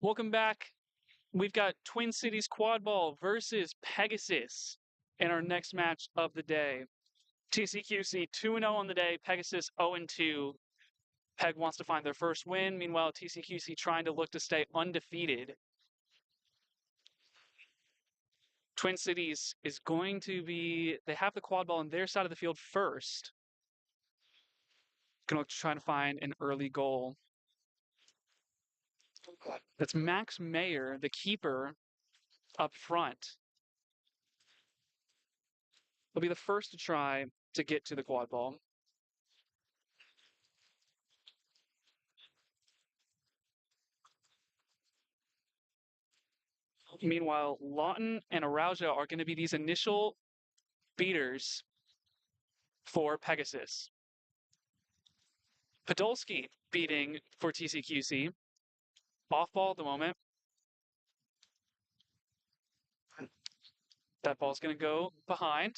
Welcome back. We've got Twin Cities Quadball versus Pegasus in our next match of the day. TCQC 2-0 on the day, Pegasus 0-2. Peg wants to find their first win. Meanwhile, TCQC trying to look to stay undefeated. Twin Cities is going to be, they have the quad ball on their side of the field first. Going to try to find an early goal. That's Max Mayer, the keeper, up front. He'll be the first to try to get to the quad ball. Meanwhile, Lawton and Araujo are going to be these initial beaters for Pegasus. Podolski beating for TCQC. Off ball at the moment. That ball's going to go behind.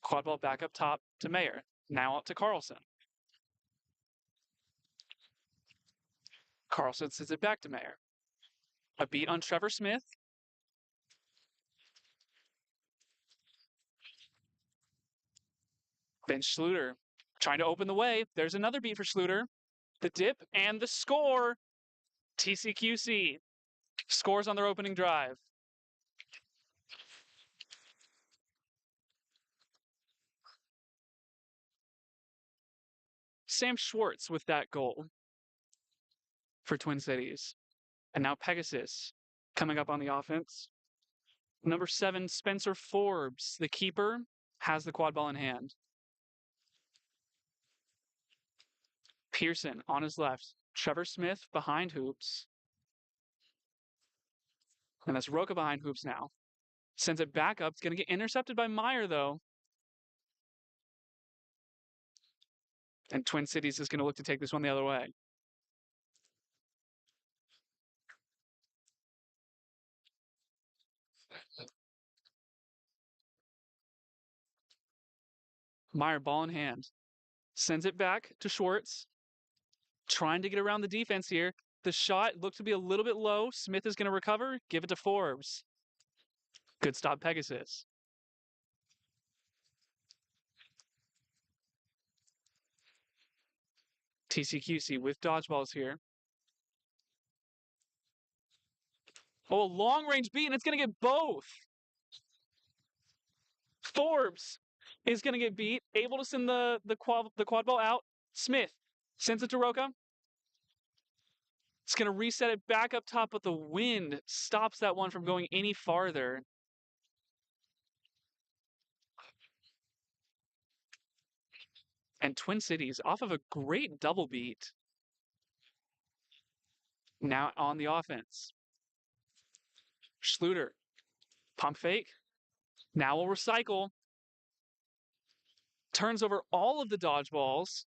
Quad ball back up top to Mayer. Now up to Carlson. Carlson sends it back to Mayer. A beat on Trevor Smith. Ben Schluter trying to open the way. There's another beat for Schluter. The dip and the score. TCQC scores on their opening drive. Sam Schwartz with that goal for Twin Cities. And now Pegasus coming up on the offense. Number 7, Spencer Forbes, the keeper, has the quad ball in hand. Pearson on his left. Trevor Smith behind hoops. And that's Roca behind hoops now. Sends it back up. It's going to get intercepted by Meyer, though. And Twin Cities is going to look to take this one the other way. Meyer, ball in hand. Sends it back to Schwartz. Trying to get around the defense here. The shot looked to be a little bit low. Smith is going to recover. Give it to Forbes. Good stop, Pegasus. TCQC with dodgeballs here. Oh, a long range beat, and it's going to get both. Forbes is going to get beat, able to send the quad ball out. Smith sends it to Roca. It's going to reset it back up top, but the wind stops that one from going any farther. And Twin Cities off of a great double beat. Now on the offense. Schluter, pump fake. Now we'll recycle. Turns over all of the dodgeballs,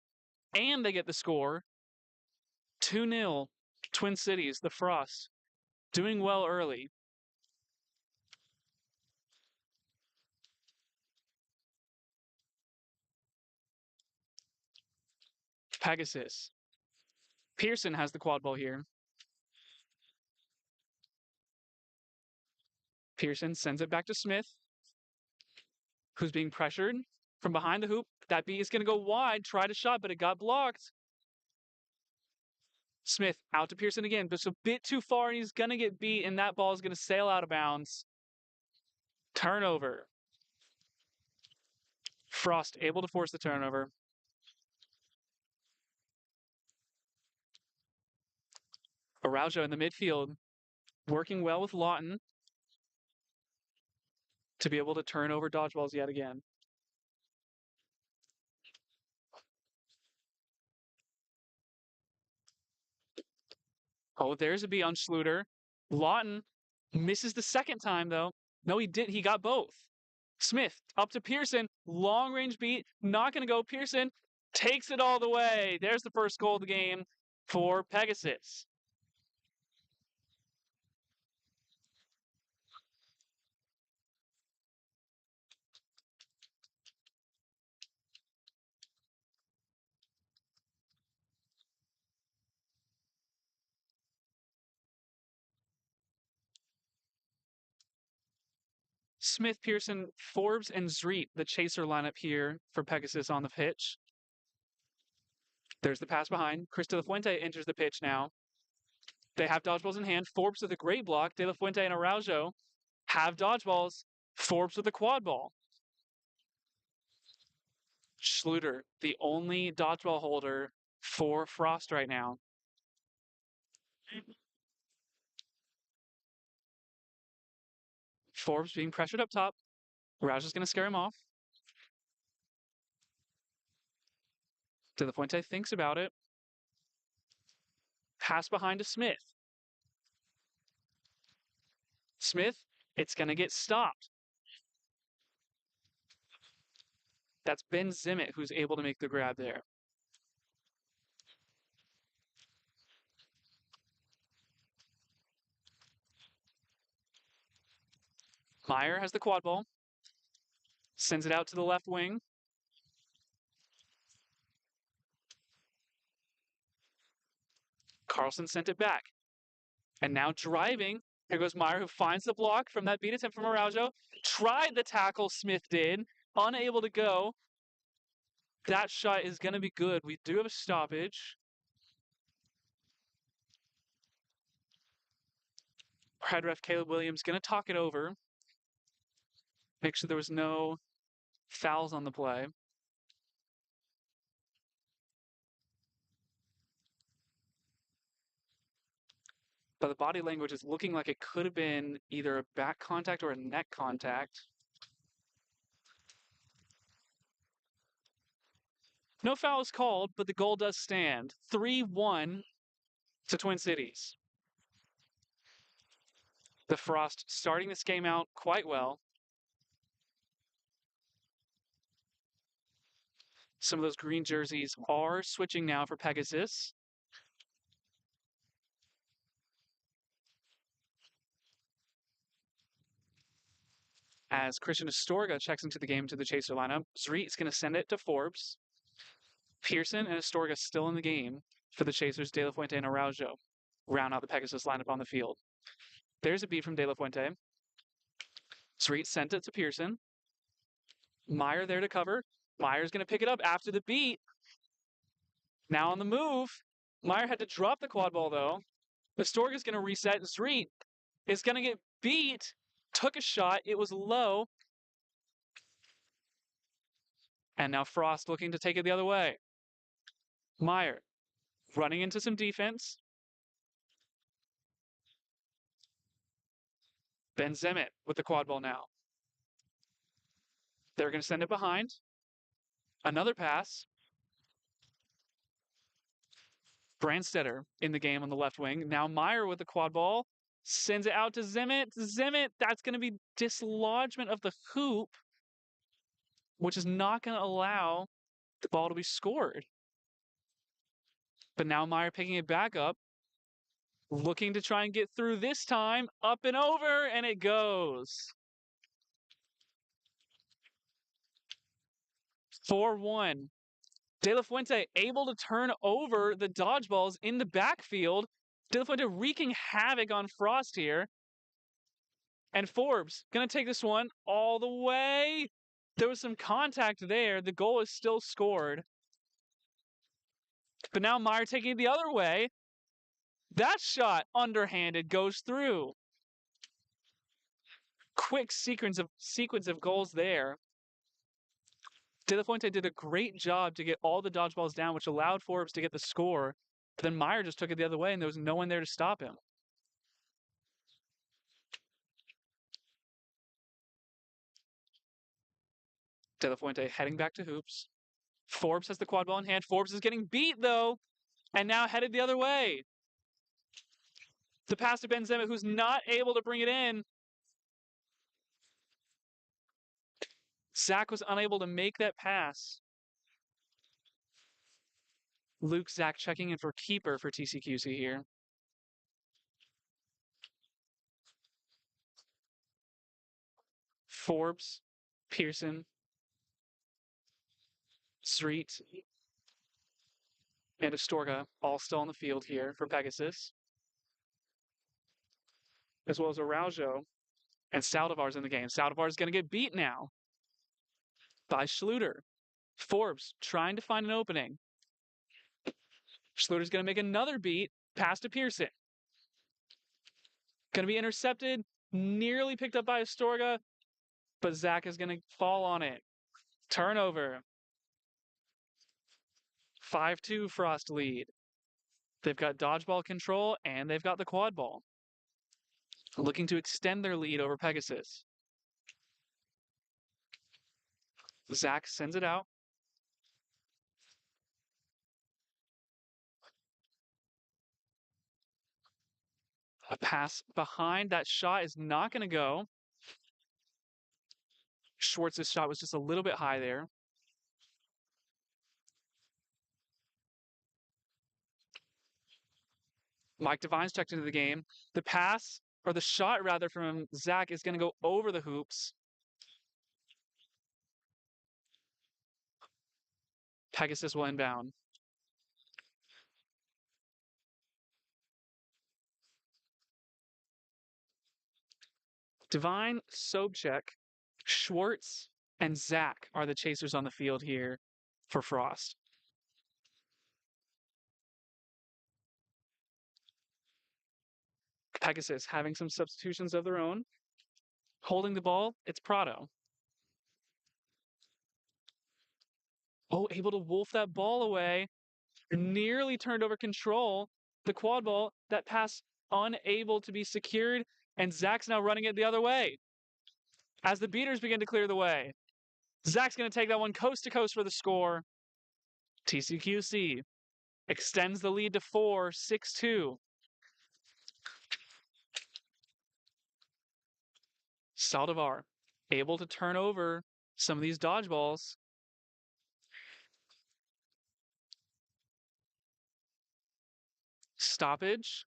and they get the score. 2-0, Twin Cities, the Frost, doing well early. Pegasus. Pearson has the quad ball here. Pearson sends it back to Smith, who's being pressured from behind the hoop. That beat is going to go wide, try to shot, but it got blocked. Smith out to Pearson again, but it's a bit too far, and he's going to get beat, and that ball is going to sail out of bounds. Turnover. Frost able to force the turnover. Araujo in the midfield, working well with Lawton to be able to turn over dodgeballs yet again. Oh, there's a beat on Schluter. Lawton misses the second time, though. No, he did. He got both. Smith up to Pearson. Long range beat. Not going to go. Pearson takes it all the way. There's the first goal of the game for Pegasus. Smith, Pearson, Forbes, and Zreet, the chaser lineup here for Pegasus on the pitch. There's the pass behind. Chris De La Fuente enters the pitch now. They have dodgeballs in hand. Forbes with a great block. De La Fuente and Araujo have dodgeballs. Forbes with a quad ball. Schluter, the only dodgeball holder for Frost right now. Forbes being pressured up top. Araujo's going to scare him off. De La Fuente thinks about it. Pass behind to Smith. Smith, it's going to get stopped. That's Ben Zimmett who's able to make the grab there. Meyer has the quad ball. Sends it out to the left wing. Carlson sent it back. And now driving. Here goes Meyer, who finds the block from that beat attempt from Araujo. Tried the tackle, Smith did. Unable to go. That shot is going to be good. We do have a stoppage. Head ref Caleb Williams going to talk it over. Make sure there was no fouls on the play. But the body language is looking like it could have been either a back contact or a neck contact. No foul is called, but the goal does stand. 3-1 to Twin Cities. The Frost starting this game out quite well. Some of those green jerseys are switching now for Pegasus. As Christian Astorga checks into the game to the chaser lineup, Zreet is going to send it to Forbes. Pearson and Astorga still in the game for the chasers. De La Fuente and Araujo round out the Pegasus lineup on the field. There's a beat from De La Fuente. Zreet sent it to Pearson. Meyer there to cover. Meyer's going to pick it up after the beat. Now on the move. Meyer had to drop the quad ball, though. Astorga's going to reset. Zreet is going to get beat. Took a shot. It was low. And now Frost looking to take it the other way. Meyer running into some defense. Ben Zimmett with the quad ball now. They're going to send it behind. Another pass. Brandstetter in the game on the left wing. Now Meyer with the quad ball. Sends it out to Zimmett. Zimmett, that's going to be dislodgement of the hoop, which is not going to allow the ball to be scored. But now Meyer picking it back up. Looking to try and get through this time. Up and over, and it goes. 4-1. De La Fuente able to turn over the dodgeballs in the backfield. De La Fuente wreaking havoc on Frost here. And Forbes going to take this one all the way. There was some contact there. The goal is still scored. But now Meyer taking it the other way. That shot underhanded goes through. Quick sequence of goals there. De La Fuente did a great job to get all the dodgeballs down, which allowed Forbes to get the score. But then Meyer just took it the other way, and there was no one there to stop him. De La Fuente heading back to hoops. Forbes has the quad ball in hand. Forbes is getting beat, though, and now headed the other way. The pass to Ben Zimmett, who's not able to bring it in. Zach was unable to make that pass. Luke Zach checking in for keeper for TCQC here. Forbes, Pearson, Zreet, and Astorga all still on the field here for Pegasus. As well as Araujo And Saldivar's in the game. Saldivar's going to get beat now by Schluter. Forbes trying to find an opening. Schluter's going to make another beat. Pass to Pearson. Going to be intercepted. Nearly picked up by Astorga. But Zach is going to fall on it. Turnover. 5-2 Frost lead. They've got dodgeball control and they've got the quad ball. Looking to extend their lead over Pegasus. Zach sends it out. A pass behind. That shot is not going to go. Schwartz's shot was just a little bit high there. Mike Devine's checked into the game. The pass, or the shot rather, from Zach is going to go over the hoops. Pegasus will inbound. Devine, Sobchak, Schwartz, and Zach are the chasers on the field here for Frost. Pegasus having some substitutions of their own. Holding the ball, it's Prado. Oh, able to wolf that ball away. Nearly turned over control. The quad ball, that pass unable to be secured, and Zach's now running it the other way. As the beaters begin to clear the way, Zach's going to take that one coast to coast for the score. TCQC extends the lead to 4, 6-2. Saldivar able to turn over some of these dodgeballs. Stoppage.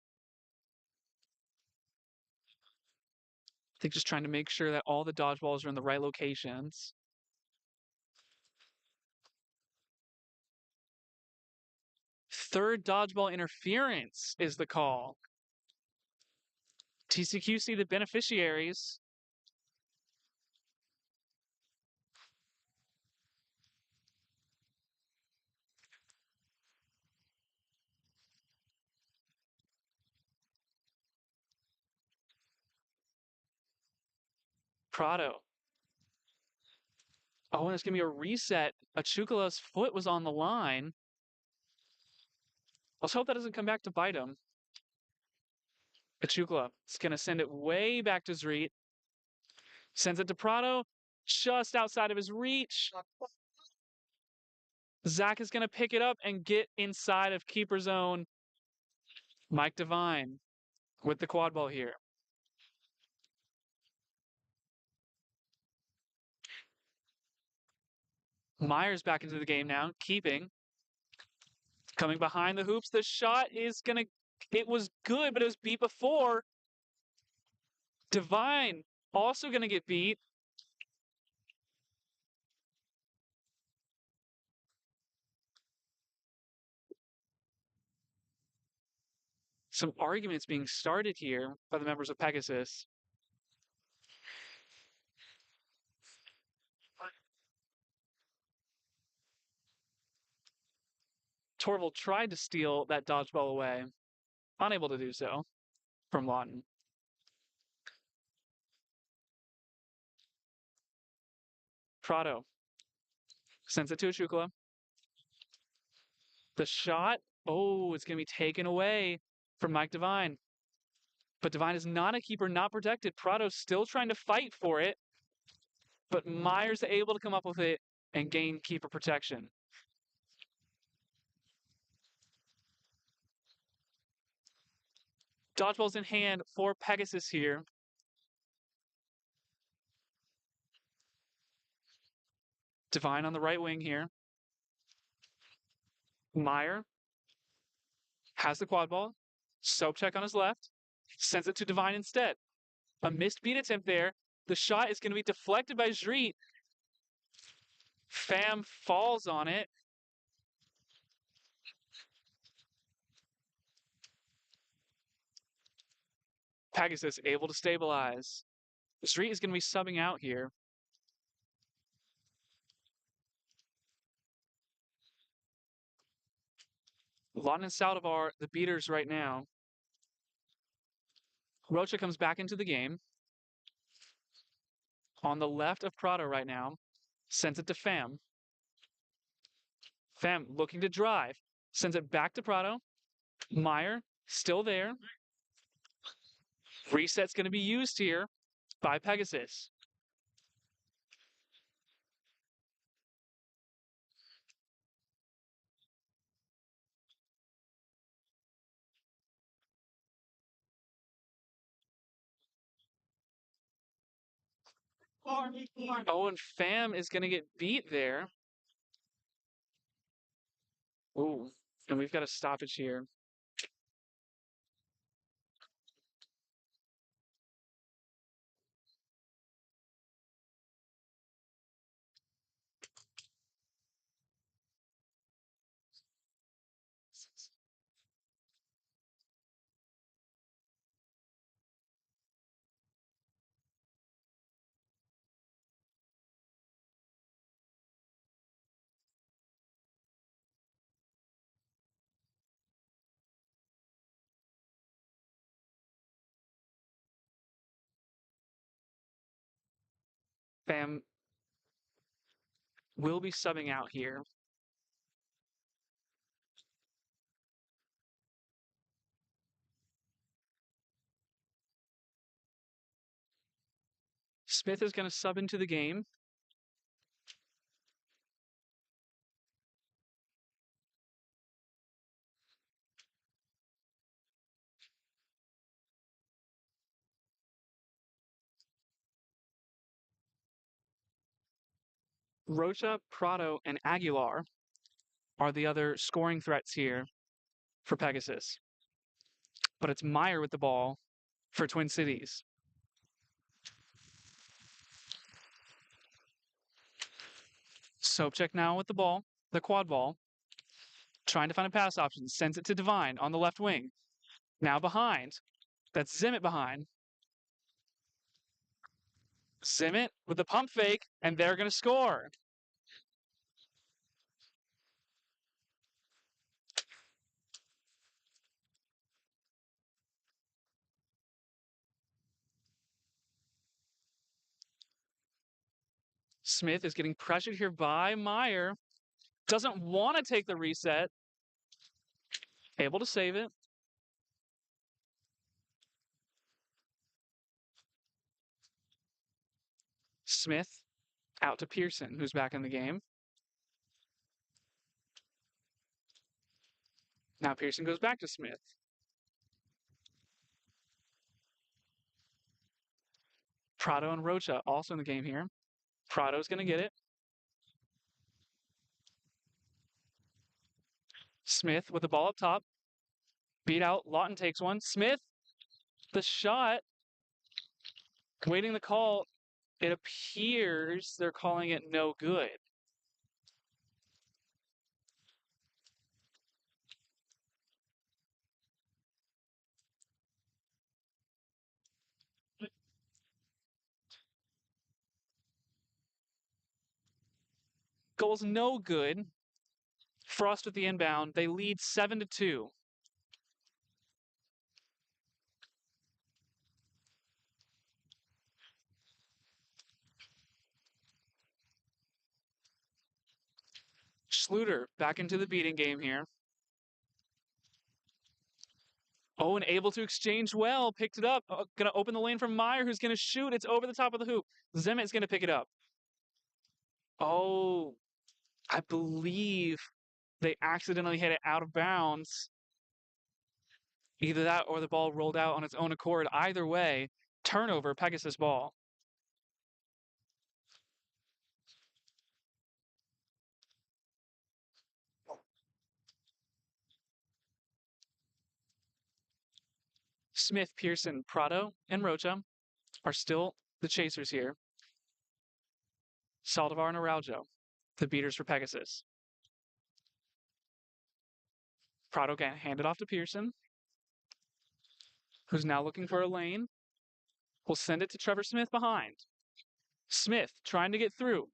I think just trying to make sure that all the dodgeballs are in the right locations. Third dodgeball interference is the call. TCQC, the beneficiaries. Prado. Oh, and it's going to be a reset. Achukala's foot was on the line. Let's hope that doesn't come back to bite him. Achukala is going to send it way back to Zreet. Sends it to Prado, just outside of his reach. Zach is going to pick it up and get inside of keeper zone. Mike Devine with the quad ball here. Myers back into the game now, keeping. Coming behind the hoops. The shot is going to, it was good, but it was beat before. Devine also going to get beat. Some arguments being started here by the members of Pegasus. Torval tried to steal that dodgeball away, unable to do so from Lawton. Prado sends it to Achukala. The shot, oh, it's going to be taken away from Mike Devine. But Devine is not a keeper, not protected. Prado's still trying to fight for it. But Myers able to come up with it and gain keeper protection. Dodgeball's in hand for Pegasus here. Devine on the right wing here. Meyer has the quad ball. Sobchak on his left. Sends it to Devine instead. A missed beat attempt there. The shot is going to be deflected by Zreet. Pham falls on it. Pegasus able to stabilize. Street is going to be subbing out here. Lawton and Saldivar, the beaters right now. Rocha comes back into the game. On the left of Prado right now. Sends it to Pham. Pham looking to drive. Sends it back to Prado. Meyer still there. Reset's going to be used here by Pegasus. Oh, and Pham is going to get beat there. Ooh, and we've got a stoppage here. Pham will be subbing out here. Smith is going to sub into the game. Rocha, Prado, and Aguilar are the other scoring threats here for Pegasus. But it's Meyer with the ball for Twin Cities. Sobchak now with the ball, the quad ball, trying to find a pass option, sends it to Divine on the left wing. Now behind. That's Zimmett behind. Zimmett with the pump fake, and they're going to score. Smith is getting pressured here by Meyer. Doesn't want to take the reset. Able to save it. Smith out to Pearson, who's back in the game. Now Pearson goes back to Smith. Prado and Rocha also in the game here. Prado's going to get it. Smith with the ball up top. Beat out. Lawton takes one. Smith, the shot. Waiting the call. It appears they're calling it no good. Goal's no good. Frost with the inbound. They lead 7-2. Schluter back into the beating game here. Oh, and able to exchange well. Picked it up. Going to open the lane for Meyer, who's going to shoot. It's over the top of the hoop. Zemmett's going to pick it up. Oh, I believe they accidentally hit it out of bounds. Either that or the ball rolled out on its own accord. Either way, turnover, Pegasus ball. Smith, Pearson, Prado, and Rocha are still the chasers here. Saldivar and Araujo, the beaters for Pegasus. Prado can hand it off to Pearson, who's now looking for a lane. We'll send it to Trevor Smith behind. Smith trying to get through.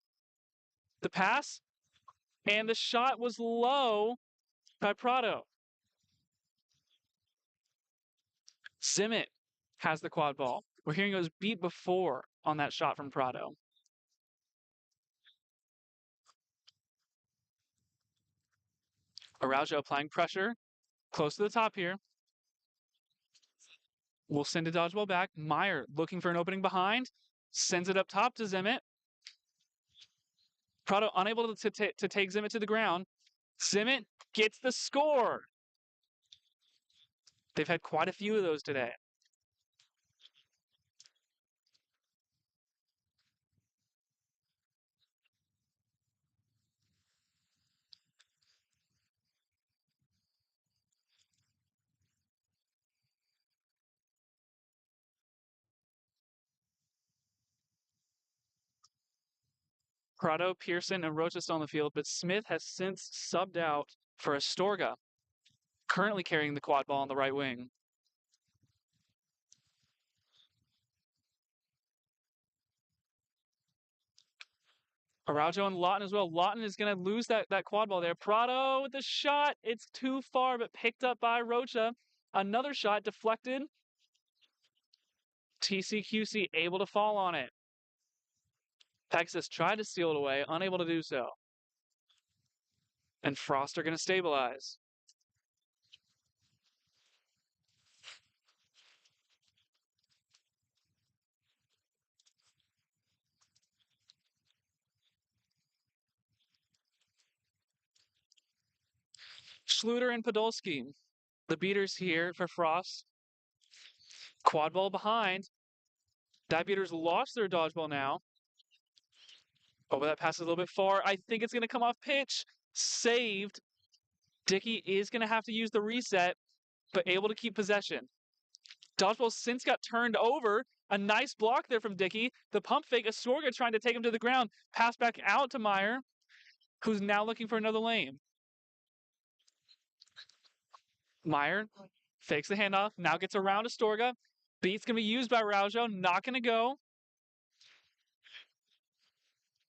The pass, and the shot was low by Prado. Zimmett has the quad ball. We're hearing it was beat before on that shot from Prado. Araujo applying pressure. Close to the top here. We'll send a dodgeball back. Meyer looking for an opening behind. Sends it up top to Zimmett. Prado unable to take Zimmett to the ground. Zimmett gets the score. They've had quite a few of those today. Prado, Pearson, and Rocha still on the field, but Smith has since subbed out for Astorga, currently carrying the quad ball on the right wing. Araujo and Lawton as well. Lawton is going to lose that quad ball there. Prado with the shot. It's too far, but picked up by Rocha. Another shot deflected. TCQC able to fall on it. Texas tried to steal it away, unable to do so. And Frost are going to stabilize. Schluter and Podolski. The beaters here for Frost. Quad ball behind. That beaters lost their dodgeball now. Oh, but that pass is a little bit far. I think it's going to come off pitch. Saved. Dickey is going to have to use the reset, but able to keep possession. Dodgeball since got turned over. A nice block there from Dickey. The pump fake, Astorga trying to take him to the ground. Pass back out to Meyer, who's now looking for another lane. Meyer fakes the handoff, now gets around Astorga. Beat's going to be used by Araujo, not going to go.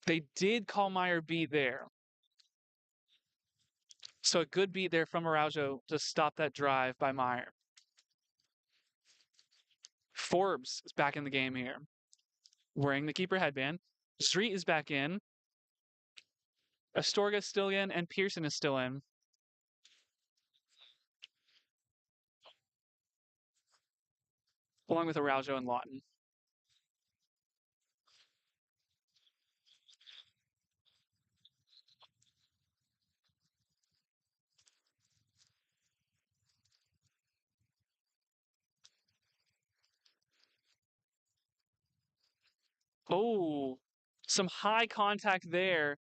They did call Meyer beat there. So a good beat there from Araujo to stop that drive by Meyer. Forbes is back in the game here, wearing the keeper headband. Street is back in. Astorga is still in, and Pearson is still in. Along with Araujo and Lawton. Oh, some high contact there.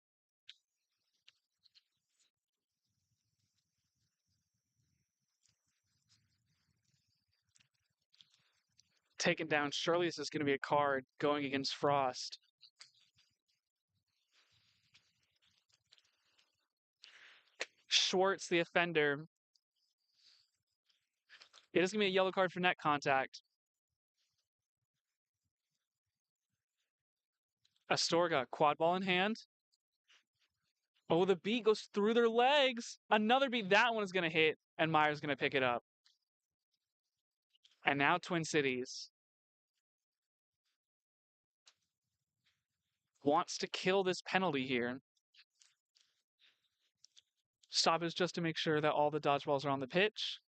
Taken down. Surely this is going to be a card going against Frost. Schwartz, the offender. It is going to be a yellow card for net contact. Astorga, quad ball in hand. Oh, the beat goes through their legs. Another beat. That one is going to hit, and Meyer's going to pick it up. And now Twin Cities wants to kill this penalty here. Stoppage just to make sure that all the dodgeballs are on the pitch.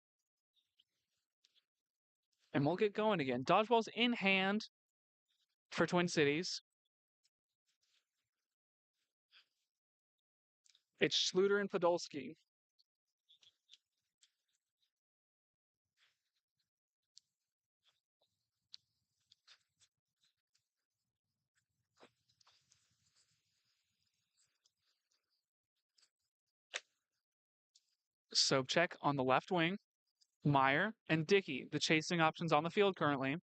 And we'll get going again. Dodgeballs in hand for Twin Cities. It's Schluter and Podolski. Sobchak on the left wing. Meyer and Dickey, the chasing options on the field currently.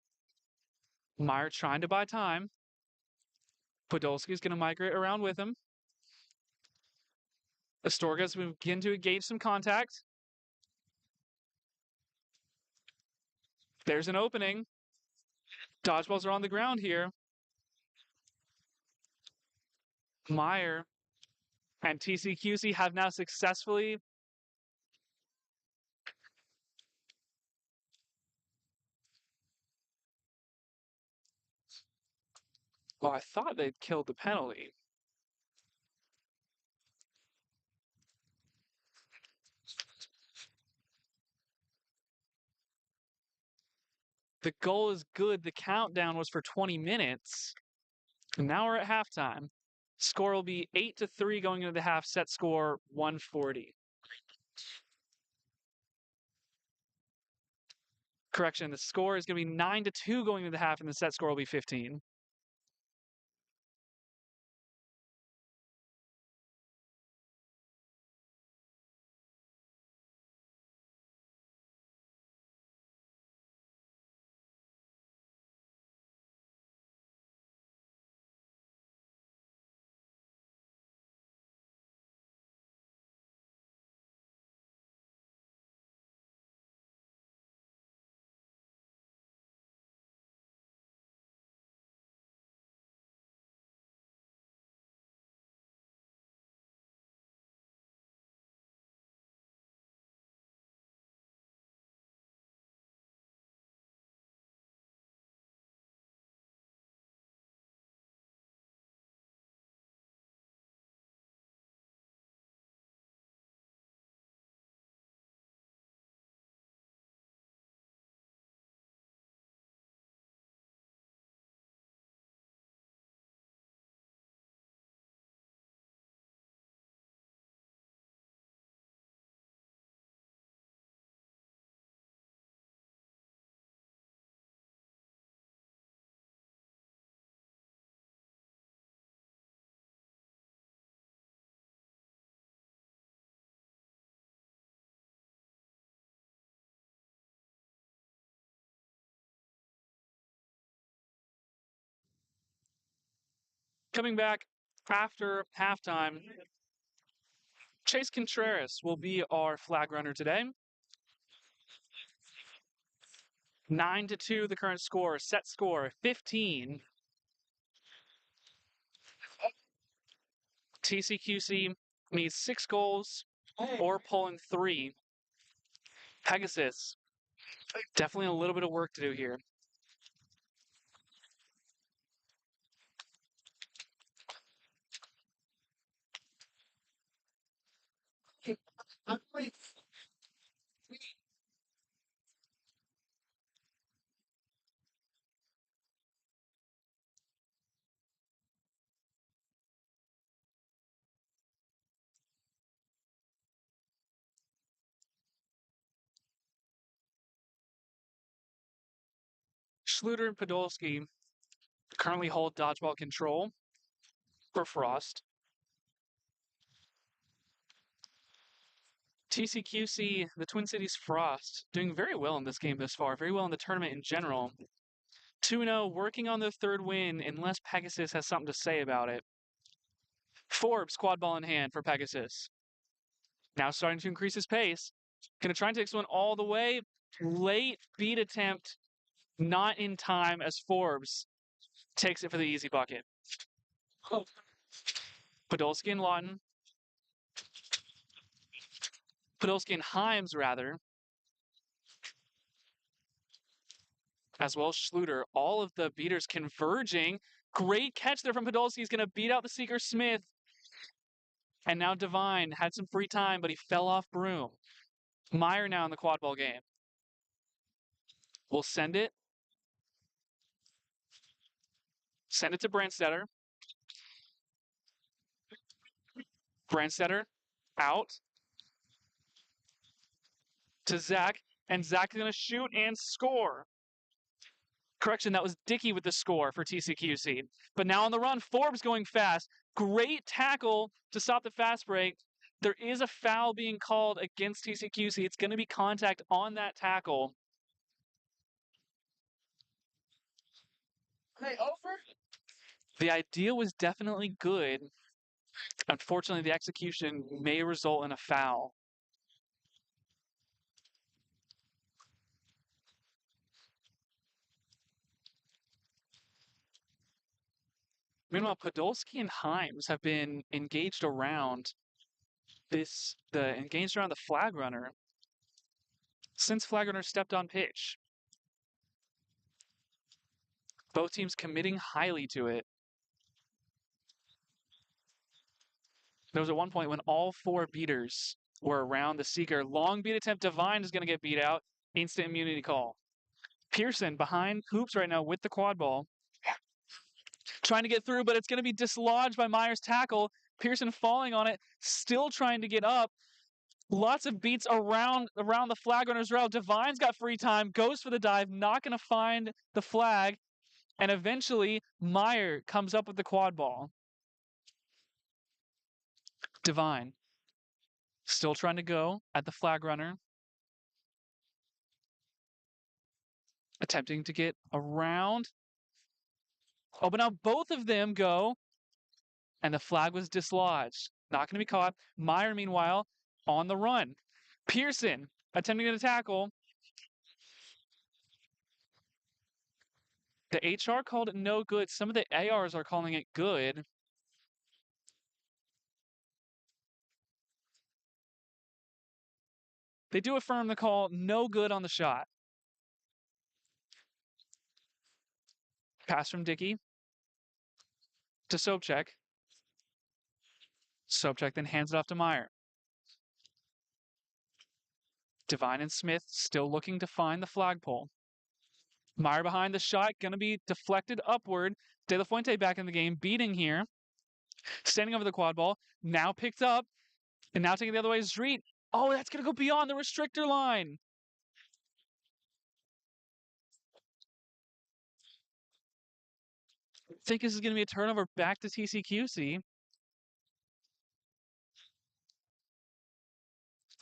Meyer trying to buy time. Podolski's going to migrate around with him. Astorga's begin to engage some contact. There's an opening. Dodgeballs are on the ground here. Meyer and TCQC have now successfully. Well, I thought they'd killed the penalty. The goal is good. The countdown was for 20 minutes. And now we're at halftime. Score will be 8-3 going into the half. Set score 140. Correction, the score is going to be 9-2 going into the half, and the set score will be 15. Coming back after halftime, Chase Contreras will be our flag runner today. 9-2, the current score. Set score 15. TCQC needs 6 goals or pulling 3. Pegasus, definitely a little bit of work to do here. Schluter and Podolski currently hold dodgeball control for Frost. TCQC, the Twin Cities Frost, doing very well in this game thus far, very well in the tournament in general. 2-0, working on their third win, unless Pegasus has something to say about it. Forbes, quad ball in hand for Pegasus. Now starting to increase his pace. Going to try and take this one all the way. Late beat attempt, not in time as Forbes takes it for the easy bucket. Podolski and Lawton. Podolski and Himes, rather. As well as Schluter. All of the beaters converging. Great catch there from Podolski. He's going to beat out the Seeker Smith. And now Devine had some free time, but he fell off Broom. Meyer now in the quad ball game. We'll send it. Send it to Brandstetter. Brandstetter out to Zach. And Zach is going to shoot and score. Correction, that was Dickey with the score for TCQC. But now on the run, Forbes going fast. Great tackle to stop the fast break. There is a foul being called against TCQC. It's going to be contact on that tackle. Hey, over? The idea was definitely good. Unfortunately, the execution may result in a foul. Meanwhile, Podolski and Himes have been engaged around the flag runner since flag runner stepped on pitch. Both teams committing highly to it. There was at one point when all four beaters were around the seeker. Long beat attempt. Divine is going to get beat out. Instant immunity call. Pearson behind hoops right now with the quad ball. Trying to get through, but it's going to be dislodged by Myers' tackle. Pearson falling on it, still trying to get up. Lots of beats around the flag runner's route. Divine's got free time, goes for the dive, not going to find the flag, and eventually Meyer comes up with the quad ball. Divine still trying to go at the flag runner. Attempting to get around. Oh, but now both of them go, and the flag was dislodged. Not going to be caught. Meyer, meanwhile, on the run. Pearson attempting to tackle. The HR called it no good. Some of the ARs are calling it good. They do affirm the call no good on the shot. Pass from Dickey to Sobchak. Sobchak then hands it off to Meyer. Divine and Smith still looking to find the flagpole. Meyer behind the shot, going to be deflected upward. De La Fuente back in the game, beating here. Standing over the quad ball, now picked up, and now taking the other way is Street. Oh, that's going to go beyond the restrictor line. I think this is going to be a turnover back to TCQC.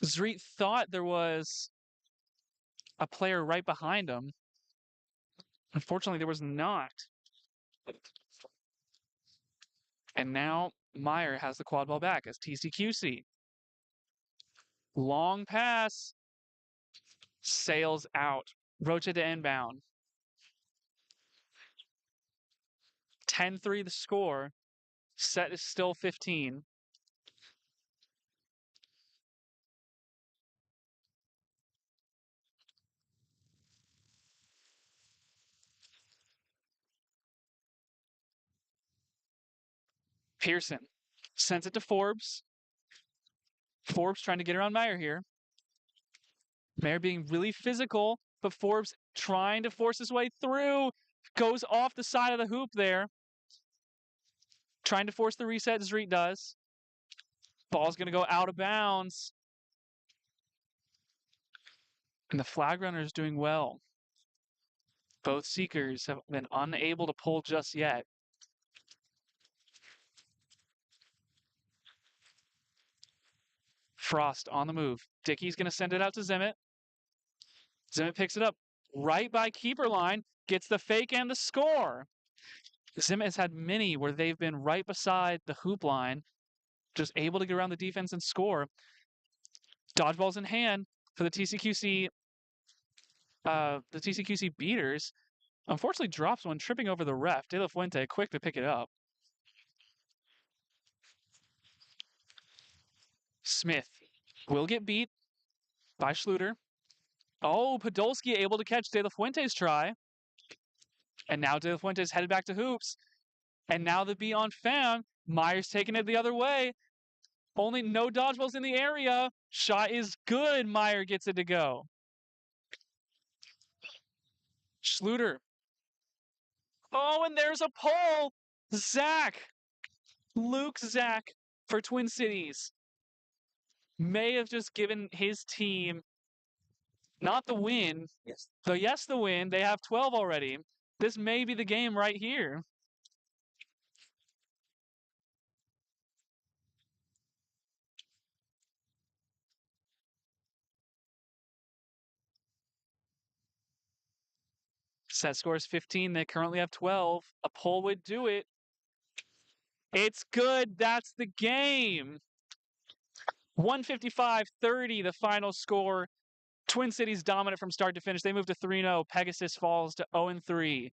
Zreet thought there was a player right behind him. Unfortunately, there was not. And now Meyer has the quad ball back as TCQC. Long pass. Sails out. Rocha to inbound. 10-3 the score. Set is still 15. Pearson sends it to Forbes. Forbes trying to get around Meyer here. Meyer being really physical, but Forbes trying to force his way through. Goes off the side of the hoop there. Trying to force the reset, Zreet does. Ball's going to go out of bounds. And the flag runner is doing well. Both seekers have been unable to pull just yet. Frost on the move. Dickey's going to send it out to Zimmett. Zimmett picks it up right by keeper line, gets the fake and the score. Zimmett has had many where they've been right beside the hoop line, just able to get around the defense and score. Dodgeball's in hand for the TCQC beaters. Unfortunately drops one, tripping over the ref. De La Fuente quick to pick it up. Smith will get beat by Schluter. Oh, Podolski able to catch De La Fuente's try. And now De La Fuente's headed back to hoops. And now the B on Pham. Myers taking it the other way. Only no dodgeballs in the area. Shot is good. Meyer gets it to go. Schluter. Oh, and there's a pull. Luke Zach for Twin Cities. May have just given his team not the win. Yes. So yes, the win. They have 12 already. This may be the game right here. Set score is 15. They currently have 12. A pull would do it. It's good. That's the game. 155-30, the final score. Twin Cities dominant from start to finish. They move to 3-0. Pegasus falls to 0-3.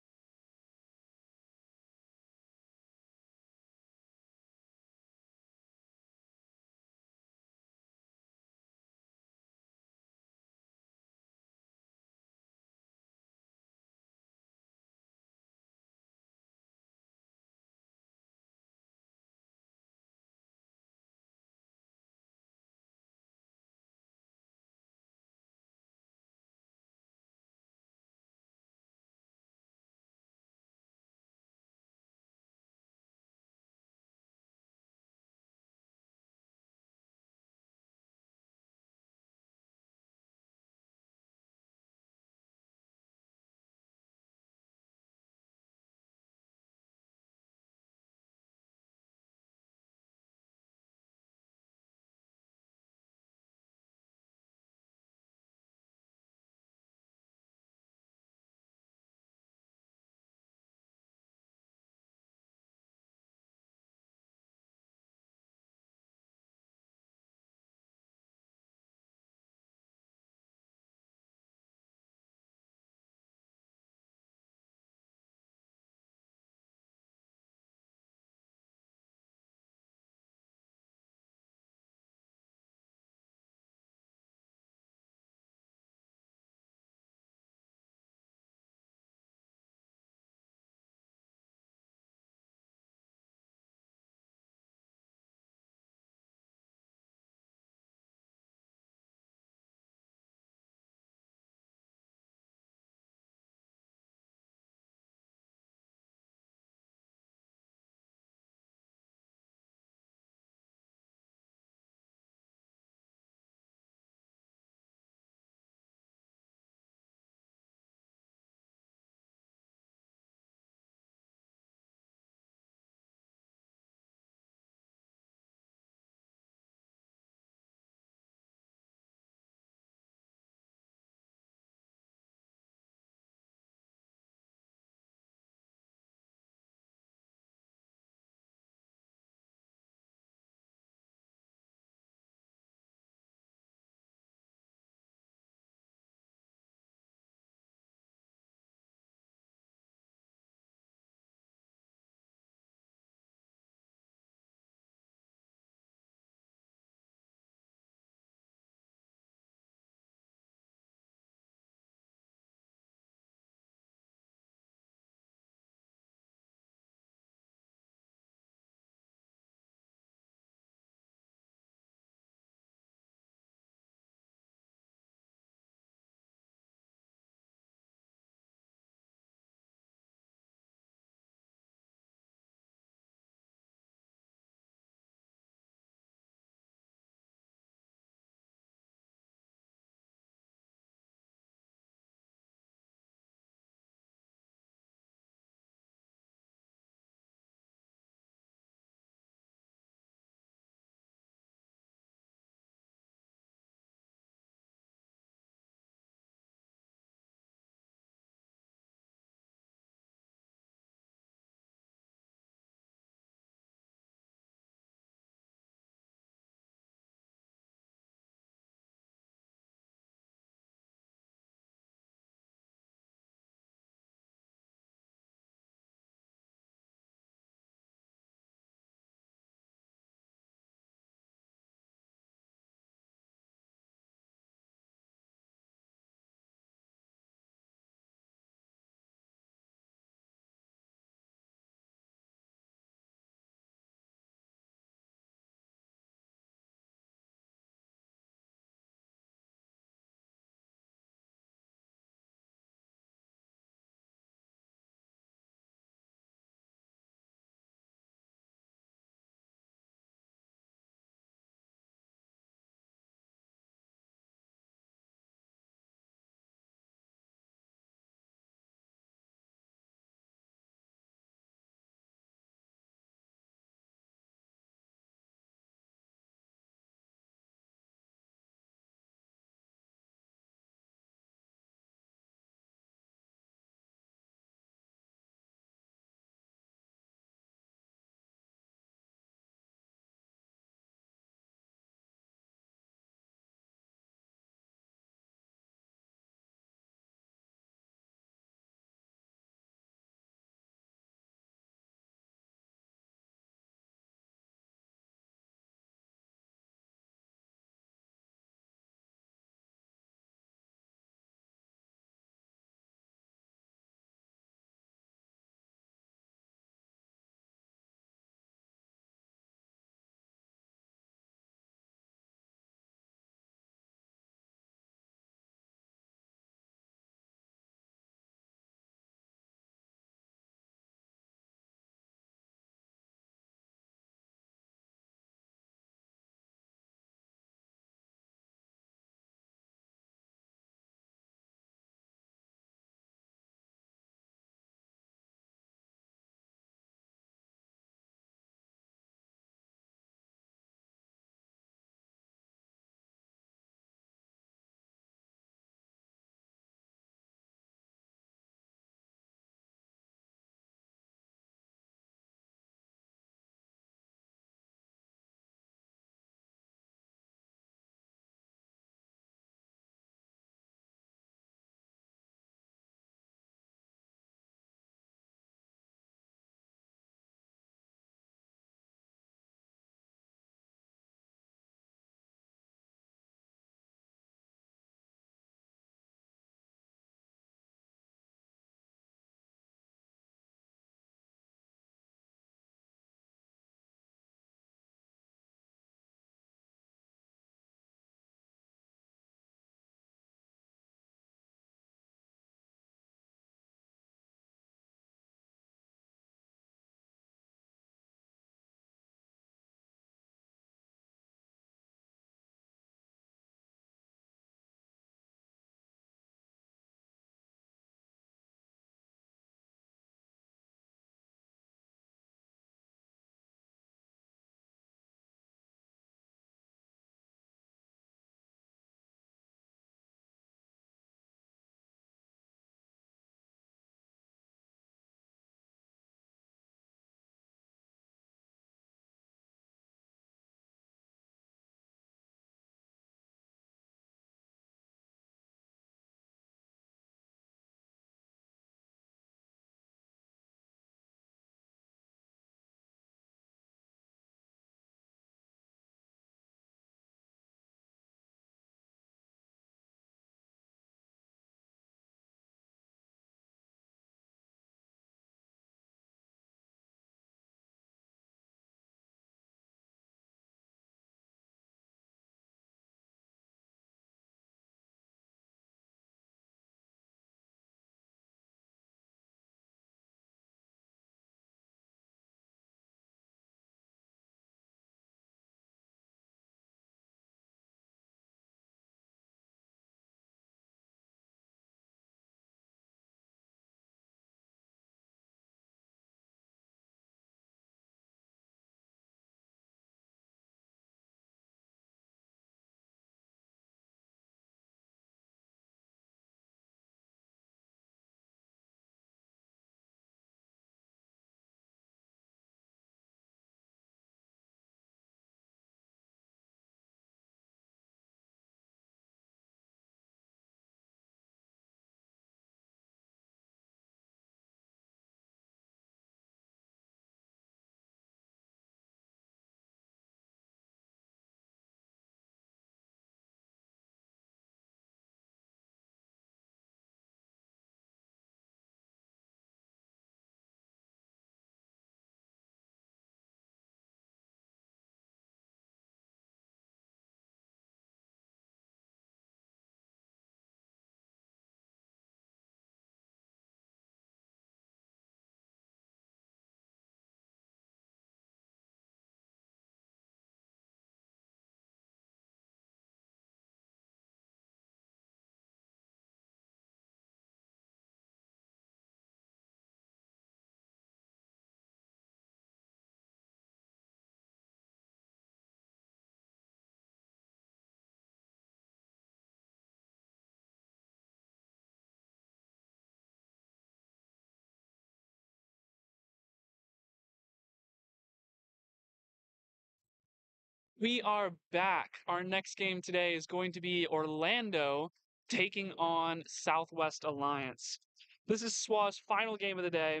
We are back. Our next game today is going to be Orlando taking on Southwest Alliance. This is SWA's final game of the day.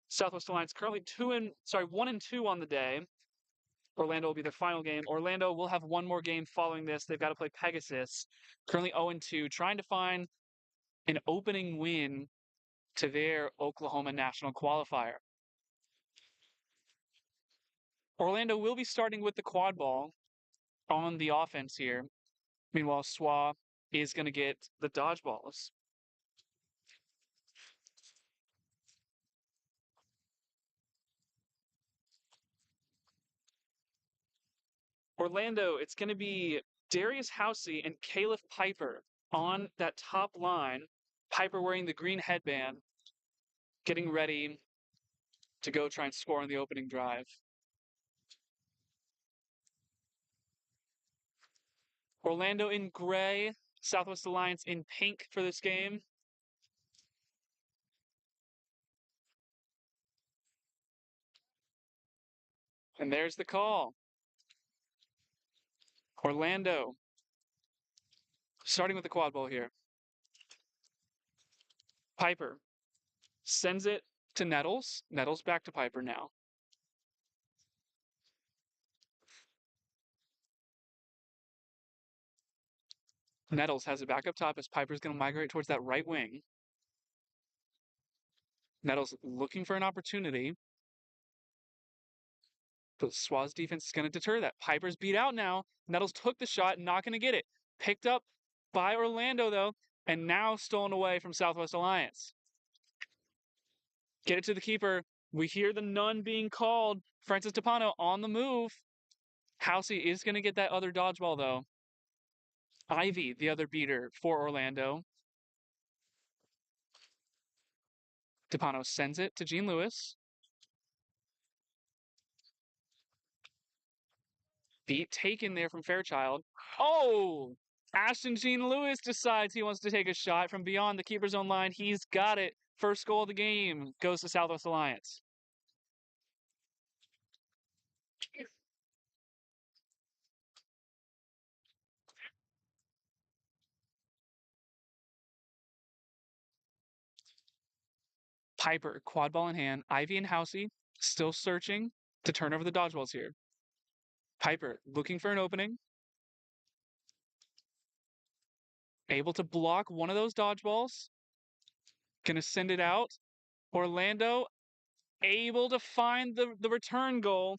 Southwest Alliance currently 1-2 on the day. Orlando will be their final game. Orlando will have one more game following this. They've got to play Pegasus, currently 0-2, trying to find an opening win to their Oklahoma National Qualifier. Orlando will be starting with the quad ball on the offense here. Meanwhile, SWA is going to get the dodgeballs. Orlando, it's going to be Darius Housey and Caliph Piper on that top line. Piper wearing the green headband, getting ready to go try and score on the opening drive. Orlando in gray, Southwest Alliance in pink for this game. And there's the call. Orlando, starting with the quad ball here. Piper sends it to Nettles. Nettles back to Piper now. Nettles has it back up top as Piper's going to migrate towards that right wing. Nettles looking for an opportunity. But SWA's defense is going to deter that. Piper's beat out now. Nettles took the shot, not going to get it. Picked up by Orlando, though, and now stolen away from Southwest Alliance. Get it to the keeper. We hear the none being called. Francis DePano on the move. Housey is going to get that other dodgeball, though. Ivy, the other beater for Orlando. DePano sends it to Gene Lewis. Beat taken there from Fairchild. Oh! Ashton Gene Lewis decides he wants to take a shot from beyond the keeper's own line. He's got it. First goal of the game goes to Southwest Alliance. Piper, quad ball in hand. Ivy and Housey still searching to turn over the dodgeballs here. Piper looking for an opening. Able to block one of those dodgeballs. Gonna send it out. Orlando able to find the return goal.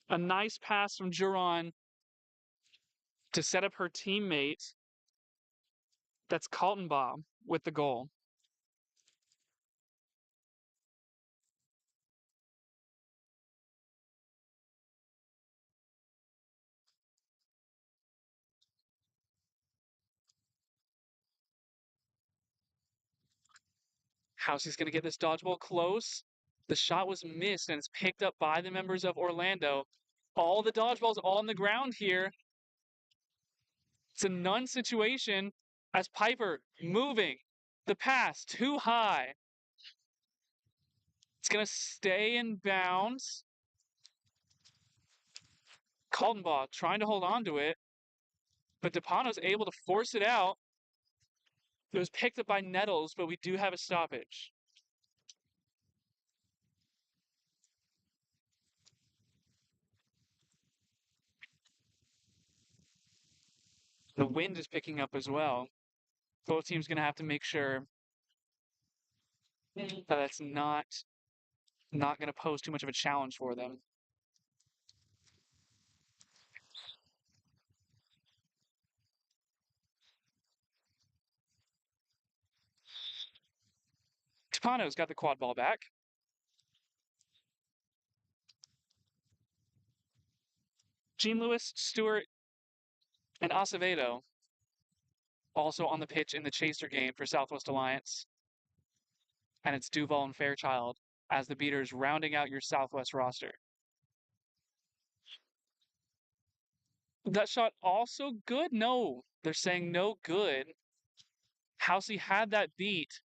A nice pass from Juron to set up her teammate. That's Kaltenbaum with the goal. Housey's going to get this dodgeball close. The shot was missed and it's picked up by the members of Orlando. All the dodgeballs on the ground here. It's a none situation as Piper moving. The pass too high. It's going to stay in bounds. Kaltenbach trying to hold on to it. But DePano's able to force it out. It was picked up by Nettles, but we do have a stoppage. The wind is picking up as well. Both teams going to have to make sure that that's not going to pose too much of a challenge for them. Tupano's got the quad ball back. Gene Lewis, Stewart, and Acevedo also on the pitch in the chaser game for Southwest Alliance. And it's Duval and Fairchild as the beaters rounding out your Southwest roster. That shot also good? No, they're saying no good. Housey had that beat.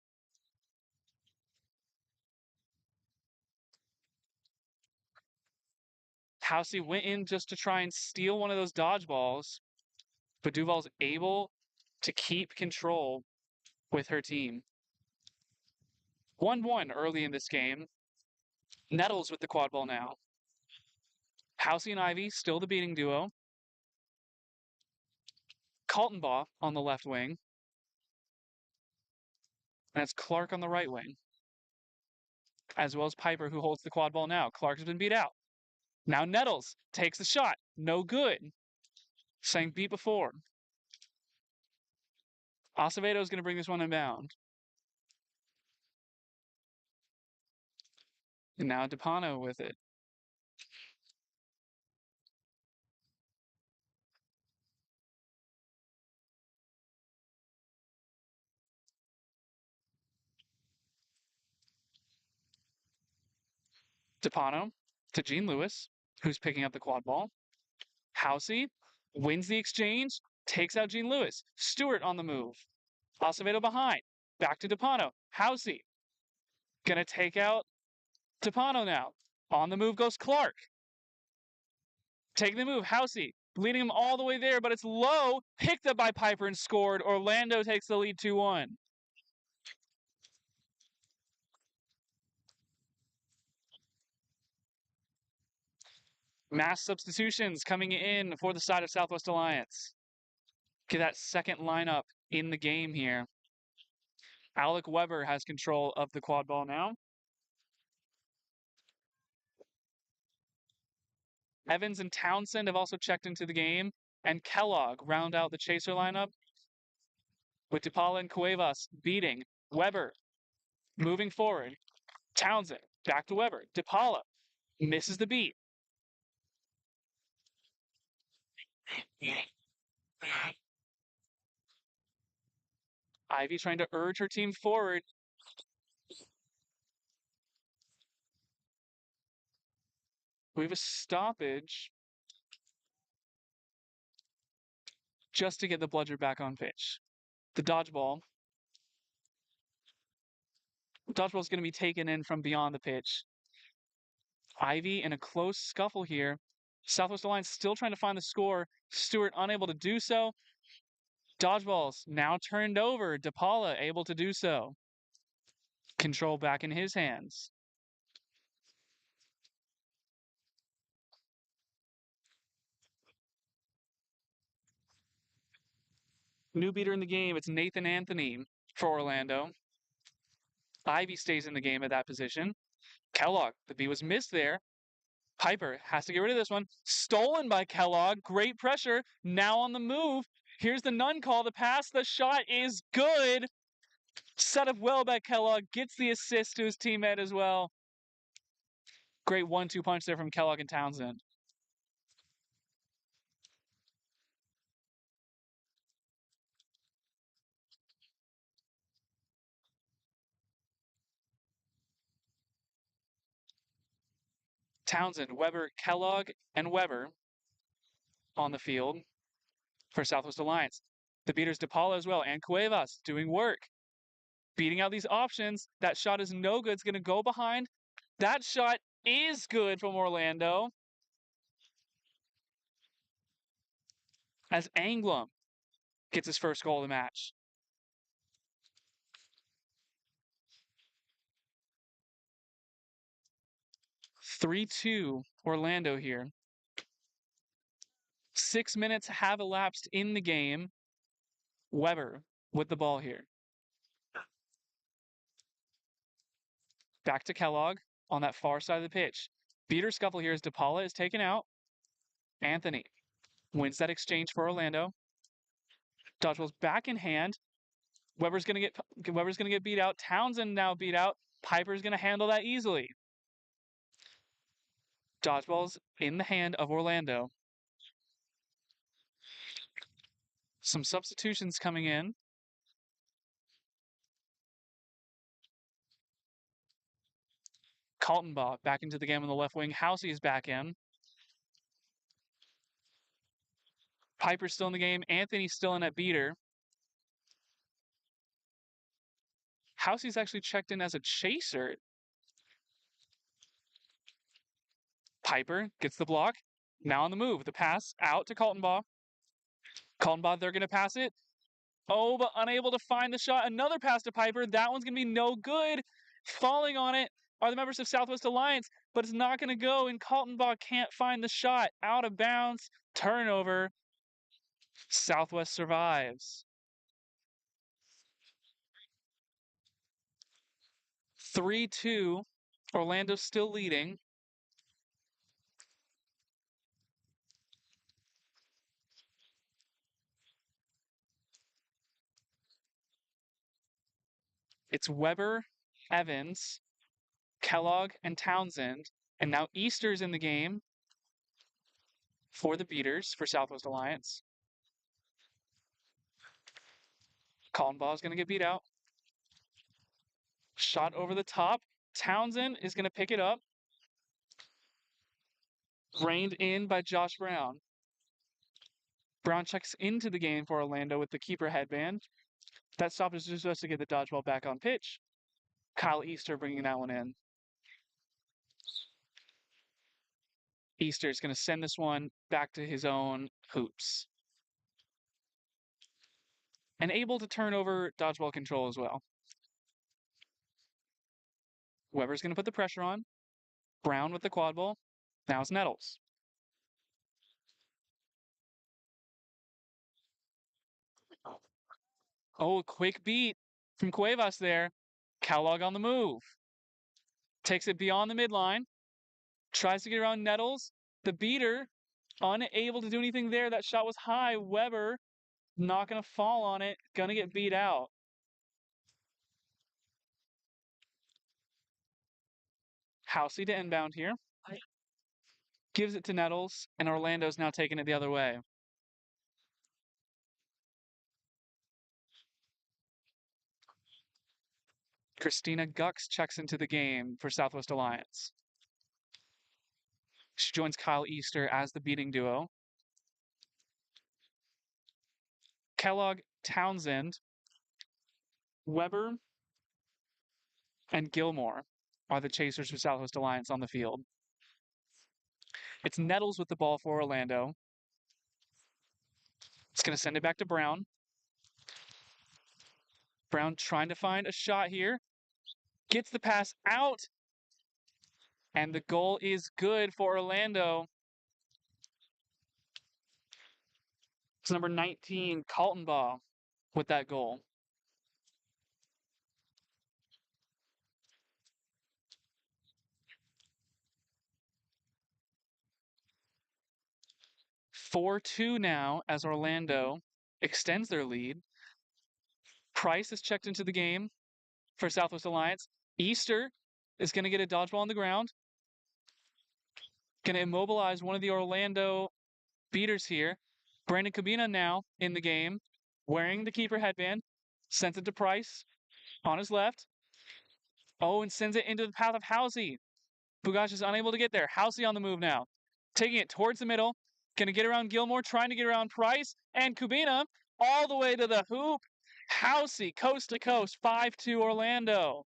Housey went in just to try and steal one of those dodgeballs, but Duval's able to keep control with her team. 1-1 early in this game. Nettles with the quad ball now. Housey and Ivy still the beating duo. Kaltenbaugh on the left wing. And it's Clark on the right wing. As well as Piper, who holds the quad ball now. Clark has been beat out. Now Nettles takes the shot. No good. Saying beat before. Acevedo is going to bring this one inbound. And now DePano with it. DePano to Gene Lewis, who's picking up the quad ball. Housey wins the exchange, takes out Gene Lewis. Stewart on the move. Acevedo behind. Back to DePano. Housey gonna take out DePano now. On the move goes Clark. Taking the move, Housey leading him all the way there, but it's low. Picked up by Piper and scored. Orlando takes the lead 2-1. Mass substitutions coming in for the side of Southwest Alliance. Get that second lineup in the game here. Alec Weber has control of the quad ball now. Evans and Townsend have also checked into the game. And Kellogg round out the chaser lineup with DePaula and Cuevas beating Weber. Moving forward. Townsend back to Weber. DePaula misses the beat. Ivy trying to urge her team forward. We have a stoppage just to get the bludger back on pitch. The dodgeball. Dodgeball is going to be taken in from beyond the pitch. Ivy in a close scuffle here. Southwest Alliance still trying to find the score. Stewart unable to do so. Dodgeballs now turned over. DePaula able to do so. Control back in his hands. New beater in the game, it's Nathan Anthony for Orlando. Ivy stays in the game at that position. Kellogg, the B was missed there. Piper has to get rid of this one. Stolen by Kellogg. Great pressure. Now on the move. Here's the none call. The pass. The shot is good. Set up well by Kellogg. Gets the assist to his teammate as well. Great 1-2 punch there from Kellogg and Townsend. Townsend, Weber, Kellogg, and Weber on the field for Southwest Alliance. The beaters DePaula as well, and Cuevas doing work. Beating out these options. That shot is no good. It's going to go behind. That shot is good from Orlando. As Anglum gets his first goal of the match. 3-2 Orlando here. 6 minutes have elapsed in the game. Weber with the ball here. Back to Kellogg on that far side of the pitch. Beater scuffle here as DePaula is taken out. Anthony wins that exchange for Orlando. Dodgeball's back in hand. Weber's gonna get beat out. Townsend now beat out. Piper's gonna handle that easily. Dodgeball's in the hand of Orlando. Some substitutions coming in. Kaltenbaugh back into the game on the left wing. Housey is back in. Piper's still in the game. Anthony's still in at beater. Housey's actually checked in as a chaser. Piper gets the block. Now on the move. The pass out to Kaltenbaugh. Kaltenbaugh, they're going to pass it. Oh, but unable to find the shot. Another pass to Piper. That one's going to be no good. Falling on it are the members of Southwest Alliance, but it's not going to go, and Kaltenbaugh can't find the shot. Out of bounds. Turnover. Southwest survives. 3-2. Orlando still leading. It's Weber, Evans, Kellogg, and Townsend. And now Easter's in the game for the beaters for Southwest Alliance. Kaltenbaugh is going to get beat out. Shot over the top. Townsend is going to pick it up. Reined in by Josh Brown. Brown checks into the game for Orlando with the keeper headband. That stop is just supposed to get the dodgeball back on pitch. Kyle Easter bringing that one in. Easter is going to send this one back to his own hoops. And able to turn over dodgeball control as well. Weber's going to put the pressure on. Brown with the quad ball. Now it's Nettles. Oh, quick beat from Cuevas there. Kellogg on the move. Takes it beyond the midline. Tries to get around Nettles. The beater, unable to do anything there. That shot was high. Weber, not going to fall on it. Going to get beat out. Housey to inbound here. Gives it to Nettles, and Orlando's now taking it the other way. Christina Gux checks into the game for Southwest Alliance. She joins Kyle Easter as the beating duo. Kellogg, Townsend, Weber, and Gilmore are the chasers for Southwest Alliance on the field. It's Nettles with the ball for Orlando. It's going to send it back to Brown. Brown trying to find a shot here. Gets the pass out. And the goal is good for Orlando. It's number 19, Kaltenbaugh, with that goal. (4-2) now as Orlando extends their lead. Price is checked into the game for Southwest Alliance. Easter is going to get a dodgeball on the ground. Going to immobilize one of the Orlando beaters here. Brandon Cabina now in the game, wearing the keeper headband. Sends it to Price on his left. Oh, and sends it into the path of Housey. Bugash is unable to get there. Housey on the move now. Taking it towards the middle. Going to get around Gilmore, trying to get around Price. And Cabina all the way to the hoop. Housey, coast to coast, 5-2 Orlando.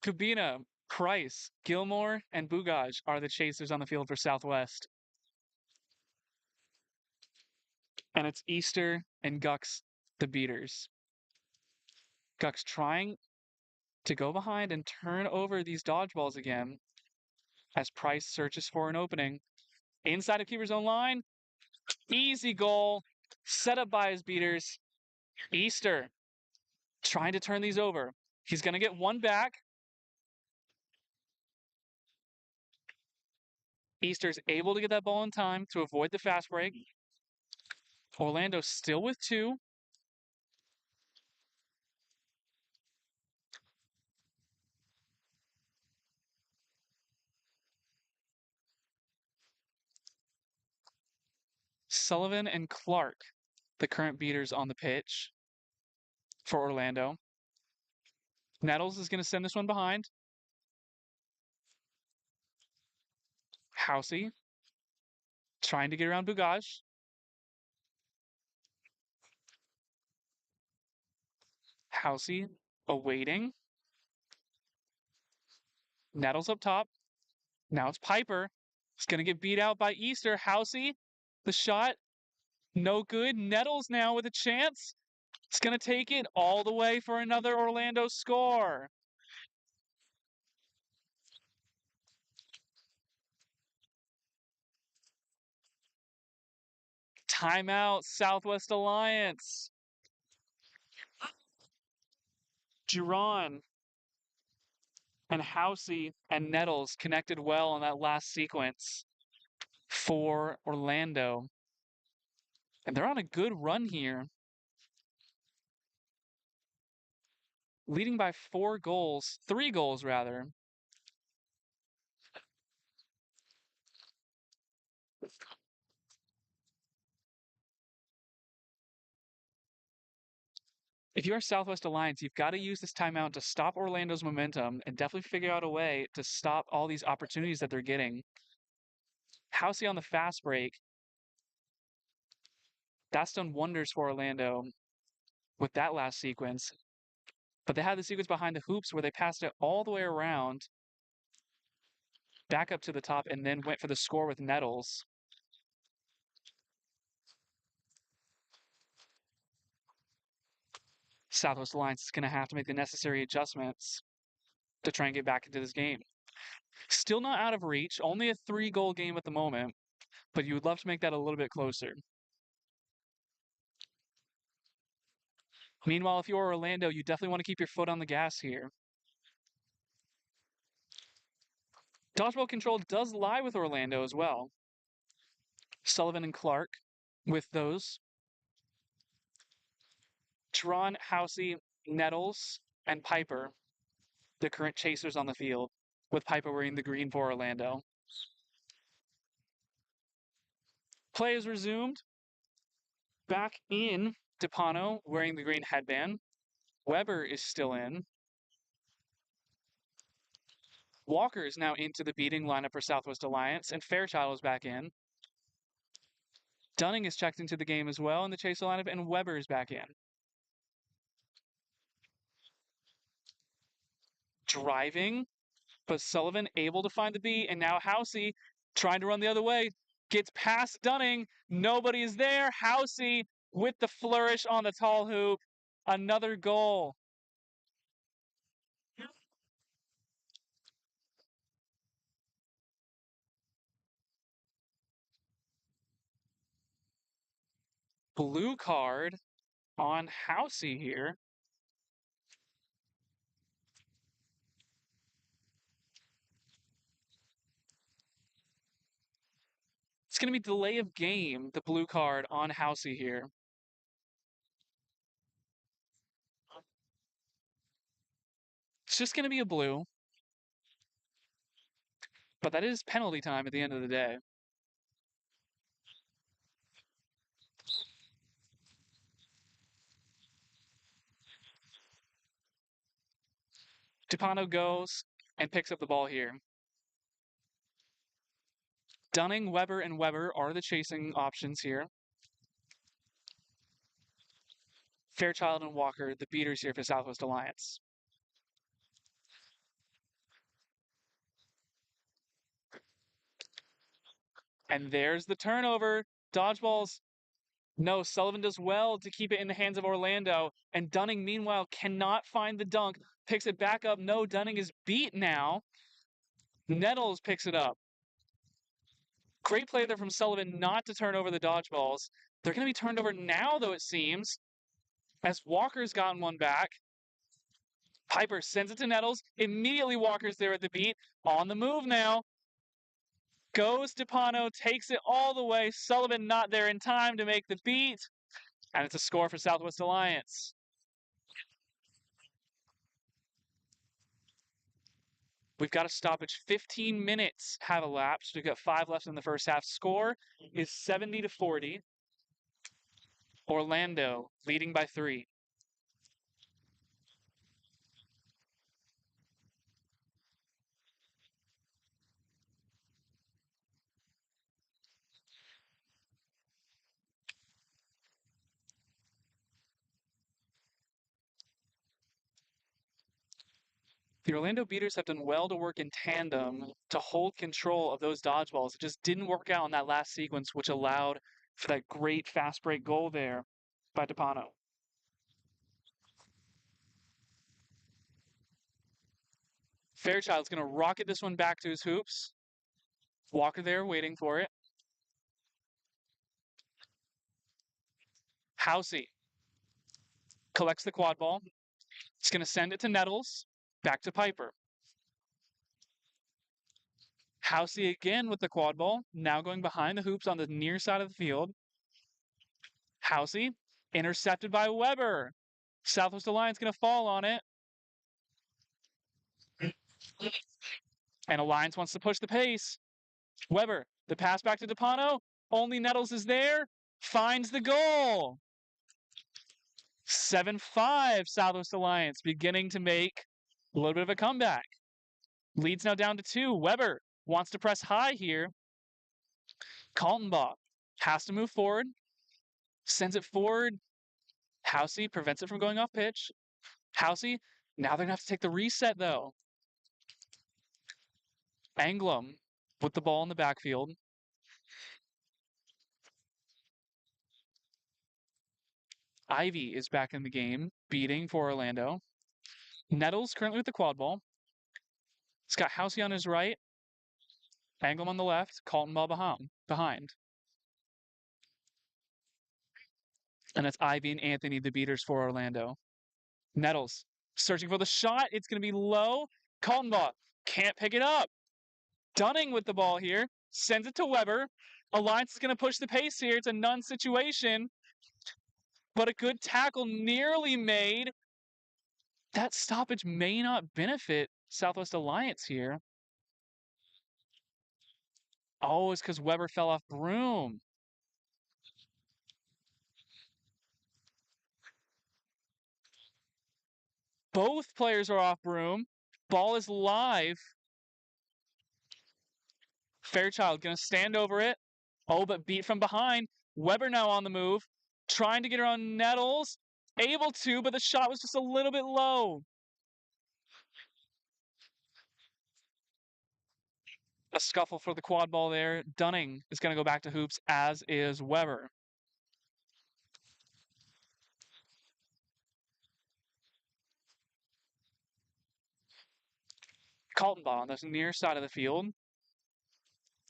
Cabina, Price, Gilmore, and Bugaj are the chasers on the field for Southwest. And it's Easter and Gux, the beaters. Gux trying to go behind and turn over these dodgeballs again as Price searches for an opening. Inside of keeper's own line. Easy goal. Set up by his beaters. Easter trying to turn these over. He's going to get one back. Easter's able to get that ball in time to avoid the fast break. Orlando still with two. Sullivan and Clark, the current beaters on the pitch for Orlando. Nettles is going to send this one behind. Housey Trying to get around Bugaj. Housey awaiting. Nettles up top. Now it's Piper. He's going to get beat out by Easter. Housey, the shot, no good. Nettles now with a chance. It's going to take it all the way for another Orlando score. Timeout, Southwest Alliance. Giron and Housey and Nettles connected well on that last sequence for Orlando. And they're on a good run here. Leading by 3 goals rather. If you are Southwest Alliance, you've got to use this timeout to stop Orlando's momentum and definitely figure out a way to stop all these opportunities that they're getting. Housey on the fast break. That's done wonders for Orlando with that last sequence. But they had the sequence behind the hoops where they passed it all the way around, back up to the top, and then went for the score with Nettles. Southwest Alliance is going to have to make the necessary adjustments to try and get back into this game. Still not out of reach, only a 3-goal game at the moment, but you would love to make that a little bit closer. Meanwhile, if you're Orlando, you definitely want to keep your foot on the gas here. Dodgeball control does lie with Orlando as well. Sullivan and Clark with those. Tron, Housey, Nettles, and Piper, the current chasers on the field, with Piper wearing the green for Orlando. Play is resumed. Back in DePano wearing the green headband. Weber is still in. Walker is now into the beating lineup for Southwest Alliance, and Fairchild is back in. Dunning is checked into the game as well in the chaser lineup, and Weber is back in. Driving, but Sullivan able to find the beat, and now Housey trying to run the other way. Gets past Dunning. Nobody is there. Housey with the flourish on the tall hoop. Another goal. Blue card on Housey here. It's going to be delay of game, the blue card on Housey here. It's just going to be a blue. But that is penalty time at the end of the day. DePano goes and picks up the ball here. Dunning, Weber, and Weber are the chasing options here. Fairchild and Walker, the beaters here for Southwest Alliance. And there's the turnover. Dodgeballs. No, Sullivan does well to keep it in the hands of Orlando. And Dunning, meanwhile, cannot find the dunk. Picks it back up. No, Dunning is beat now. Nettles picks it up. Great play there from Sullivan not to turn over the dodgeballs. They're going to be turned over now, though, it seems, as Walker's gotten one back. Piper sends it to Nettles. Immediately Walker's there at the beat. On the move now. Goes DePano, takes it all the way. Sullivan not there in time to make the beat. And it's a score for Southwest Alliance. We've got a stoppage. 15 minutes have elapsed. We've got 5 left in the first half. Score is 70-40. Orlando leading by 3. The Orlando Beaters have done well to work in tandem to hold control of those dodgeballs. It just didn't work out in that last sequence, which allowed for that great fast break goal there by DePano. Fairchild's going to rocket this one back to his hoops. Walker there waiting for it. Housey collects the quad ball. He's going to send it to Nettles. Back to Piper. Housey again with the quad ball. Now going behind the hoops on the near side of the field. Housey intercepted by Weber. Southwest Alliance going to fall on it. And Alliance wants to push the pace. Weber, the pass back to DePano. Only Nettles is there. Finds the goal. 7-5 Southwest Alliance beginning to make a little bit of a comeback. Leads now down to 2. Weber wants to press high here. Kaltenbach has to move forward. Sends it forward. Housey prevents it from going off pitch. Housey, now they're going to have to take the reset though. Anglum with the ball in the backfield. Ivy is back in the game, beating for Orlando. Nettles currently with the quad ball. He's got Housey on his right. Anglum on the left. Kaltenbach behind. And it's Ivy and Anthony, the beaters for Orlando. Nettles searching for the shot. It's going to be low. Kaltenbach can't pick it up. Dunning with the ball here. Sends it to Weber. Alliance is going to push the pace here. It's a none situation. But a good tackle nearly made. That stoppage may not benefit Southwest Alliance here. Oh, it's because Weber fell off Broom. Both players are off Broom. Ball is live. Fairchild going to stand over it. Oh, but beat from behind. Weber now on the move. Trying to get around Nettles. Able to, but the shot was just a little bit low. A scuffle for the quad ball there. Dunning is going to go back to hoops, as is Weber. Kaltenbach on the near side of the field.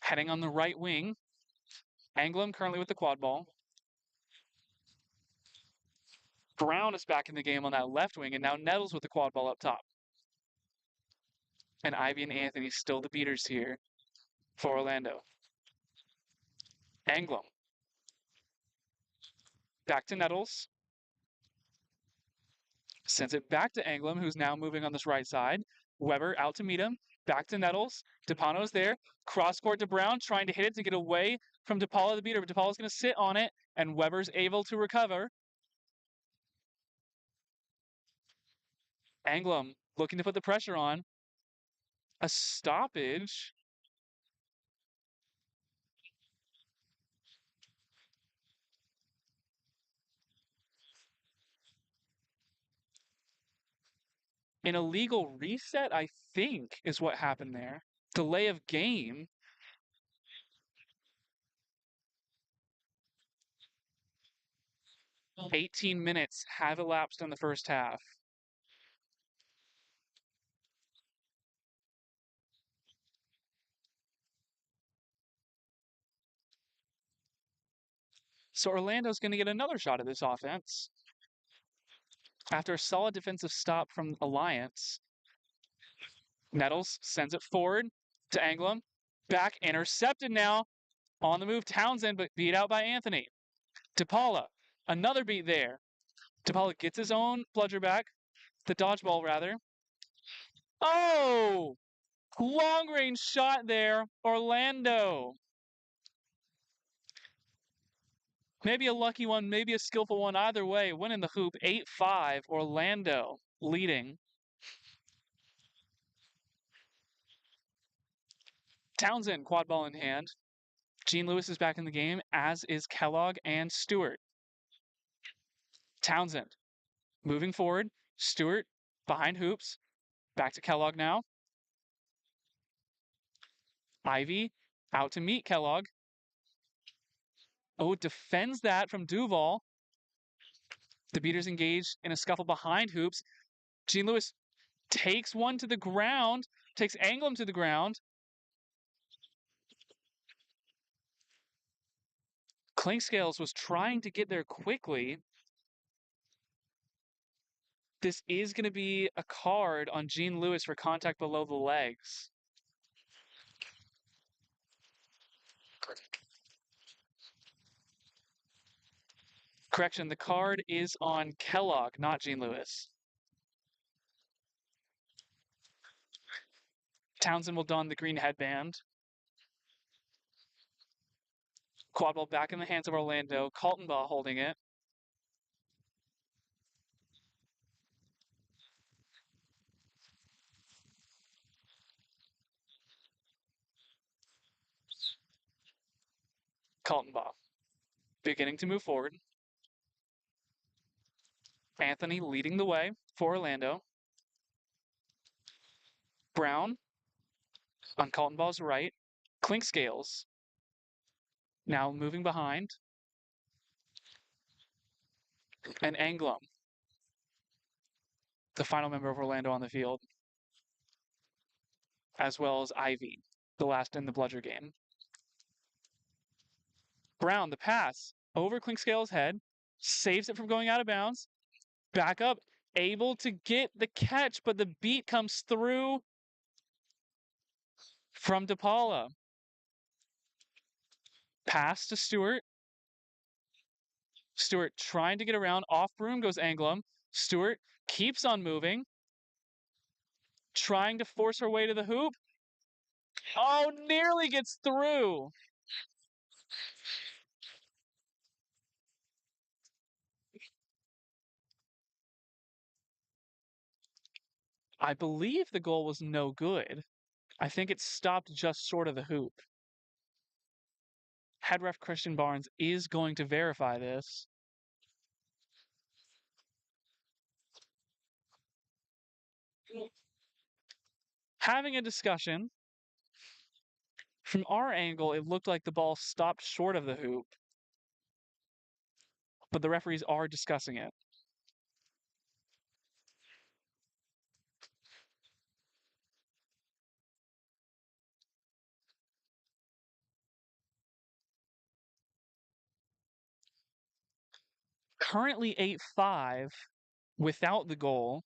Heading on the right wing. Anglum currently with the quad ball. Brown is back in the game on that left wing, and now Nettles with the quad ball up top. And Ivy and Anthony still the beaters here for Orlando. Anglum. Back to Nettles. Sends it back to Anglum, who's now moving on this right side. Weber out to meet him. Back to Nettles. DePano's there. Cross court to Brown, trying to hit it to get away from DePaula the beater, but DePaula's going to sit on it, and Weber's able to recover. Anglum looking to put the pressure on. A stoppage. An illegal reset, I think, is what happened there. Delay of game. Oh. 18 minutes have elapsed in the first half. So Orlando's going to get another shot at this offense. After a solid defensive stop from Alliance, Nettles sends it forward to Anglum. Back intercepted now. On the move, Townsend, but beat out by Anthony. DePaula, another beat there. DePaula gets his own bludger back. The dodgeball, rather. Oh! Long range shot there. Orlando. Maybe a lucky one, maybe a skillful one. Either way, winning the hoop 8-5. Orlando leading. Townsend, quad ball in hand. Gene Lewis is back in the game, as is Kellogg and Stewart. Townsend moving forward. Stewart behind hoops. Back to Kellogg now. Ivy out to meet Kellogg. Oh, defends that from Duval. The beaters engaged in a scuffle behind hoops. Gene Lewis takes one to the ground, takes Anglem to the ground. Clinkscales was trying to get there quickly. This is going to be a card on Gene Lewis for contact below the legs. Correction, the card is on Kellogg, not Gene Lewis. Townsend will don the green headband. Quadball back in the hands of Orlando. Kaltenbaugh holding it. Kaltenbaugh beginning to move forward. Anthony leading the way for Orlando. Brown on Kaltenbaugh's right. Clinkscales now moving behind. And Anglem, the final member of Orlando on the field, as well as Ivy, the last in the bludger game. Brown, the pass over Clinkscales' head, saves it from going out of bounds. Back up, able to get the catch, but the beat comes through from DePaula. Pass to Stewart. Stewart trying to get around. Off broom goes Anglem. Stewart keeps on moving. Trying to force her way to the hoop. Oh, nearly gets through. I believe the goal was no good. I think it stopped just short of the hoop. Head ref Christian Barnes is going to verify this. Having a discussion. From our angle, it looked like the ball stopped short of the hoop, but the referees are discussing it. Currently 8-5 without the goal.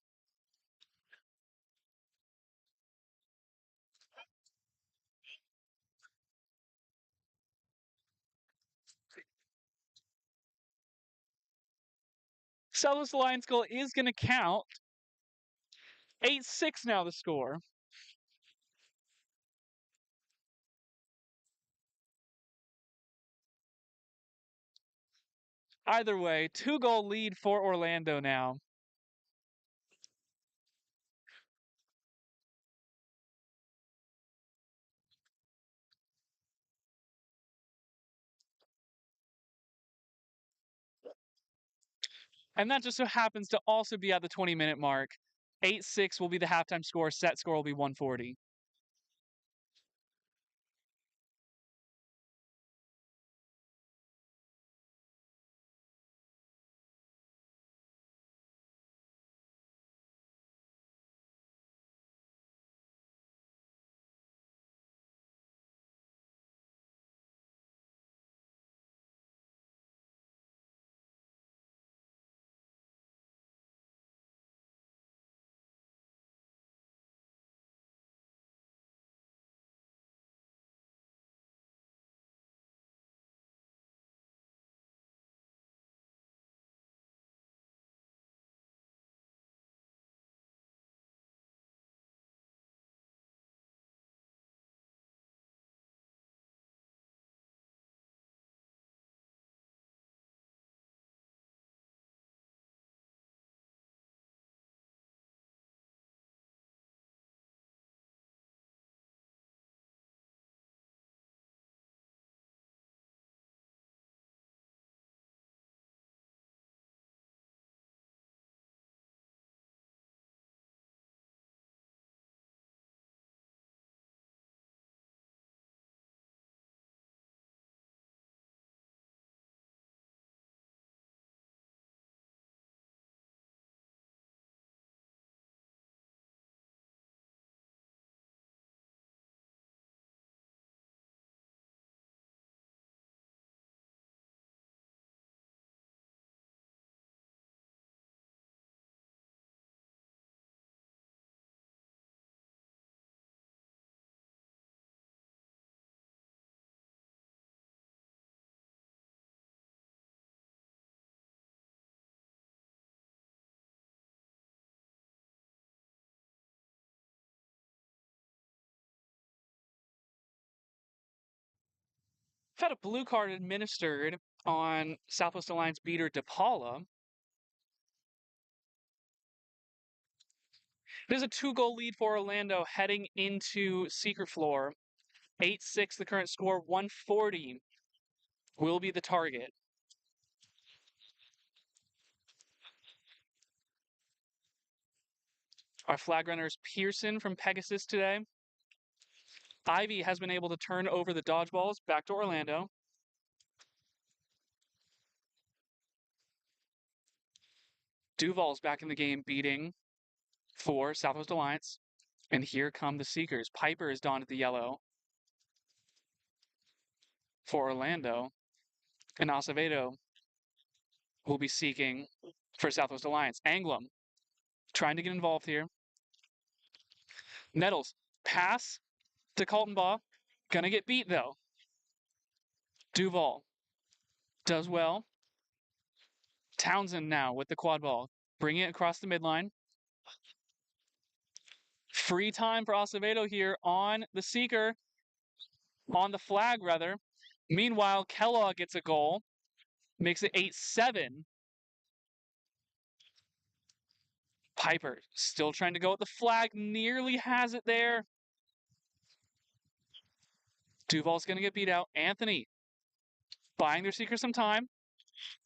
Southwest Alliance goal is going to count. 8-6 now the score. Either way, 2-goal lead for Orlando now. And that just so happens to also be at the 20-minute mark. 8-6 will be the halftime score. Set score will be 140. had a blue card administered on Southwest Alliance beater DePaula. It is a 2-goal lead for Orlando heading into Secret Floor. 8-6 the current score, 140 will be the target. Our flag runner is Pearson from Pegasus today. Ivy has been able to turn over the dodgeballs back to Orlando. Duval's back in the game beating for Southwest Alliance. And here come the Seekers. Piper is donned at the yellow for Orlando. And Acevedo will be seeking for Southwest Alliance. Anglum trying to get involved here. Nettles, pass to Kaltenbaugh. Gonna get beat though. Duval does well. Townsend now with the quad ball. Bringing it across the midline. Free time for Acevedo here on the seeker. On the flag, rather. Meanwhile, Kellogg gets a goal. Makes it 8-7. Piper still trying to go with the flag. Nearly has it there. Duval's going to get beat out. Anthony buying their seeker some time.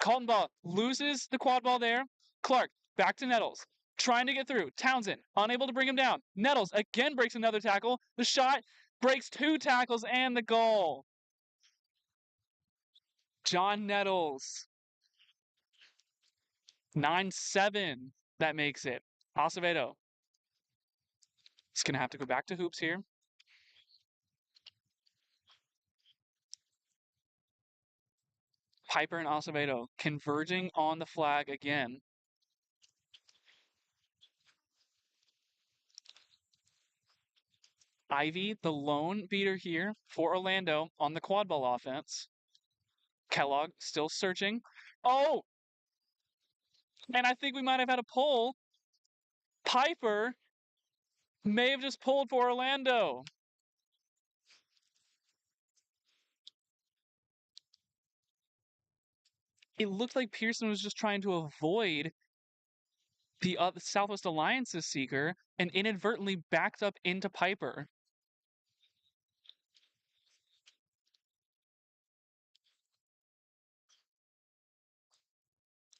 Kaltenbaugh loses the quad ball there. Clark back to Nettles. Trying to get through. Townsend unable to bring him down. Nettles again breaks another tackle. The shot breaks 2 tackles and the goal. John Nettles. 9-7. That makes it. Acevedo. He's going to have to go back to hoops here. Piper and Acevedo converging on the flag again. Ivy, the lone beater here for Orlando on the quad ball offense. Kellogg still searching. Oh! And I think we might have had a pull. Piper may have just pulled for Orlando. It looked like Pearson was just trying to avoid the Southwest Alliance's seeker and inadvertently backed up into Piper.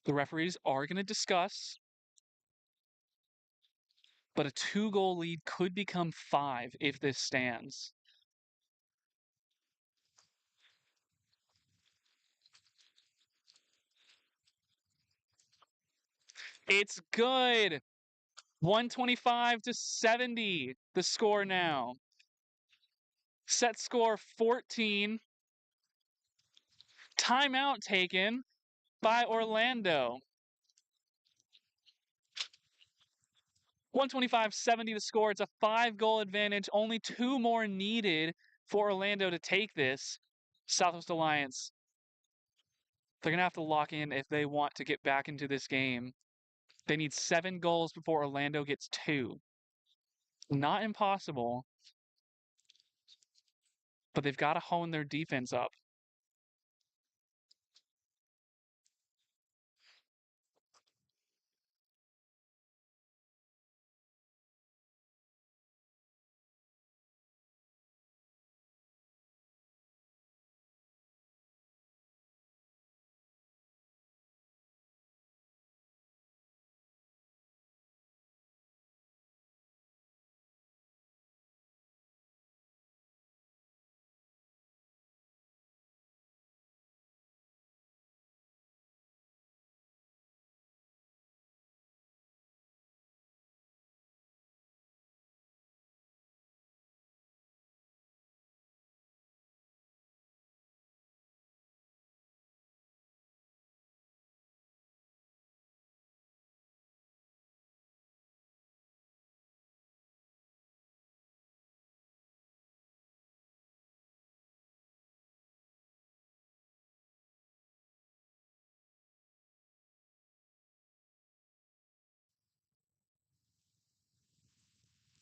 The referees are going to discuss, but a 2-goal lead could become 5 if this stands. It's good. 125-70, the score now. Set score 14. Timeout taken by Orlando. 125-70 the score. It's a 5-goal advantage. Only 2 more needed for Orlando to take this. Southwest Alliance, they're going to have to lock in if they want to get back into this game. They need 7 goals before Orlando gets 2. Not impossible, but they've got to hone their defense up.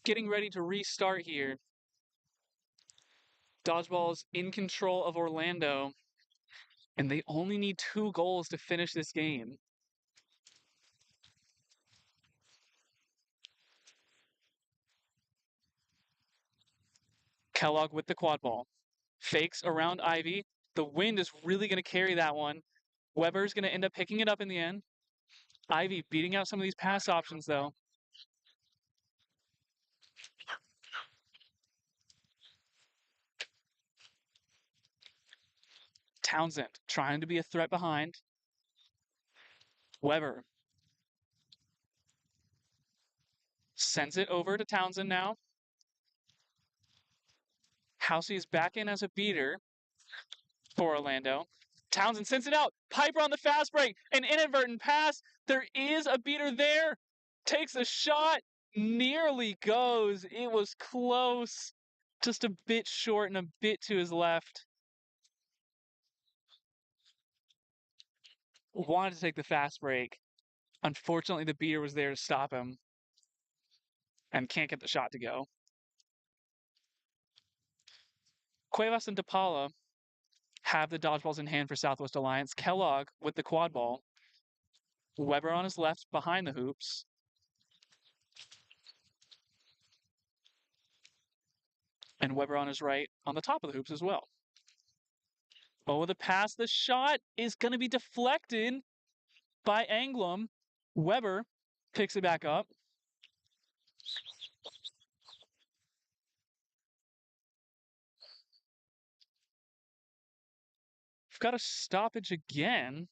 Getting ready to restart here. Dodgeball is in control of Orlando, and they only need 2 goals to finish this game. Kellogg with the quad ball. Fakes around Ivy. The wind is really going to carry that one. Weber's going to end up picking it up in the end. Ivy beating out some of these pass options, though. Townsend trying to be a threat behind. Weber sends it over to Townsend now. Housey is back in as a beater for Orlando. Townsend sends it out. Piper on the fast break. An inadvertent pass. There is a beater there. Takes a shot. Nearly goes. It was close. Just a bit short and a bit to his left. Wanted to take the fast break. Unfortunately, the beater was there to stop him. And can't get the shot to go. Cuevas and DePaula have the dodgeballs in hand for Southwest Alliance. Kellogg with the quad ball. Weber on his left behind the hoops. And Weber on his right on the top of the hoops as well. Oh, the pass, the shot is going to be deflected by Anglum. Weber picks it back up. We've got a stoppage again.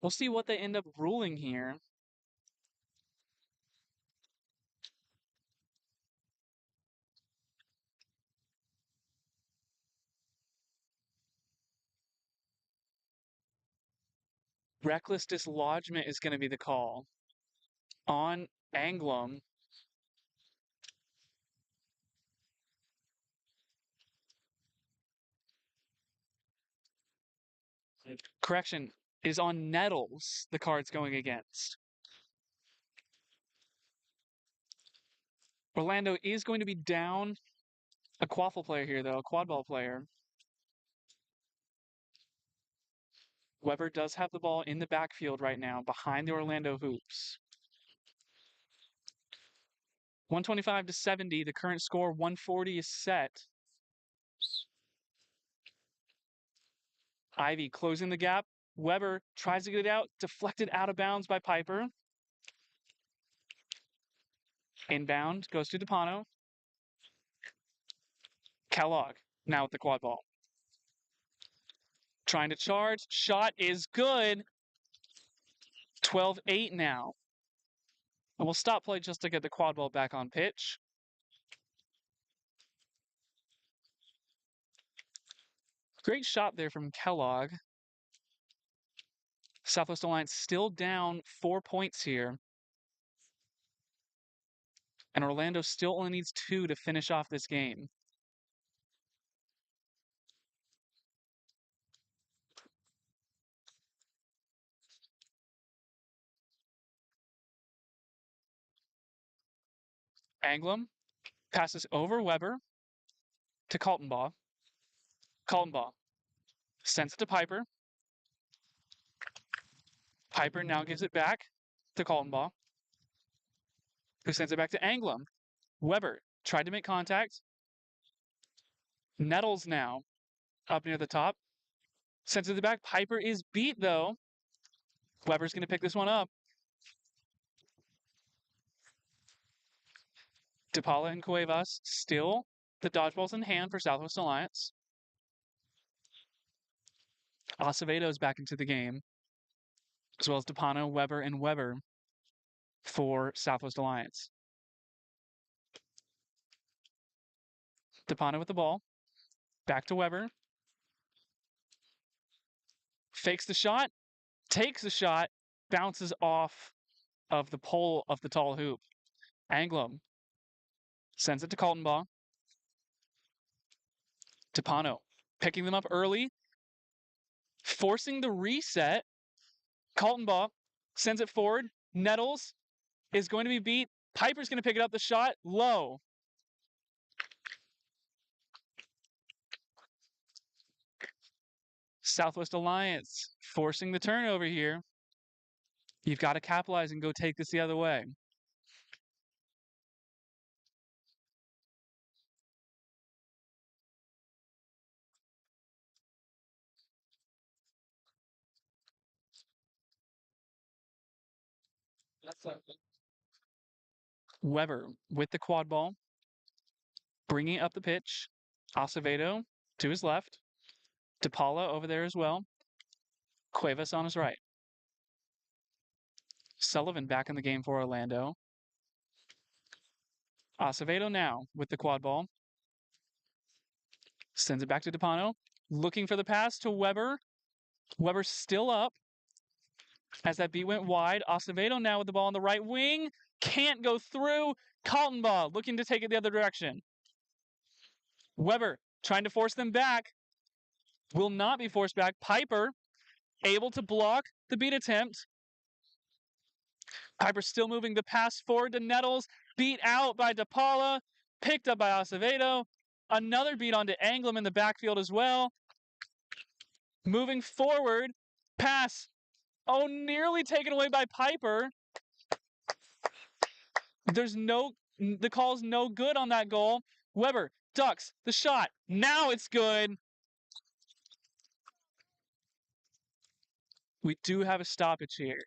We'll see what they end up ruling here. Reckless dislodgement is going to be the call on Anglum. Correction, is on Nettles, the card's going against. Orlando is going to be down a quaffle player here, though, a quad ball player. Weber does have the ball in the backfield right now, behind the Orlando hoops. 125 to 70, the current score, 140 is set. Ivy closing the gap. Weber tries to get it out, deflected out of bounds by Piper. Inbound goes to DePano. Kellogg now with the quad ball. Trying to charge. Shot is good. 12-8 now. And we'll stop play just to get the quad ball back on pitch. Great shot there from Kellogg. Southwest Alliance still down 4 points here. And Orlando still only needs 2 to finish off this game. Anglum passes over Weber to Kaltenbaugh. Kaltenbaugh sends it to Piper. Piper now gives it back to Kaltenbaugh, who sends it back to Anglum. Weber tried to make contact. Nettles now up near the top. Sends it to the back. Piper is beat, though. Weber's going to pick this one up. DePaula and Cuevas still the dodgeballs in hand for Southwest Alliance. Acevedo's back into the game, as well as DePano, Weber, and Weber for Southwest Alliance. DePano with the ball. Back to Weber. Fakes the shot. Takes the shot. Bounces off of the pole of the tall hoop. Anglum sends it to Kaltenbaugh. DePano picking them up early. Forcing the reset. Kaltenbaugh sends it forward. Nettles is going to be beat. Piper's going to pick it up. The shot low. Southwest Alliance forcing the turnover here. You've got to capitalize and go take this the other way. Weber with the quad ball, bringing it up the pitch. Acevedo to his left. DePaula over there as well. Cuevas on his right. Sullivan back in the game for Orlando. Acevedo now with the quad ball. Sends it back to DePano. Looking for the pass to Weber. Weber still up. As that beat went wide. Acevedo now with the ball on the right wing. Can't go through. Kaltenbaugh looking to take it the other direction. Weber trying to force them back. Will not be forced back. Piper able to block the beat attempt. Piper still moving the pass forward to Nettles. Beat out by DePaula. Picked up by Acevedo. Another beat onto Anglum in the backfield as well. Moving forward. Pass. Oh, nearly taken away by Piper. The call's no good on that goal. Weber ducks the shot. Now it's good. We do have a stoppage here.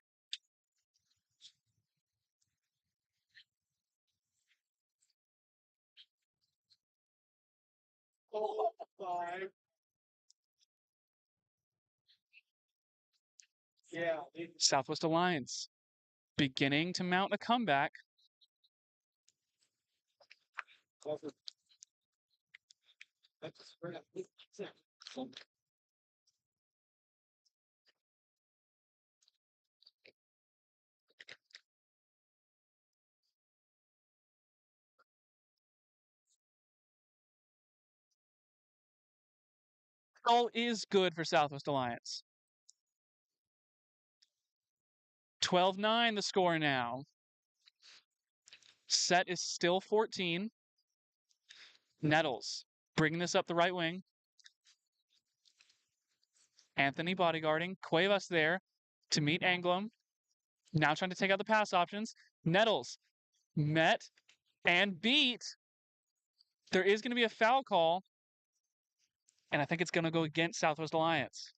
Oh, yeah. Southwest Alliance beginning to mount a comeback. All is good for Southwest Alliance. 12-9 the score now. Set is still 14. Nettles bringing this up the right wing. Anthony bodyguarding. Cuevas there to meet Anglum. Now trying to take out the pass options. Nettles met and beat. There is going to be a foul call. And I think it's going to go against Southwest Alliance.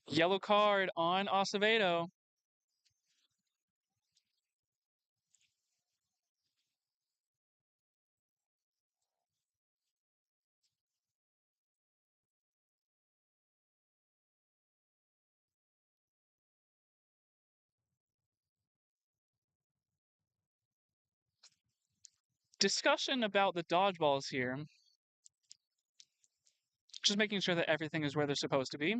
Yellow card on Acevedo. Discussion about the dodgeballs here. Just making sure that everything is where they're supposed to be.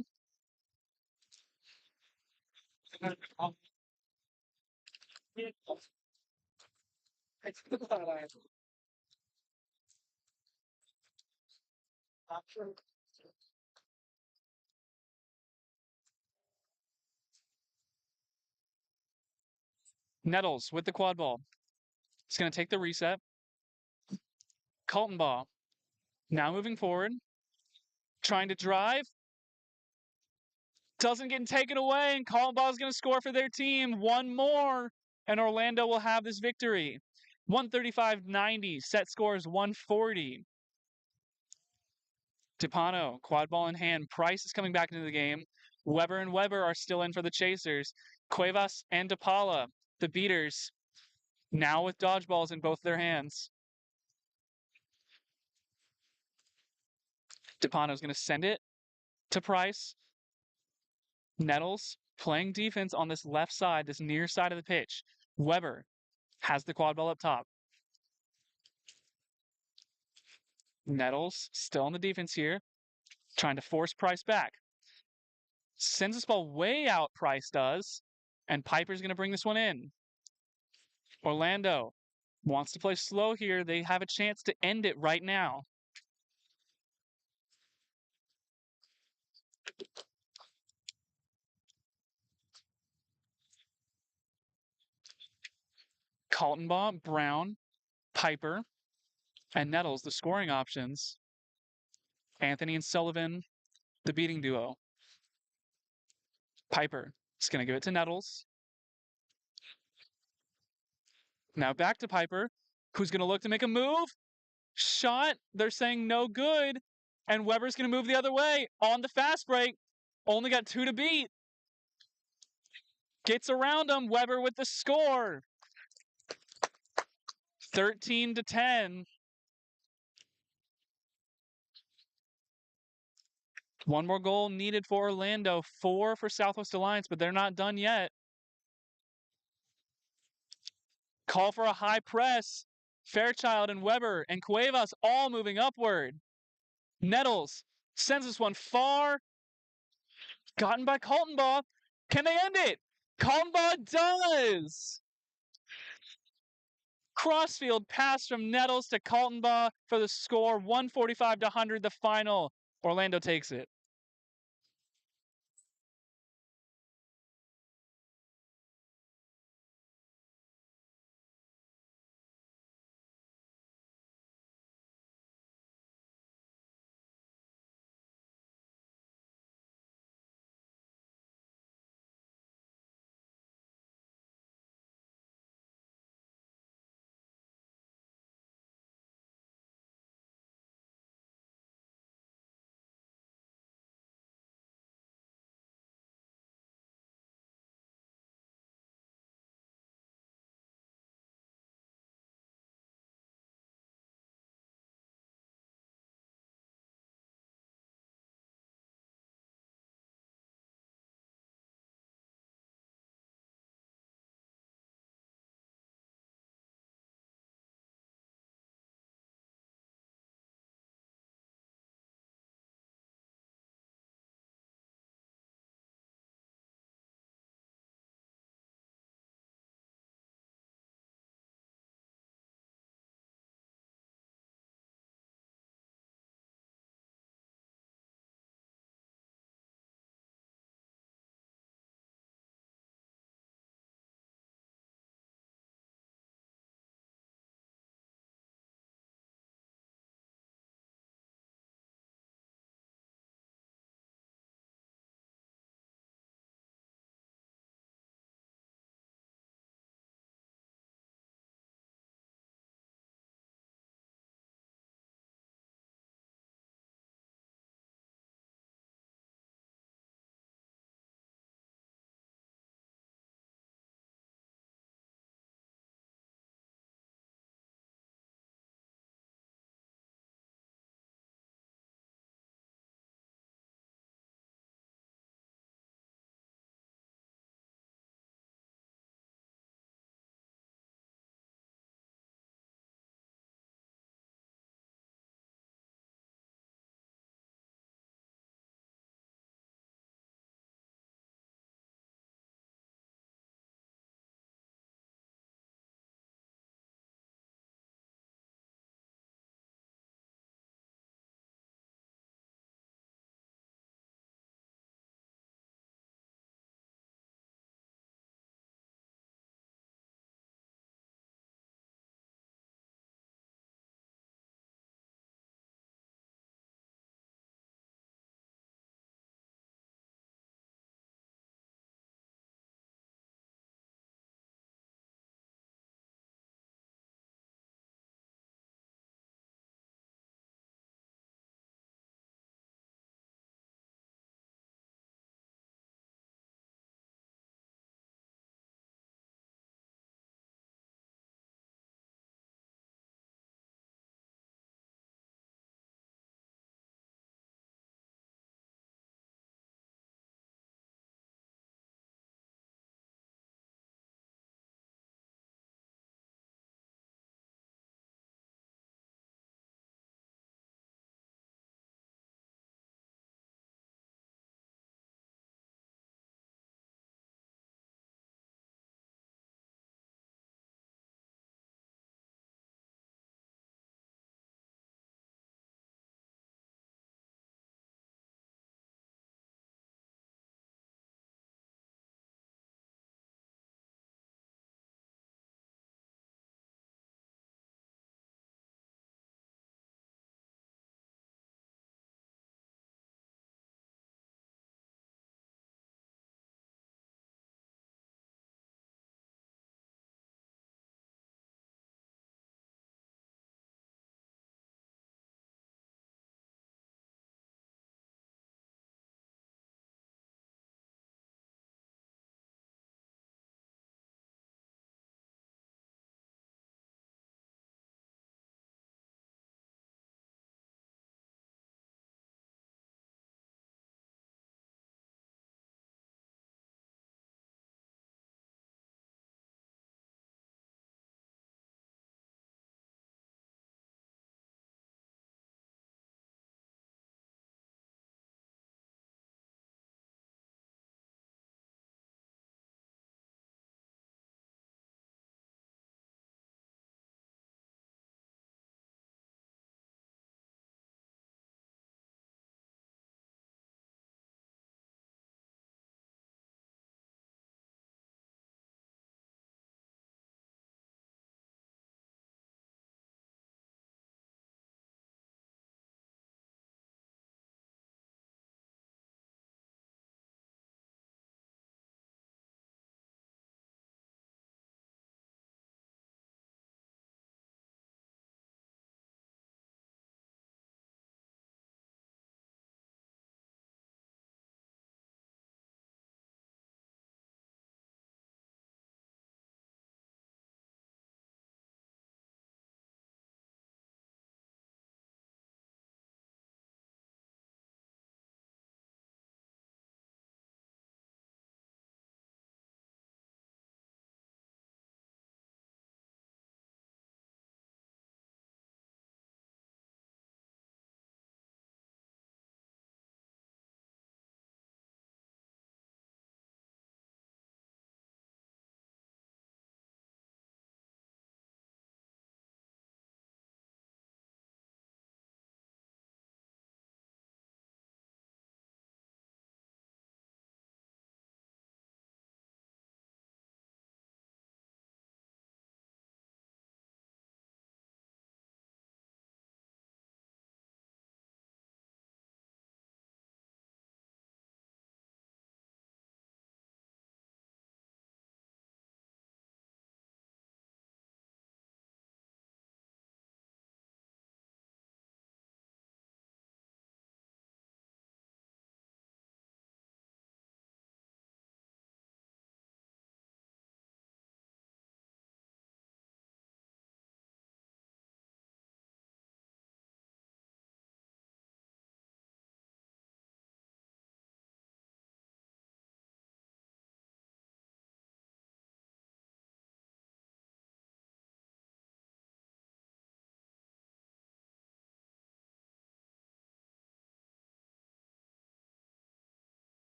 Nettles with the quad ball. He's going to take the reset. Kaltenbaugh now moving forward. Trying to drive. Doesn't get taken away, and Kaltenbaugh is going to score for their team. One more, and Orlando will have this victory. 135-90. Set score is 140. DePano, quad ball in hand. Price is coming back into the game. Weber and Weber are still in for the chasers. Cuevas and DePaula, the beaters, now with dodgeballs in both their hands. DePano's going to send it to Price. Nettles playing defense on this left side, this near side of the pitch. Weber has the quad ball up top. Nettles still on the defense here, trying to force Price back. Sends this ball way out, Price does, and Piper's going to bring this one in. Orlando wants to play slow here. They have a chance to end it right now. Kaltenbaugh, Brown, Piper, and Nettles, the scoring options. Anthony and Sullivan, the beating duo. Piper is going to give it to Nettles. Now back to Piper, who's going to look to make a move. Shot, they're saying no good. And Weber's going to move the other way on the fast break. Only got 2 to beat. Gets around him. Weber with the score. 13-10. One more goal needed for Orlando. 4 for Southwest Alliance, but they're not done yet. Call for a high press. Fairchild and Weber and Cuevas all moving upward. Nettles sends this one far. Gotten by Kaltenbaugh. Can they end it? Kaltenbaugh does! Crossfield pass from Nettles to Kaltenbaugh for the score. 145-100, the final. Orlando takes it.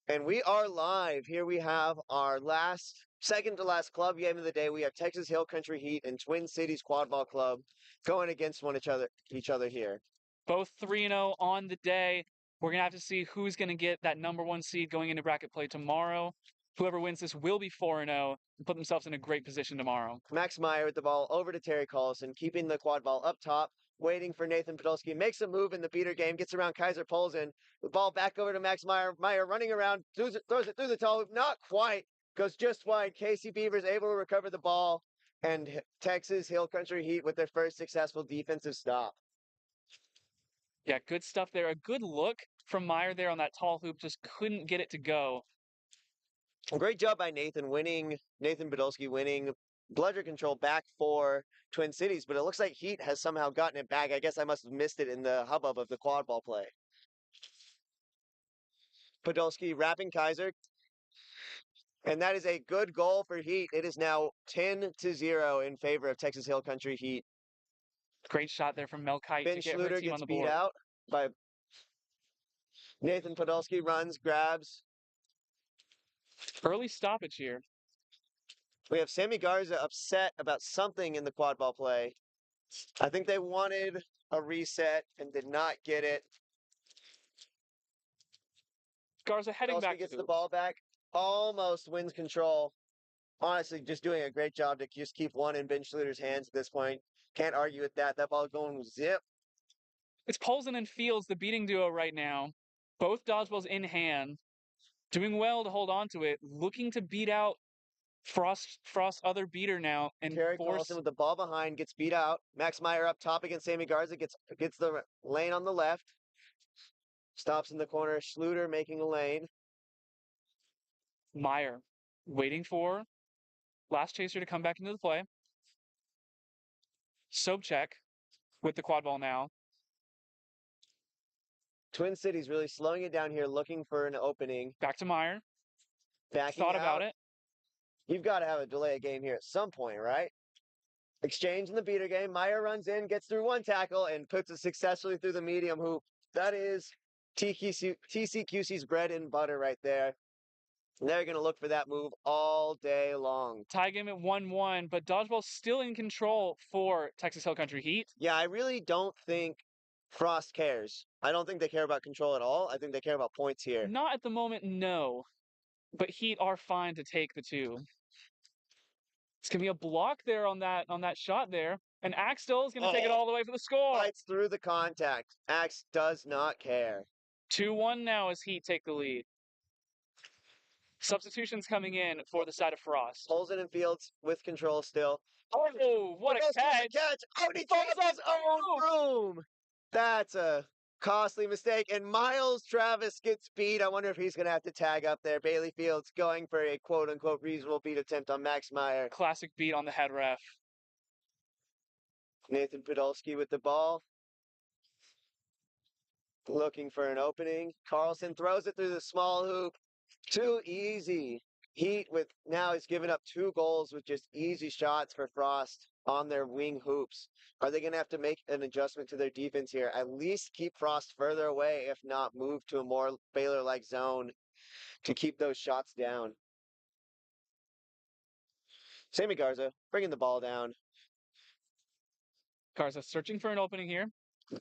And we are live. Here we have our second to last club game of the day. We have Texas Hill Country Heat and Twin Cities Quadball Club going against each other here. Both 3-0 on the day. We're going to have to see who's going to get that number one seed going into bracket play tomorrow. Whoever wins this will be 4-0 and put themselves in a great position tomorrow. Max Meyer with the ball over to Terry Collison, keeping the quad ball up top, waiting for Nathan Podolsky. Makes a move in the beater game, gets around Kaiser Polzin. The ball back over to Max Meyer. Meyer running around, throws it through the tall hoop. Not quite. Goes just wide. Casey Beavers able to recover the ball. And Texas Hill Country Heat with their first successful defensive stop. Yeah, good stuff there. A good look from Meyer there on that tall hoop. Just couldn't get it to go. Great job by Nathan Podolsky winning bludger control back for Twin Cities, but it looks like Heat has somehow gotten it back. I guess I must have missed it in the hubbub of the quad ball play. Podolsky wrapping Kaiser. And that is a good goal for Heat. It is now 10-0 in favor of Texas Hill Country Heat. Great shot there from Mel Kite Ben to get her Schluter team on gets the beat board. out by Nathan Podolsky, runs, grabs. Early stoppage here. We have Sammy Garza upset about something in the quad ball play. I think they wanted a reset and did not get it. Garza heading back gets to the ball back, almost wins control. Honestly, just doing a great job to just keep one in Ben Schluter's hands at this point. Can't argue with that. That ball going zip. It's Polzin and Fields, the beating duo right now. Both dodgeballs in hand. Doing well to hold on to it. Looking to beat out Frost's other beater now and Terry Carlson with the ball behind gets beat out. Max Meyer up top against Sammy Garza gets the lane on the left. Stops in the corner. Schluter making a lane. Meyer waiting for last chaser to come back into the play. Sobchak with the quad ball now. Twin Cities really slowing it down here, looking for an opening. Back to Meyer. Backing Thought out. about it. You've got to have a delay of game here at some point, right? Exchange in the beater game. Meyer runs in, gets through one tackle, and puts it successfully through the medium hoop. That is TCQC's bread and butter right there. And they're going to look for that move all day long. Tie game at 1-1, but dodgeball's still in control for Texas Hill Country Heat. Yeah, I really don't think Frost cares. I don't think they care about control at all. I think they care about points here. Not at the moment, no. But Heat are fine to take the two. It's gonna be a block there on that shot there. And Axtell is gonna take it all the way for the score. Fights through the contact. Axe does not care. 2-1 now as Heat take the lead. Substitutions coming in for the side of Frost. Polzin and Fields with control still. Oh, what a catch! Oh, and he takes his own room. That's a costly mistake. And Miles Travis gets beat. I wonder if he's going to have to tag up there. Bailey Fields going for a quote-unquote reasonable beat attempt on Max Meyer. Classic beat on the head ref. Nathan Podolsky with the ball. Looking for an opening. Carlson throws it through the small hoop. Too easy. Heat with now he's given up 2 goals with just easy shots for Frost on their wing hoops. Are they going to have to make an adjustment to their defense here? At least keep Frost further away, if not move to a more Baylor-like zone to keep those shots down. Sammy Garza bringing the ball down. Garza searching for an opening here.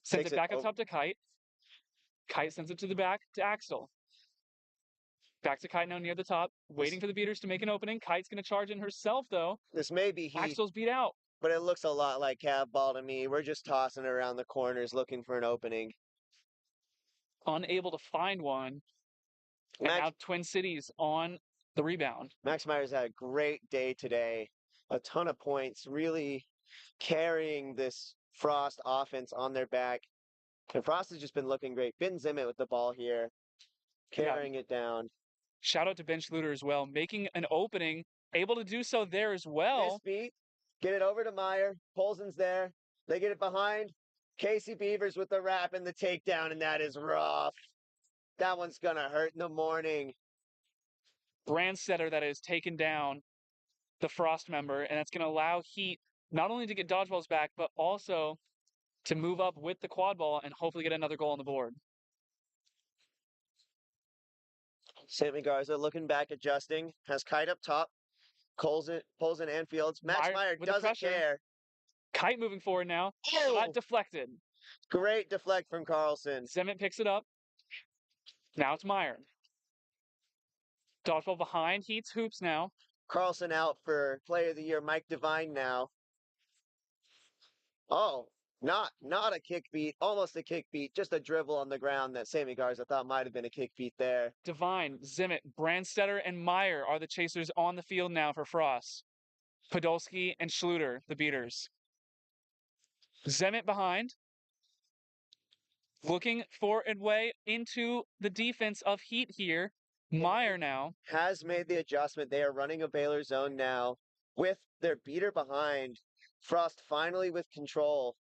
Sends it back up top to Kite. Kite sends it to the back to Axel. Back to Kite now near the top, waiting for the beaters to make an opening. Kite's going to charge in herself, though. This may be Heat. Axel's beat out. But it looks a lot like Cav ball to me. We're just tossing it around the corners looking for an opening. Unable to find one. And now Twin Cities on the rebound. Max Meyer's had a great day today. A ton of points, really carrying this Frost offense on their back. And Frost has just been looking great. Ben Zimmett with the ball here, carrying it down. Shout out to Ben Schluter as well, making an opening, able to do so there as well. This beat, get it over to Meyer. Polzin's there. They get it behind. Casey Beavers with the wrap and the takedown, and that is rough. That one's going to hurt in the morning. Brandstetter that is taken down the Frost member, and that's going to allow Heat not only to get dodgeballs back, but also to move up with the quad ball and hopefully get another goal on the board. Sammy Garza looking back, adjusting, has Kite up top, pulls in Anfields. Max Meyer with the doesn't pressure. care. Kite moving forward now. Oh, Shot deflected. great deflect from Carlson. Zemet picks it up. Now it's Meyer. Dodgeball behind. Heats hoops now. Carlson out for Player of the Year. Mike Devine now. Oh, not a kick beat, almost a kick beat, just a dribble on the ground that Sammy Garza thought might have been a kick beat there. Devine, Zimmett, Brandstetter, and Meyer are the chasers on the field now for Frost. Podolski and Schluter, the beaters. Zemet behind. Looking for a way into the defense of Heat here. Meyer now. Has made the adjustment. They are running a Baylor zone now with their beater behind. Frost finally with control.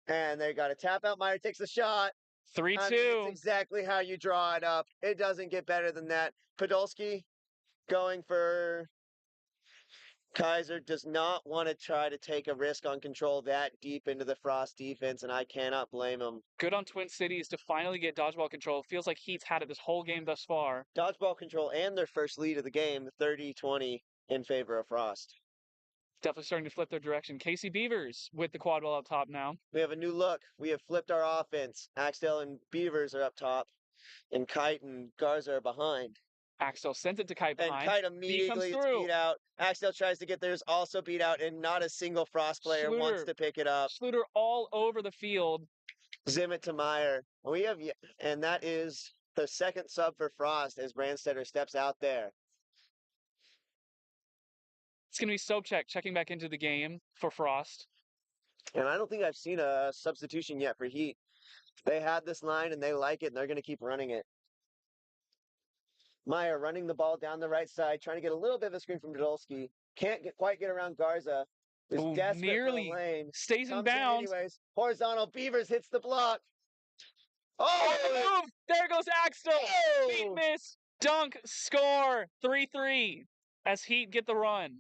And they got a tap out. Meyer takes the shot. 3-2. I mean, it's exactly how you draw it up. It doesn't get better than that. Podolski going for Kaiser does not want to try to take a risk on control that deep into the Frost defense, and I cannot blame him. Good on Twin Cities to finally get dodgeball control. Feels like Heat's had it this whole game thus far. Dodgeball control and their first lead of the game, 30-20 in favor of Frost. Definitely starting to flip their direction. Casey Beavers with the quad ball up top now. We have a new look. We have flipped our offense. Axtell and Beavers are up top, and Kite and Garza are behind. Axtell sent it to Kite behind. And Kite immediately is beat out. Axtell tries to get theirs, also beat out, and not a single Frost player wants to pick it up. Schluter all over the field. Zimmett to Meyer. And that is the second sub for Frost as Brandstetter steps out there. It's going to be Sobchak checking back into the game for Frost. And I don't think I've seen a substitution yet for Heat. They had this line and they like it, and they're going to keep running it. Meyer running the ball down the right side, trying to get a little bit of a screen from Podolski. Can't quite get around Garza. Is desperate nearly for a lane. stays in Comes bounds. anyways. Horizontal. Beavers hits the block. Oh, move! There goes Axtell. Oh! Beat miss. Dunk. Score. 3-3 as Heat get the run.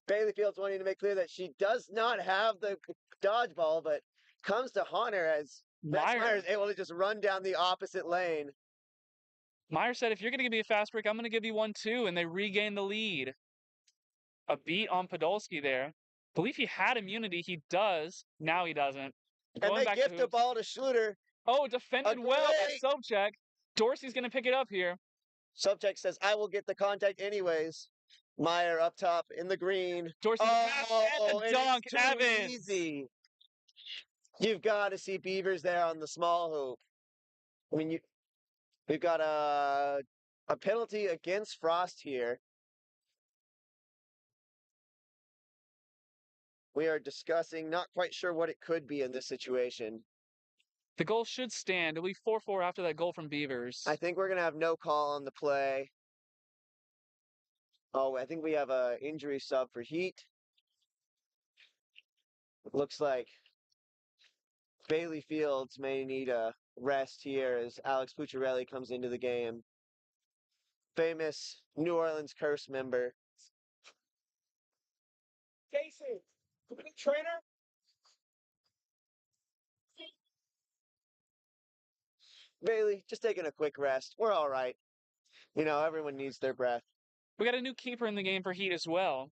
Bailey Fields wanting to make clear that she does not have the dodgeball, but comes to haunt her as Max Meyer is able to just run down the opposite lane. Meyer said, if you're going to give me a fast break, I'm going to give you one too, and they regain the lead. A beat on Podolski there. Believe he had immunity. He does. Now he doesn't. And they gift the ball to Schluter. Oh, defended well by Sobchak. Dorsey's going to pick it up here. Sobchak says, I will get the contact anyways. Meyer up top in the green. Dorsey and the dunk. Evans. Easy. You've got to see Beavers there on the small hoop. I mean, we've got a penalty against Frost here. We are discussing, not quite sure what it could be in this situation. The goal should stand. It'll be 4-4 after that goal from Beavers. I think we're going to have no call on the play. Oh, I think we have a injury sub for Heat. It looks like Bailey Fields may need a rest here as Alex Pucciarelli comes into the game. Famous New Orleans Curse member. Casey, trainer? Bailey, just taking a quick rest. We're all right. You know, everyone needs their breath. We got a new keeper in the game for Heat as well.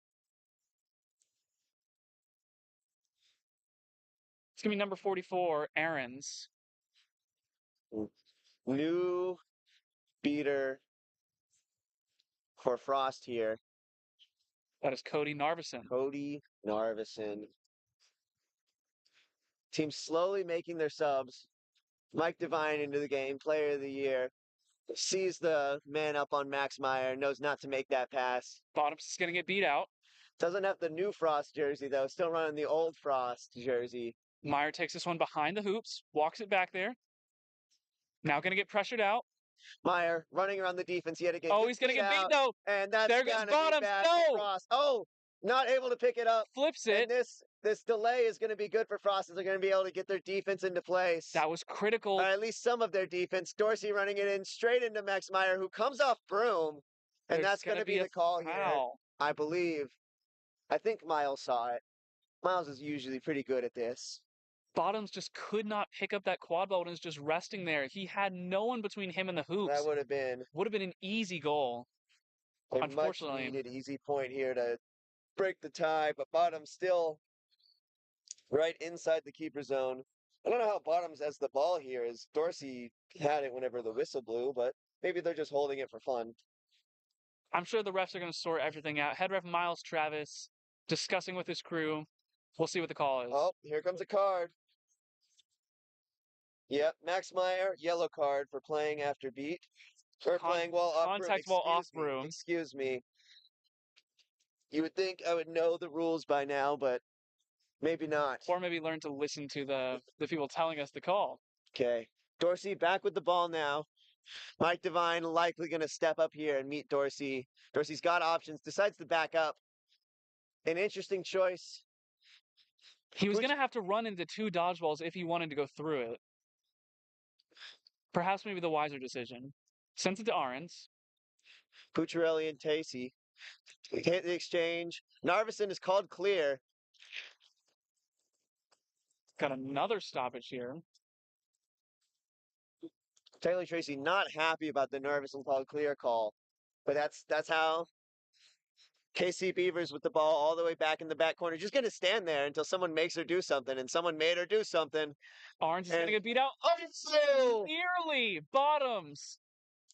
It's going to be number 44, Aarons. New beater for Frost here. That is Cody Narveson. Cody Narveson. Team slowly making their subs. Mike Devine into the game, player of the year. Sees the man up on Max Meyer, knows not to make that pass. Bottoms is going to get beat out. Doesn't have the new Frost jersey, though. Still running the old Frost jersey. Meyer takes this one behind the hoops, walks it back there. Now going to get pressured out. Meyer running around the defense yet again. Oh, he's going to get beat, though. And that's there goes Bottoms. No! Frost. Oh, not able to pick it up. Flips it. And this delay is going to be good for Frost as they're going to be able to get their defense into place. That was critical. Or at least some of their defense. Dorsey running it in straight into Max Meyer, who comes off broom. And that's going to be the call here, I believe. I think Miles saw it. Miles is usually pretty good at this. Bottoms just could not pick up that quad ball and was just resting there. He had no one between him and the hoops. That would have been an easy goal. a much Unfortunately. needed easy point here to break the tie, but Bottoms still right inside the keeper zone. I don't know how Bottoms has the ball here, as Dorsey had it whenever the whistle blew, but maybe they're just holding it for fun. I'm sure the refs are going to sort everything out. Head ref Miles Travis discussing with his crew. We'll see what the call is. Oh, here comes a card. Yep, Max Meyer, yellow card for playing after beat. Or playing while off broom. Contact while off broom. Excuse me. You would think I would know the rules by now, but maybe not. Or maybe learn to listen to the people telling us the call. Okay. Dorsey back with the ball now. Mike Devine likely going to step up here and meet Dorsey. Dorsey's got options, decides to back up. An interesting choice. He was going to have to run into 2 dodgeballs if he wanted to go through it. Perhaps maybe the wiser decision. Sends it to Ahrens. Pucciarelli and Tacey hit the exchange. Narveson is called clear. Got another stoppage here. Taylor Tracy not happy about the Narveson called clear call. But that's how KC Beavers with the ball all the way back in the back corner. Just going to stand there until someone makes her do something, and someone made her do something. Ahrens is going to get beat out. Oh! Nearly! Bottoms!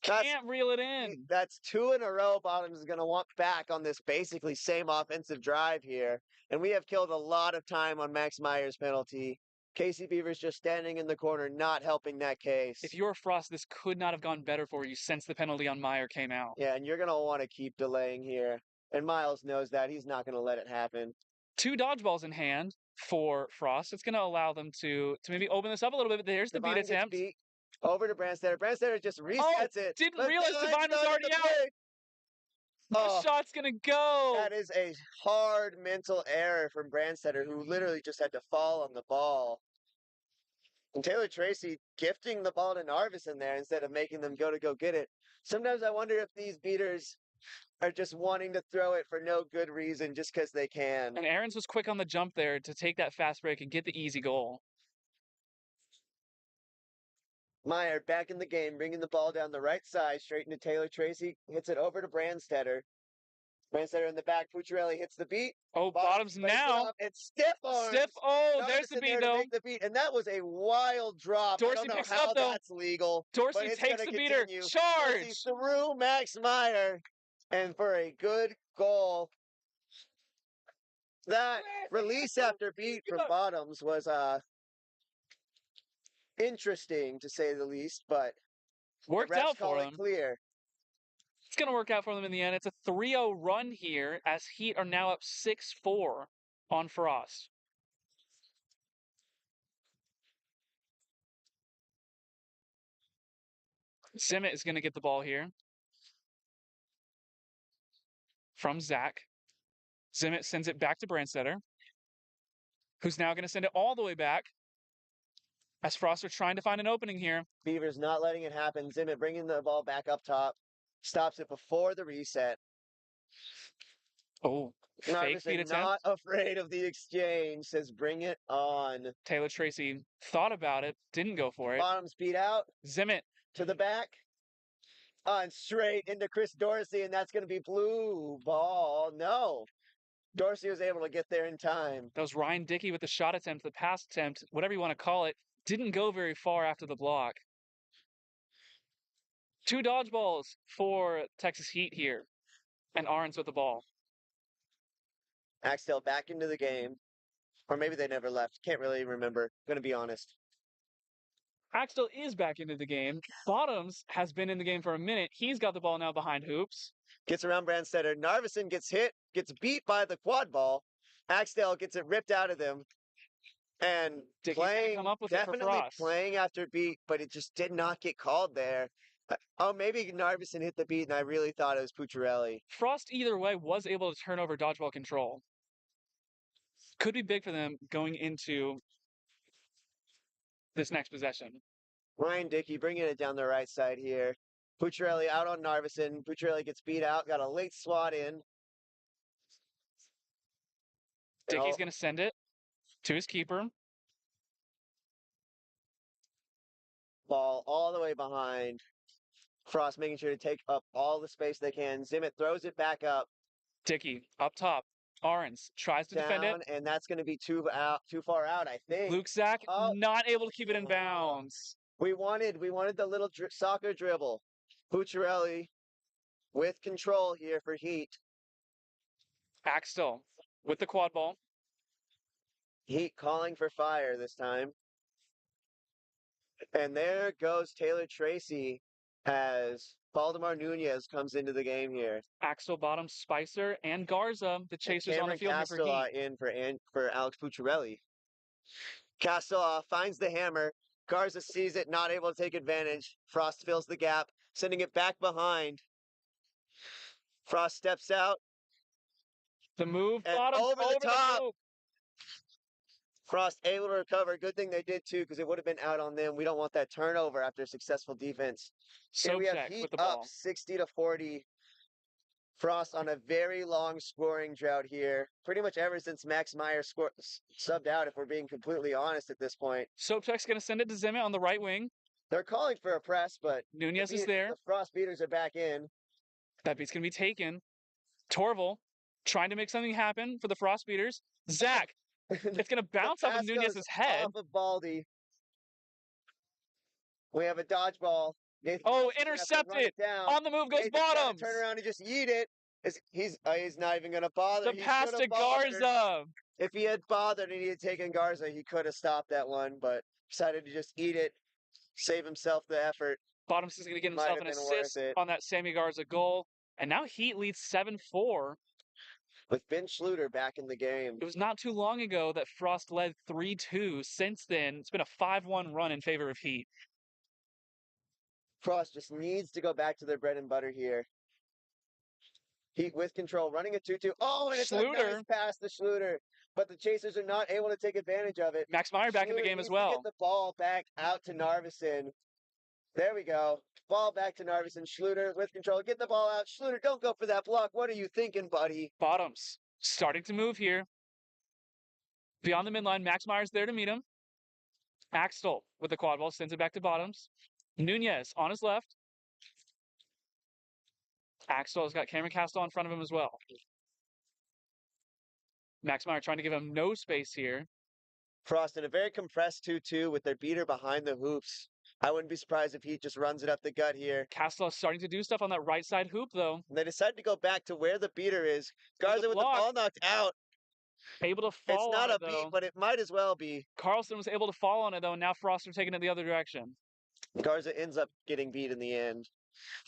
Can't reel it in. That's 2 in a row. Bottoms is going to want back on this basically same offensive drive here. And we have killed a lot of time on Max Meyer's penalty. Casey Beavers just standing in the corner, not helping that case. If you're Frost, this could not have gone better for you since the penalty on Meyer came out. Yeah, and you're going to want to keep delaying here. And Miles knows that. He's not going to let it happen. 2 dodgeballs in hand for Frost. It's going to allow them to maybe open this up a little bit. There's the beat attempt. Beat. Over to Brandstetter. Brandstetter just resets it. Didn't realize Devine was already out. The shot's going to go. That is a hard mental error from Brandstetter, who literally just had to fall on the ball. And Taylor Tracy gifting the ball to Narveson there instead of making them go get it. Sometimes I wonder if these beaters are just wanting to throw it for no good reason, just because they can. And Ahrens was quick on the jump there to take that fast break and get the easy goal. Meyer back in the game, bringing the ball down the right side, straight into Taylor Tracy, hits it over to Brandstetter. Brandstetter in the back, Pucciarelli hits the beat. Oh, Bottoms now. It's stiff arms. Stiff, there's the beat, though. And that was a wild drop. Dorsey I don't know picks how up, though. that's legal. Dorsey takes the beater. Charge! Dorsey through Max Meyer. And for a good goal. That release after beat from Bottoms was interesting, to say the least, but worked out for them. Clear. It's going to work out for them in the end. It's a 3-0 run here as Heat are now up 6-4 on Frost. Zimmett is going to get the ball here from Zach. Zimmett sends it back to Brandstetter, who's now going to send it all the way back as Frost are trying to find an opening here. Beavers not letting it happen. Zimmett bringing the ball back up top. Stops it before the reset. Oh, fake feed attempt. Not afraid of the exchange. Says bring it on. Taylor Tracy thought about it. Didn't go for it. Bottoms beat out. Zimmett. To the back. And straight into Chris Dorsey. And that's going to be blue ball. No. Dorsey was able to get there in time. That was Ryan Dickey with the shot attempt, the pass attempt, whatever you want to call it. Didn't go very far after the block. 2 dodgeballs for Texas Heat here. And Ahrens with the ball. Axtell back into the game. Or maybe they never left. Can't really remember. Gonna be honest. Axtell is back into the game. Bottoms has been in the game for a minute. He's got the ball now behind hoops. Gets around Brandstetter. Narveson gets hit. Gets beat by the quad ball. Axtell gets it ripped out of them. And Dickey's come up with definitely playing after beat, but it just did not get called there. Oh, maybe Narveson hit the beat, and I really thought it was Pucciarelli. Frost, either way, was able to turn over dodgeball control. Could be big for them going into this next possession. Ryan Dickey bringing it down the right side here. Pucciarelli out on Narveson. Pucciarelli gets beat out. Got a late swat in. Dickey's going to send it to his keeper. ball all the way behind. Frost making sure to take up all the space they can. Zimmett throws it back up, Dickey up top. Ahrens tries to defend it. down, and that's going to be too far out, I think. Luke Zach Oh, not able to keep it in bounds. we wanted the little soccer dribble. Pucciarelli with control here for Heat. Axtell with the quad ball. Heat calling for fire this time. And there goes Taylor Tracy as Baldemar Nunez comes into the game here. Axel Bottom, Spicer, and Garza, the chasers on the Cameron field here for Castella Heat. in for Alex Pucciarelli. Castella finds the hammer. Garza sees it, not able to take advantage. Frost fills the gap, sending it back behind. Frost steps out. The move, And Bottom over the top. move. Frost able to recover. Good thing they did too, because it would have been out on them. We don't want that turnover after a successful defense. Here we have Sobchak Heat with the up ball. 60-40. Frost on a very long scoring drought here. Pretty much ever since Max Meyer subbed out, if we're being completely honest at this point. Sobchak's going to send it to Zimmett on the right wing. They're calling for a press, but Nunez is there. the Frost beaters are back in. That beat's going to be taken. Torval trying to make something happen for the Frost beaters. Zach, it's going to bounce off of Nunez's head. Off of Baldy. We have a dodgeball. Oh, intercepted. On the move goes Bottoms. Turn around and just yeet it. He's not even going to bother. The pass to Garza. If he had bothered and he had taken Garza, he could have stopped that one, but decided to just eat it, save himself the effort. Bottoms is going to get himself an assist on that Sammy Garza goal. And now Heat leads 7-4. With Ben Schluter back in the game. It was not too long ago that Frost led 3-2. Since then, it's been a 5-1 run in favor of Heat. Frost just needs to go back to their bread and butter here. Heat with control, running a 2-2. Oh, and it's a nice pass to Schluter. But the Chasers are not able to take advantage of it. Max Meyer back in the game as well. Get the ball back out to Narveson. There we go. Ball back to Narveson. Schluter with control. Get the ball out. Schluter, don't go for that block. What are you thinking, buddy? Bottoms starting to move here. Beyond the midline, Max Meyer's there to meet him. Axtell with the quad ball sends it back to Bottoms. Nunez on his left. Axtell has got Cameron Castell in front of him as well. Max Meyer trying to give him no space here. Frost in a very compressed 2-2 with their beater behind the hoops. I wouldn't be surprised if he just runs it up the gut here. Castell is starting to do stuff on that right side hoop, though. And they decide to go back to where the beater is. Garza with the ball knocked out. Able to fall It's not on a beat, but it might as well be. Carlson was able to fall on it, though, and now Frost are taking it the other direction. Garza ends up getting beat in the end.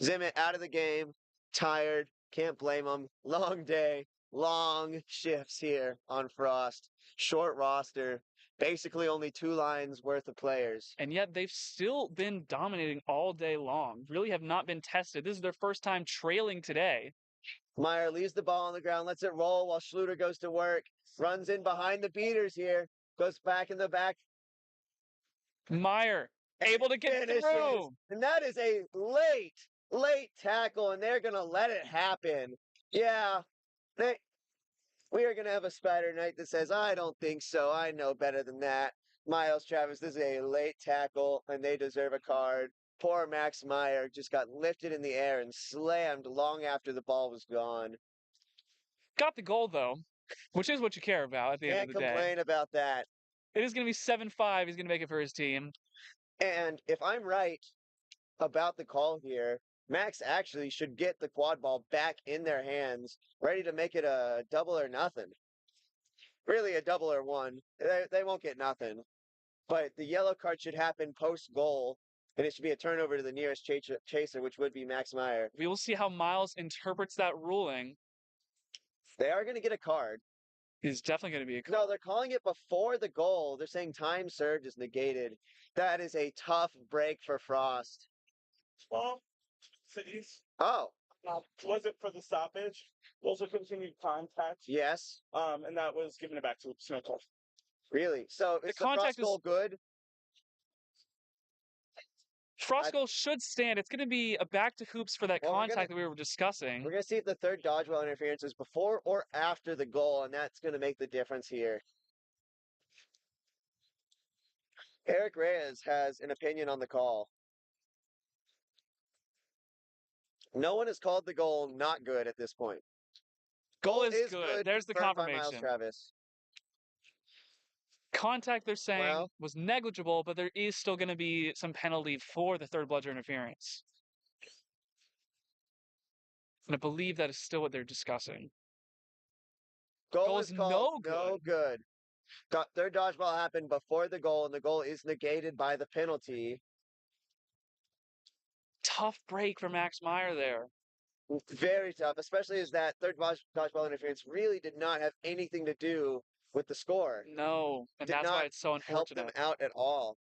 Zimmett out of the game, tired, can't blame him. Long day, long shifts here on Frost. Short roster, basically only 2 lines worth of players. And yet they've still been dominating all day long. Really have not been tested. This is their first time trailing today. Meyer leaves the ball on the ground, lets it roll while Schluter goes to work. Runs in behind the beaters here. Goes back in the back. Meyer able to get through. And that is a late tackle, and they're going to let it happen. Yeah, we are going to have a Spider night that says, I don't think so. I know better than that. Miles Travis, this is a late tackle, and they deserve a card. Poor Max Meyer just got lifted in the air and slammed long after the ball was gone. Got the goal, though, which is what you care about at the end of the day. Can't complain about that. It is going to be 7-5. He's going to make it for his team. And if I'm right about the call here, Max actually should get the quad ball back in their hands, ready to make it a double or nothing. Really a double or one. They won't get nothing. But the yellow card should happen post-goal, and it should be a turnover to the nearest chaser, which would be Max Meyer. We will see how Miles interprets that ruling. They are going to get a card. It's definitely going to be a card. No, they're calling it before the goal. They're saying time served is negated. That is a tough break for Frost. 12 cities. Oh. Was it for the stoppage? Also continued contact. Yes. And that was giving it back to Snowcall. Really? So is the Frost goal good? Frost goal should stand. It's going to be a back to hoops for that contact that we were discussing. We're going to see if the third dodgeball interference is before or after the goal, and that's going to make the difference here. Eric Reyes has an opinion on the call. No one has called the goal not good at this point. Goal Goal is good. There's the confirmed by Miles confirmation. Travis. Contact, they're saying, Well, was negligible, but there is still going to be some penalty for the third bludger interference. And I believe that is still what they're discussing. goal Goal's is called no no good. good. Third dodgeball happened before the goal, and the goal is negated by the penalty. Tough break for Max Meyer there. Very tough, especially as that dodgeball interference really did not have anything to do with the score. No, and Did that's why not it's so help them unfortunate. out at all.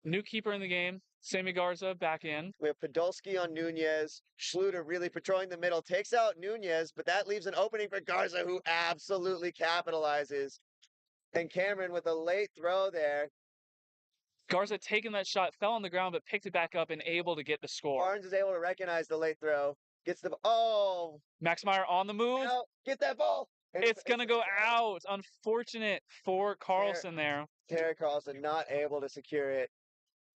New keeper in the game, Sammy Garza back in. We have Podolski on Nunez. Schluter really patrolling the middle, takes out Nunez, but that leaves an opening for Garza, who absolutely capitalizes. And Cameron with a late throw there. Garza taking that shot, fell on the ground, but picked it back up and able to get the score. Barnes is able to recognize the late throw. Gets the Max Meyer on the move. out, get that ball. And It's going to go out. Unfortunate for Carlson there. Terry Carlson not able to secure it.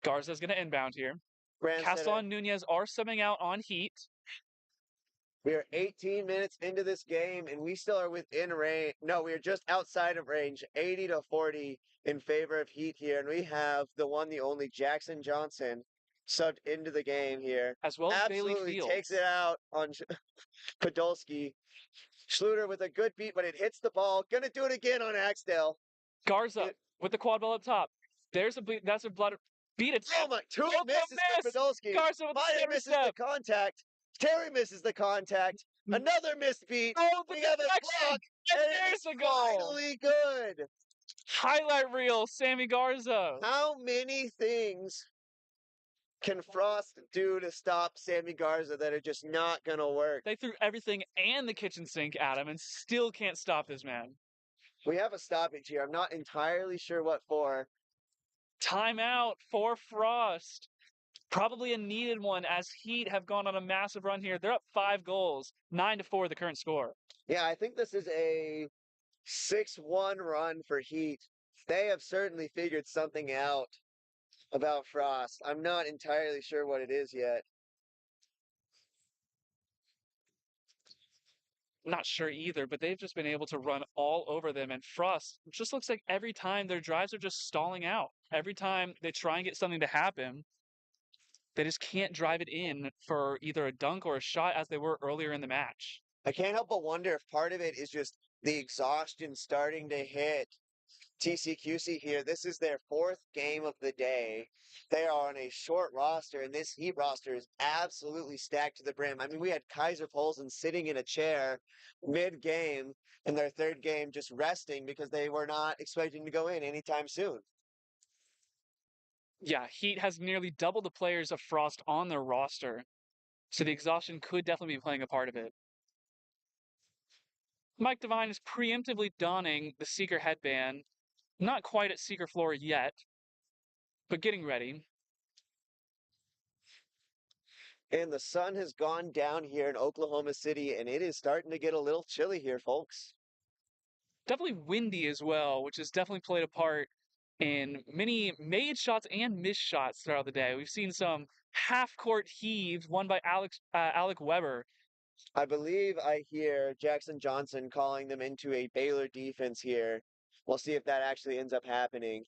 Garza's going to inbound here. Grand Castell Center. and Nunez are subbing out on Heat. We are 18 minutes into this game, and we still are within range. No, we are just outside of range, 80 to 40 in favor of Heat here. And we have the one, the only Jackson Johnson subbed into the game here. As well as Bailey Absolutely Fields. takes it out on Podolski. Schluter with a good beat, but it hits the ball. Gonna do it again on Axtell. Garza with the quad ball up top. That's a blood beat it. Oh my, two Oh, misses for miss! Podolski. Garza with the Meyer center misses step. the contact. Terry misses the contact. Another missed beat. Oh, the We have a deflection! block, And and there's it's the goal. finally good. Highlight reel, Sammy Garza. How many things can Frost do to stop Sammy Garza that are just not gonna work? They threw everything and the kitchen sink at him and still can't stop this man. We have a stoppage here. I'm not entirely sure what for. Timeout for Frost. Probably a needed one as Heat have gone on a massive run here. They're up 5 goals, 9-4 the current score. Yeah, I think this is a 6-1 run for Heat. They have certainly figured something out about Frost. I'm not entirely sure what it is yet. Not sure either, but they've just been able to run all over them. And Frost just looks like every time their drives are just stalling out. Every time they try and get something to happen, they just can't drive it in for either a dunk or a shot as they were earlier in the match. I can't help but wonder if part of it is just the exhaustion starting to hit TCQC here. This is their 4th game of the day. They are on a short roster, and this Heat roster is absolutely stacked to the brim. I mean, we had Kaiser Polson sitting in a chair mid-game in their 3rd game just resting because they were not expecting to go in anytime soon. Yeah, Heat has nearly double the players of Frost on their roster, so the exhaustion could definitely be playing a part of it. Mike Devine is preemptively donning the Seeker headband. Not quite at Seeker floor yet, but getting ready. And the sun has gone down here in Oklahoma City, and it is starting to get a little chilly here, folks. Definitely windy as well, which has definitely played a part in many made shots and missed shots throughout the day. We've seen some half-court heaves won by Alec Weber. I believe I hear Jackson Johnson calling them into a Baylor defense here. We'll see if that actually ends up happening.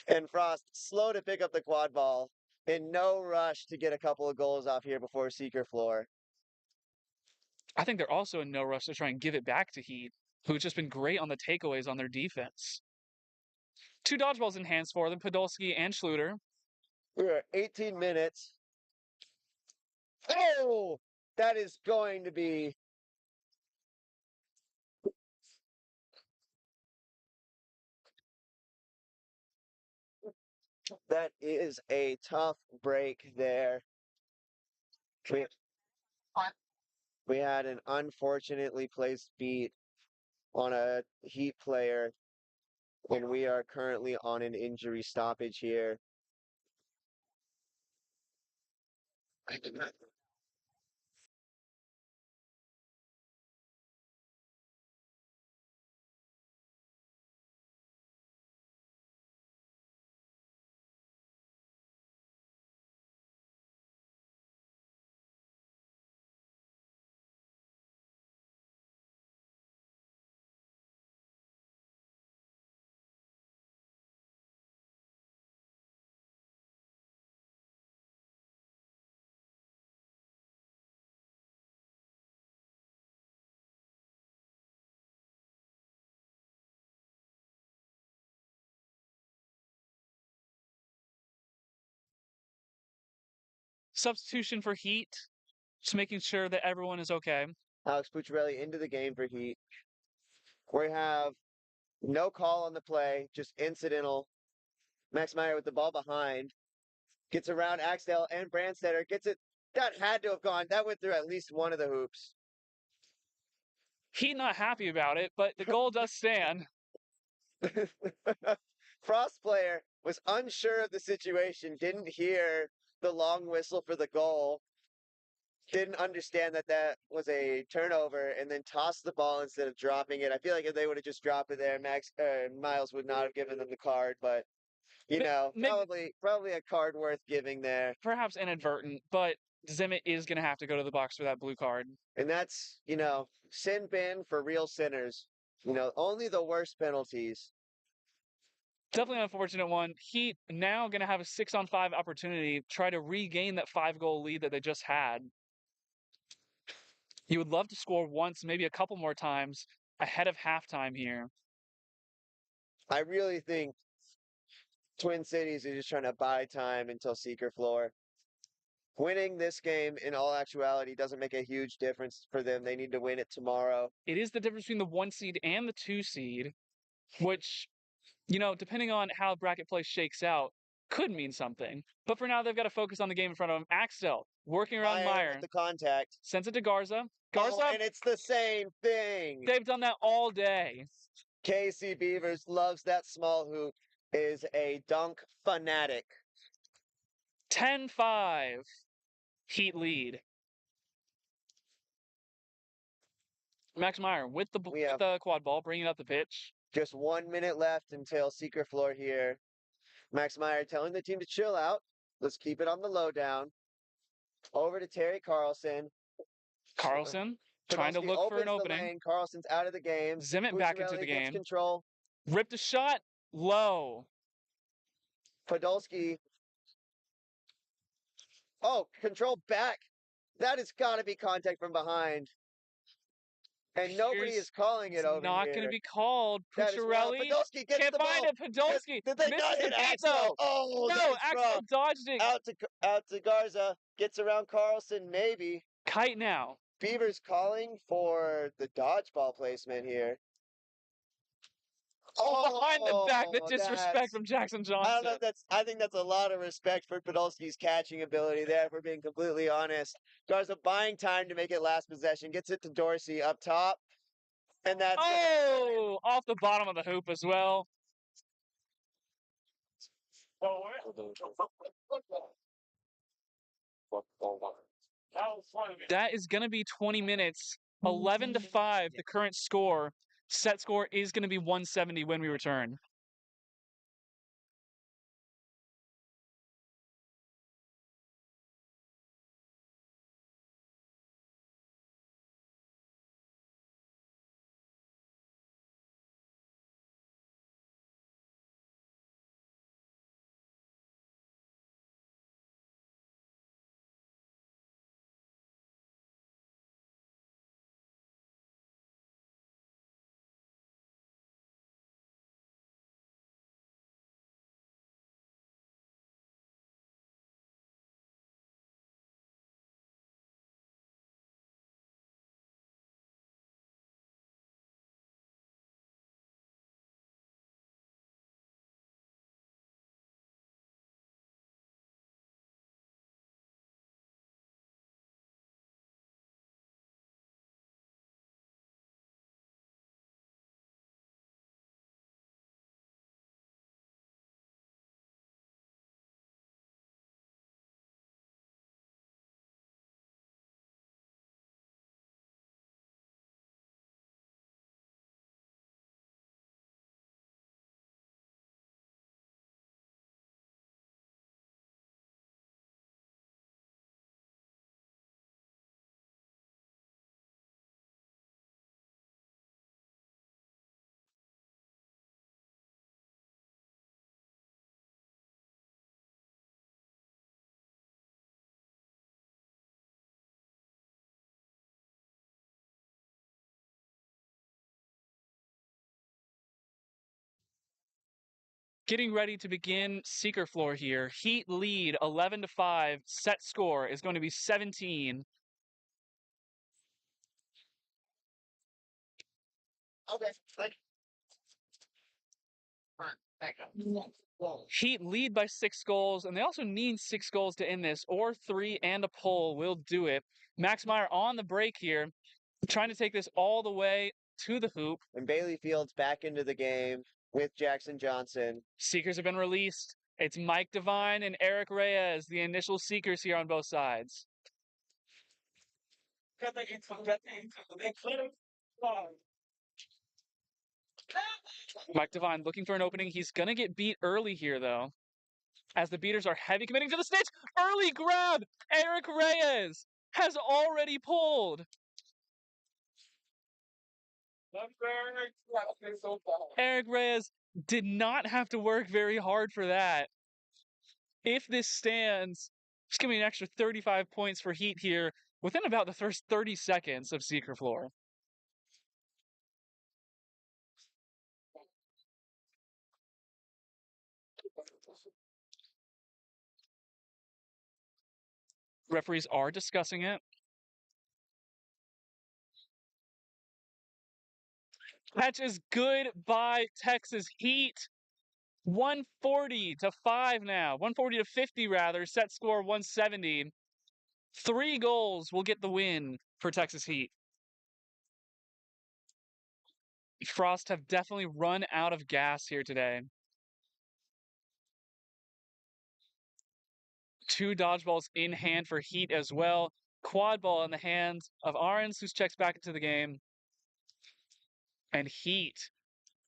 And Frost, slow to pick up the quad ball, in no rush to get a couple of goals off here before Seeker floor. I think they're also in no rush to try and give it back to Heat, who've just been great on the takeaways on their defense. 2 dodgeballs in hands for them, Podolski and Schluter. We're at 18 minutes. Oh, that is going to be that is a tough break there. We had an unfortunately placed beat on a Heat player, and we are currently on an injury stoppage here. substitution for Heat, just making sure that everyone is okay. Alex Pucciarelli into the game for Heat. We have no call on the play, just incidental. Max Meyer with the ball behind. Gets around Axtell and Brandstetter. Gets it. That had to have gone. That went through at least one of the hoops. Heat not happy about it, but the goal does stand. Frost player was unsure of the situation, didn't hear the long whistle for the goal, didn't understand that that was a turnover, and then tossed the ball instead of dropping it. I feel like if they would have just dropped it there, Miles would not have given them the card, but you know, probably a card worth giving there. Perhaps inadvertent, but Zimmett is going to have to go to the box for that blue card. And that's, sin bin for real sinners. Only the worst penalties. Definitely an unfortunate one. Heat now going to have a 6-on-5 opportunity, try to regain that 5-goal lead that they just had. You would love to score once, maybe a couple more times ahead of halftime here. I really think Twin Cities is just trying to buy time until Seeker Floor. Winning this game, in all actuality, doesn't make a huge difference for them. They need to win it tomorrow. It is the difference between the 1 seed and the 2 seed, which, depending on how bracket play shakes out, could mean something. But for now, they've got to focus on the game in front of them. Axtell working around Meyer. With the contact. Sends it to Garza. And it's the same thing. They've done that all day. KC Beavers loves that small hoop, is a dunk fanatic. 10-5. Heat lead. Max Meyer with the quad ball, bringing up the pitch. Just 1 minute left until Seeker Floor here. Max Meyer telling the team to chill out. Let's keep it on the lowdown. Over to Terry Carlson. Carlson trying to look for an opening. Carlson's out of the game. Zimmett back into the game. Control. Ripped a shot. Low. Podolski. Oh, control back. That has got to be contact from behind. And nobody is calling it over here. Not going to be called. Pucciarelli Podolski gets the ball. Can't find it. Podolski. Did they not hit Axel? Oh, no, Axel dodged it. Out to Garza. Gets around Carlson, maybe. Kite now. Beavers calling for the dodgeball placement here. Oh, behind the back. The disrespect from Jackson Johnson. I don't know if I think that's a lot of respect for Podolski's catching ability there, if we're being completely honest. Garza buying time to make it last possession. Gets it to Dorsey up top. And that's off the bottom of the hoop as well. That is going to be 20 minutes. 11-5, the current score. Set score is going to be 170 when we return. Getting ready to begin Seeker Floor here. Heat lead 11-5. Set score is going to be 17. Okay. Heat lead by 6 goals, and they also need 6 goals to end this, or 3 and a pull will do it. Max Meyer on the break here, trying to take this all the way to the hoop. And Bailey Fields back into the game with Jackson Johnson. Seekers have been released. It's Mike Devine and Eric Reyes, the initial seekers here on both sides. Mike Devine looking for an opening. He's going to get beat early here, though, as the beaters are heavy committing to the stage. Early grab! Eric Reyes has already pulled. Eric Reyes did not have to work very hard for that. If this stands, it's going to be an extra 35 points for Heat here within about the first 30 seconds of Seeker Floor. Referees are discussing it. Catch is good by Texas Heat. 140-5 now. 140-50 rather. Set score 170. 3 goals will get the win for Texas Heat. Frost have definitely run out of gas here today. 2 dodgeballs in hand for Heat as well. Quad ball in the hands of Arons, who checks back into the game. And Heat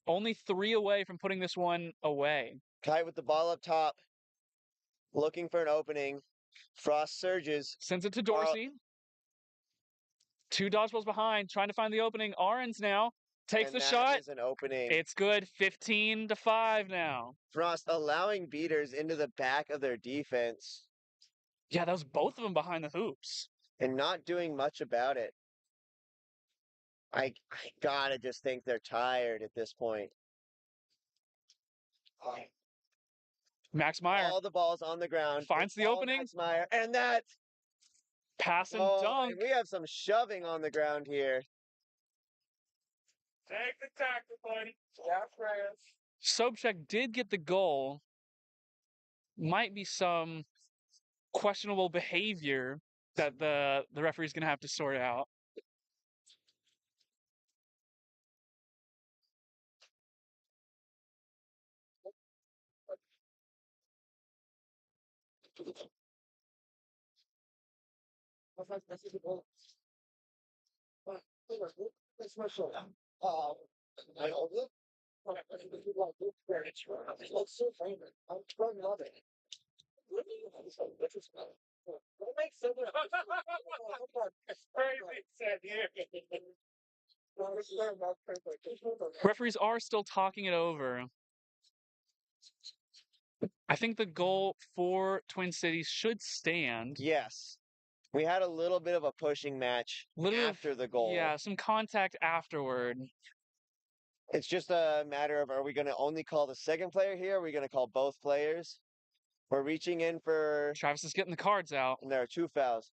only 3 away from putting this one away. Kite with the ball up top, looking for an opening. Frost surges. Sends it to Dorsey. 2 dodgeballs behind, trying to find the opening. Arons now takes the shot. Is an opening. It's good. 15-5 now. Frost allowing beaters into the back of their defense. Yeah, that was both of them behind the hoops. And not doing much about it. I gotta just think they're tired at this point. Max Meyer. All the balls on the ground. Finds the opening. Max Meyer. And that. Pass and dunk. We have some shoving on the ground here. Take the tackle, buddy. Yeah, friends. Sobchak did get the goal. Might be some questionable behavior that the referee's going to have to sort out. Referees are still talking it over. I think the goal for Twin Cities should stand. Yes. We had a little bit of a pushing match after the goal. Yeah, some contact afterward. It's just a matter of, are we going to only call the second player here? Or are we going to call both players? We're reaching in for... Travis is getting the cards out. And there are 2 fouls.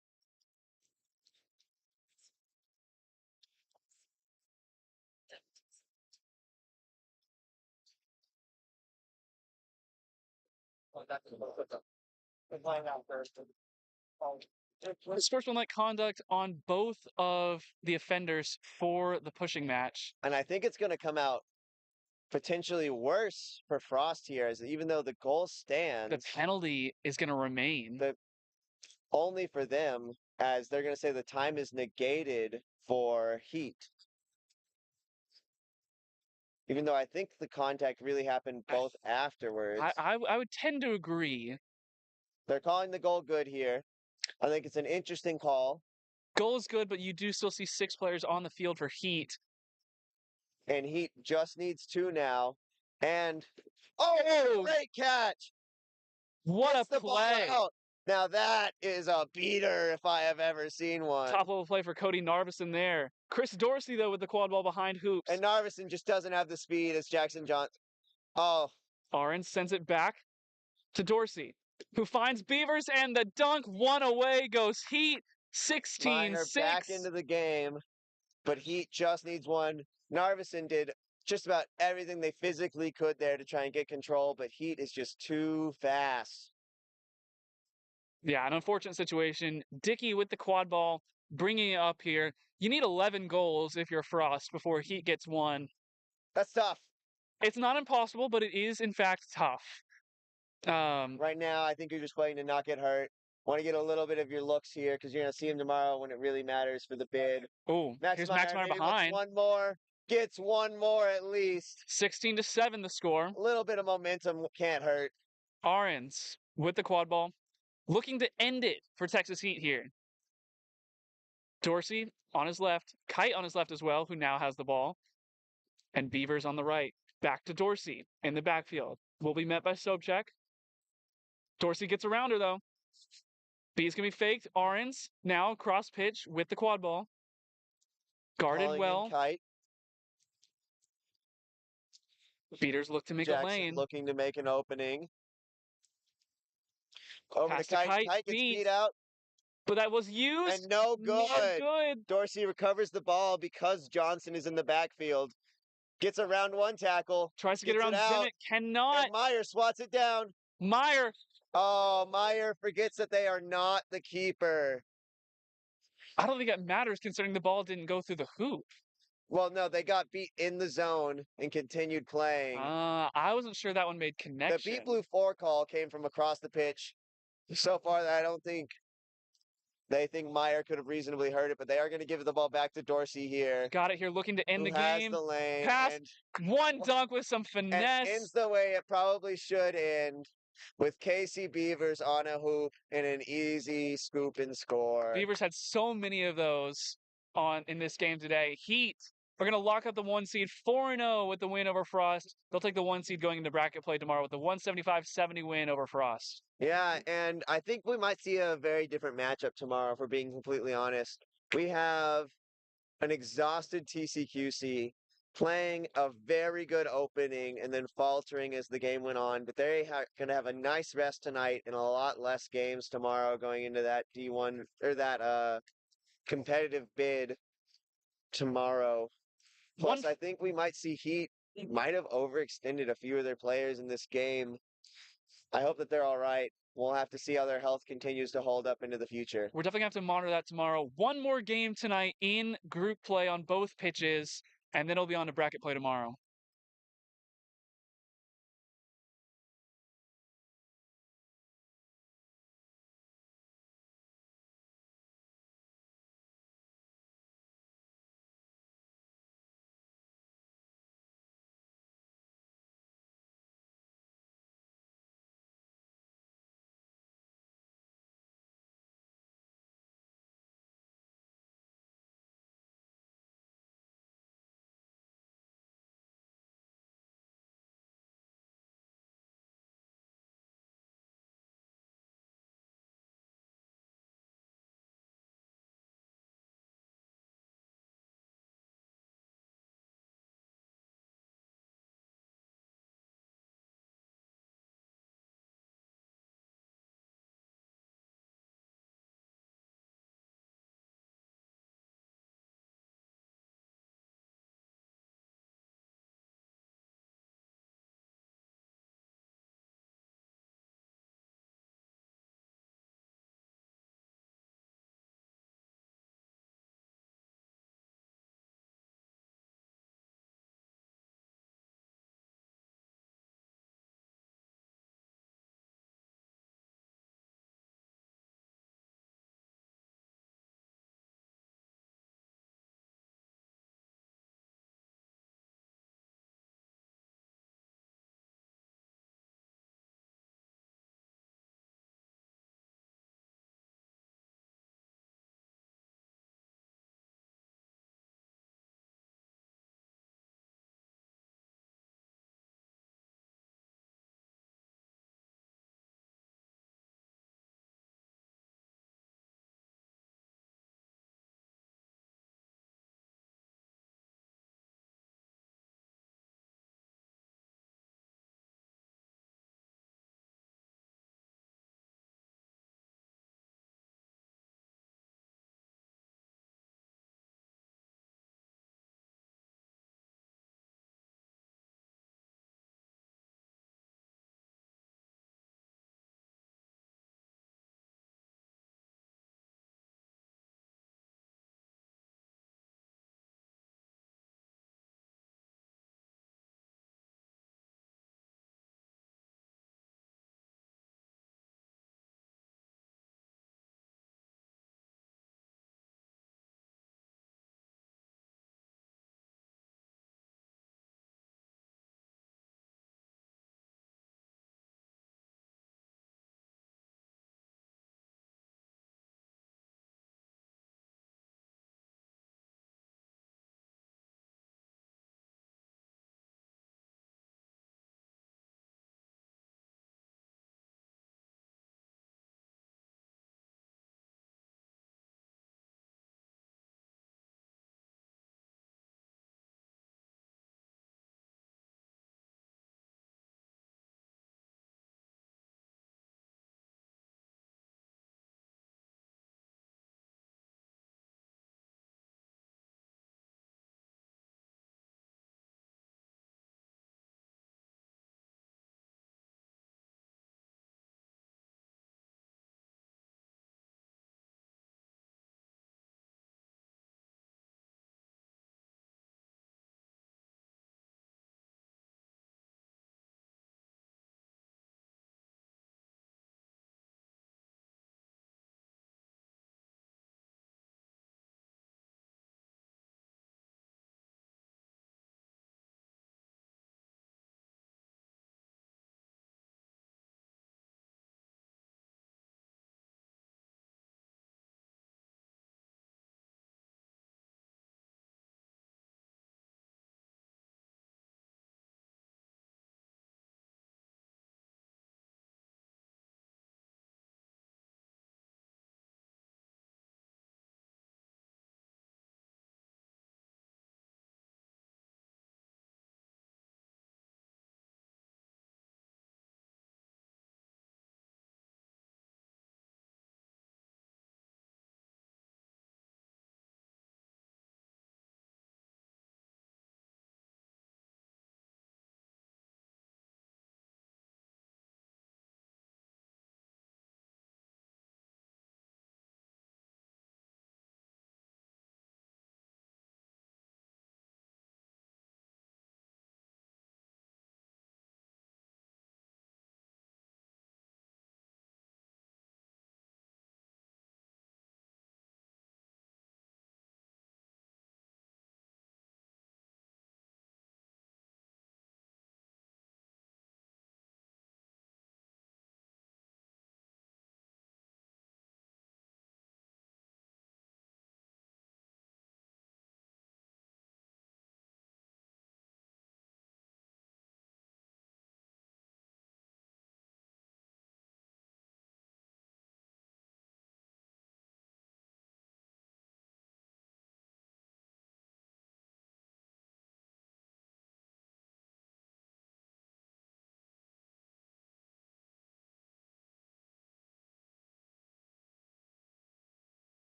Sportsmanlike conduct on both of the offenders for the pushing match. And I think it's going to come out potentially worse for Frost here, as even though the goal stands. The penalty is going to remain. Only for them, as they're going to say the time is negated for Heat. Even though I think the contact really happened both afterwards. I would tend to agree. They're calling the goal good here. I think it's an interesting call. Goal is good, but you do still see 6 players on the field for Heat. And Heat just needs 2 now. And great catch! What Gets a play! Now that is a beater if I have ever seen one. Top level play for Cody Narvison there. Chris Dorsey, though, with the quad ball behind hoops. And Narvison just doesn't have the speed as Jackson Johnson. Oh, Arens sends it back to Dorsey, who finds Beavers, and the dunk. One away goes Heat. 16-6. Meyer back into the game, but Heat just needs one. Narveson did just about everything they physically could there to try and get control, but Heat is just too fast. Yeah, an unfortunate situation. Dickey with the quad ball, bringing it up here. You need 11 goals if you're Frost before Heat gets one. That's tough. It's not impossible, but it is, in fact, tough. Right now, I think you're just waiting to not get hurt. Want to get a little bit of your looks here because you're going to see him tomorrow when it really matters for the bid. Oh, here's Max Meyer maybe behind. One more. Gets one more at least. 16-7 the score. A little bit of momentum can't hurt. Arens with the quad ball, looking to end it for Texas Heat here. Dorsey on his left, Kite on his left as well, who now has the ball. And Beavers on the right. Back to Dorsey in the backfield. Will be met by Sobchak. Dorsey gets around her, though. B's going to be faked. Arens now cross pitch with the quad ball. Guarded Calling well. in Kite. Beaters look to make Jackson a lane. looking to make an opening. Over Pass to Kite. Kite. Kite gets beat out. But that was used. And no good. Not good. Dorsey recovers the ball because Johnson is in the backfield. Gets around one tackle. Tries to get around Zenit. Cannot. And Meyer swats it down. Meyer. Oh, Meyer forgets that they are not the keeper. I don't think that matters considering the ball didn't go through the hoop. Well, no, they got beat in the zone and continued playing. I wasn't sure that one made connection. The beat blue 4 call came from across the pitch. So far, I don't think they think Meyer could have reasonably heard it, but they are going to give the ball back to Dorsey here. Got it here, looking to end the has game. The lane. Pass, one dunk with some finesse. And ends the way it probably should end, with Casey Beavers on a hoop and an easy scoop and score. Beavers had so many of those in this game today. Heat are going to lock up the 1 seed 4-0 with the win over Frost. They'll take the 1 seed going into bracket play tomorrow with the 175-70 win over Frost. Yeah, and I think we might see a very different matchup tomorrow, if we're being completely honest. We have an exhausted TCQC playing a very good opening and then faltering as the game went on, but they're going to have a nice rest tonight and a lot less games tomorrow going into that D1 or that competitive bid tomorrow. Plus, I think we might see Heat might have overextended a few of their players in this game. I hope that they're all right. We'll have to see how their health continues to hold up into the future. We're definitely going to have to monitor that tomorrow. One more game tonight in group play on both pitches, and then it'll be on to bracket play tomorrow.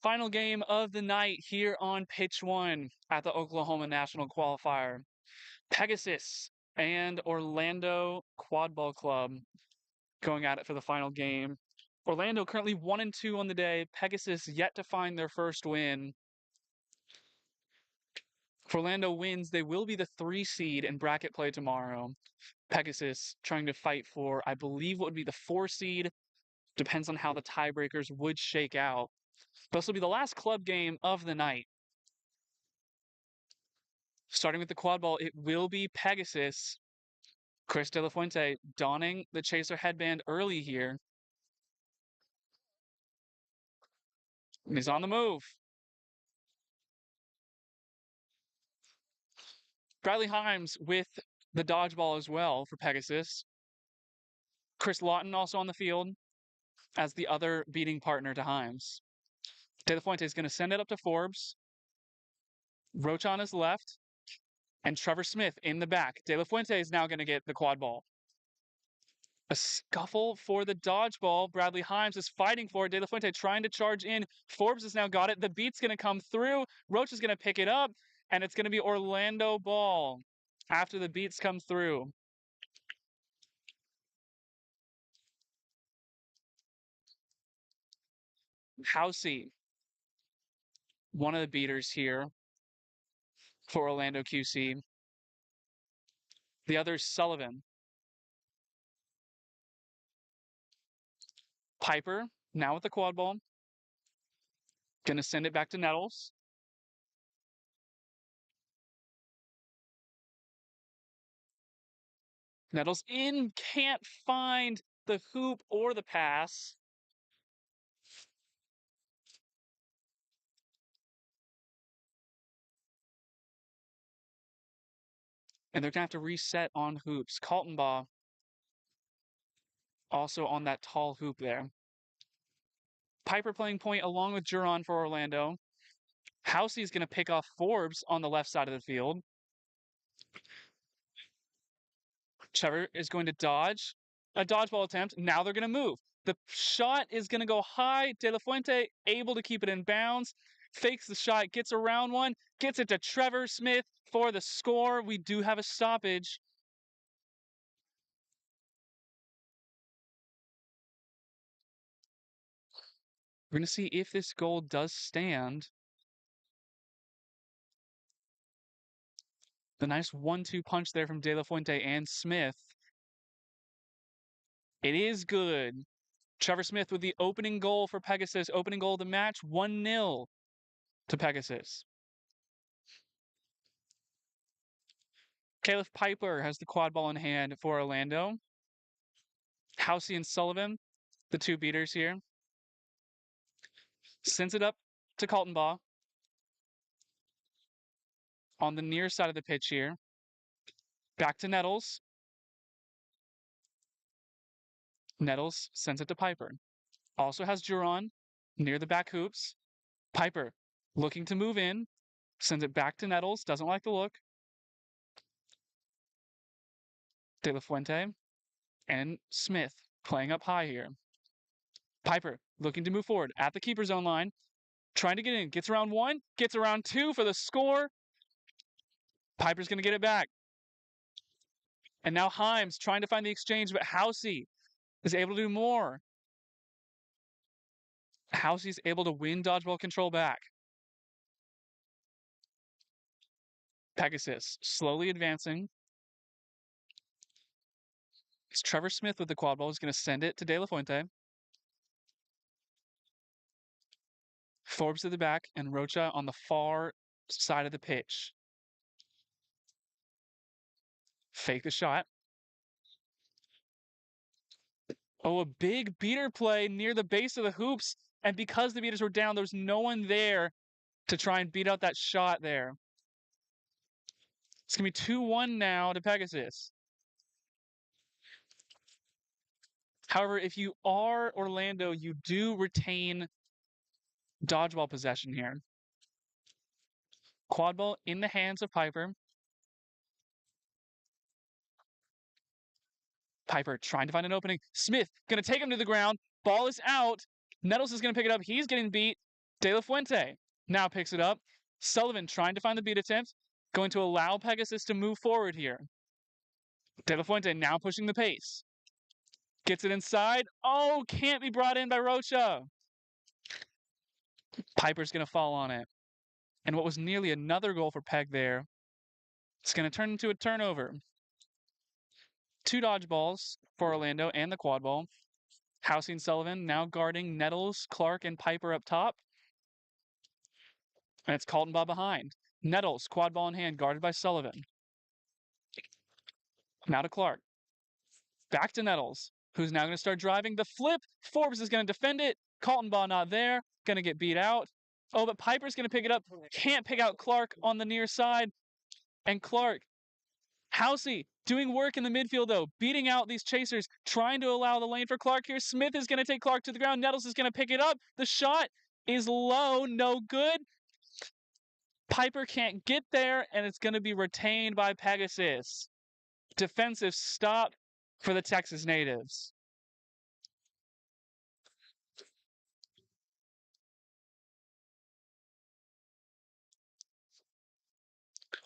Final game of the night here on pitch 1 at the Oklahoma National Qualifier. Pegasus and Orlando Quadball Club going at it for the final game. Orlando currently 1-2 on the day. Pegasus yet to find their first win. If Orlando wins, they will be the 3 seed in bracket play tomorrow. Pegasus trying to fight for, I believe, what would be the 4 seed. Depends on how the tiebreakers would shake out. This will be the last club game of the night. Starting with the quad ball, it will be Pegasus. Chris De La Fuente donning the chaser headband early here. And he's on the move. Bradley Himes with the dodgeball as well for Pegasus. Chris Lawton also on the field as the other beating partner to Himes. De La Fuente is going to send it up to Forbes. Roach on his left. And Trevor Smith in the back. De La Fuente is now going to get the quad ball. A scuffle for the dodgeball. Bradley Himes is fighting for it. De La Fuente trying to charge in. Forbes has now got it. The beat's going to come through. Roach is going to pick it up. And it's going to be Orlando ball after the beats come through. Housey, one of the beaters here for Orlando QC. The other is Sullivan. Piper, now with the quad ball. Going to send it back to Nettles. Nettles in, can't find the hoop or the pass. And they're going to have to reset on hoops. Kaltenbaugh also on that tall hoop there. Piper playing point along with Juron for Orlando. Housey is going to pick off Forbes on the left side of the field. Trevor is going to dodge a dodgeball attempt. Now they're going to move. The shot is going to go high. De La Fuente able to keep it in bounds. Fakes the shot, gets around one, gets it to Trevor Smith for the score. We do have a stoppage. We're going to see if this goal does stand. The nice 1-2 punch there from De La Fuente and Smith. It is good. Trevor Smith with the opening goal for Pegasus. Opening goal of the match, 1-0 to Pegasus. Caleb Piper has the quad ball in hand for Orlando. Housey and Sullivan, the 2 beaters here. Sends it up to Kaltenbaugh. On the near side of the pitch here. Back to Nettles. Nettles sends it to Piper. Also has Juron near the back hoops. Piper looking to move in. Sends it back to Nettles. Doesn't like the look. De La Fuente and Smith playing up high here. Piper looking to move forward at the keeper zone line. Trying to get in. Gets around 1. Gets around 2 for the score. Piper's going to get it back. And now Himes trying to find the exchange, but Housey is able to do more. Housey's able to win dodgeball control back. Pegasus slowly advancing. It's Trevor Smith with the quad ball. He's going to send it to De La Fuente. Forbes to the back and Rocha on the far side of the pitch. Fake the shot. Oh, a big beater play near the base of the hoops. And because the beaters were down, there was no one there to try and beat out that shot there. It's going to be 2-1 now to Pegasus. However, if you are Orlando, you do retain dodgeball possession here. Quad ball in the hands of Piper. Piper trying to find an opening. Smith going to take him to the ground. Ball is out. Nettles is going to pick it up. He's getting beat. De La Fuente now picks it up. Sullivan trying to find the beat attempt, going to allow Pegasus to move forward here. De La Fuente now pushing the pace. Gets it inside. Oh, can't be brought in by Rocha. Piper's going to fall on it. And what was nearly another goal for Peg there, it's going to turn into a turnover. 2 dodgeballs for Orlando and the quad ball. Housing Sullivan now guarding Nettles, Clark, and Piper up top. And it's Kaltenbaugh behind. Nettles, quad ball in hand, guarded by Sullivan. Now to Clark. Back to Nettles, who's now going to start driving. The flip. Forbes is going to defend it. Kaltenbaugh not there. Going to get beat out. Oh, but Piper's going to pick it up. Can't pick out Clark on the near side. And Clark, Housey doing work in the midfield, though, beating out these chasers, trying to allow the lane for Clark here. Smith is going to take Clark to the ground. Nettles is going to pick it up. The shot is low, no good. Piper can't get there, and it's going to be retained by Pegasus. Defensive stop for the Texas natives.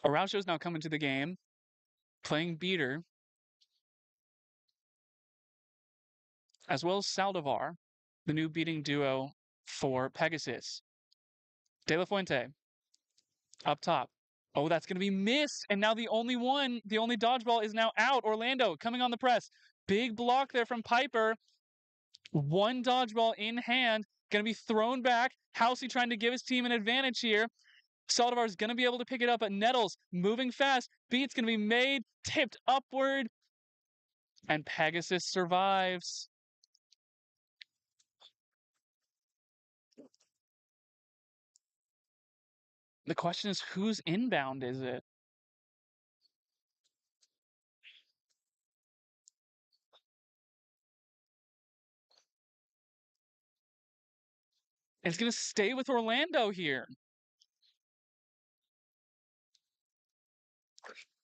Araujo's now coming to the game, playing beater, as well as Saldivar, the new beating duo for Pegasus. De La Fuente, up top. Oh, that's going to be missed. And now the only dodgeball is now out. Orlando coming on the press. Big block there from Piper. 1 dodgeball in hand. Going to be thrown back. Housey trying to give his team an advantage here. Saldivar is going to be able to pick it up, but Nettles moving fast. Beat's going to be made, tipped upward, and Pegasus survives. The question is, whose inbound is it? It's going to stay with Orlando here.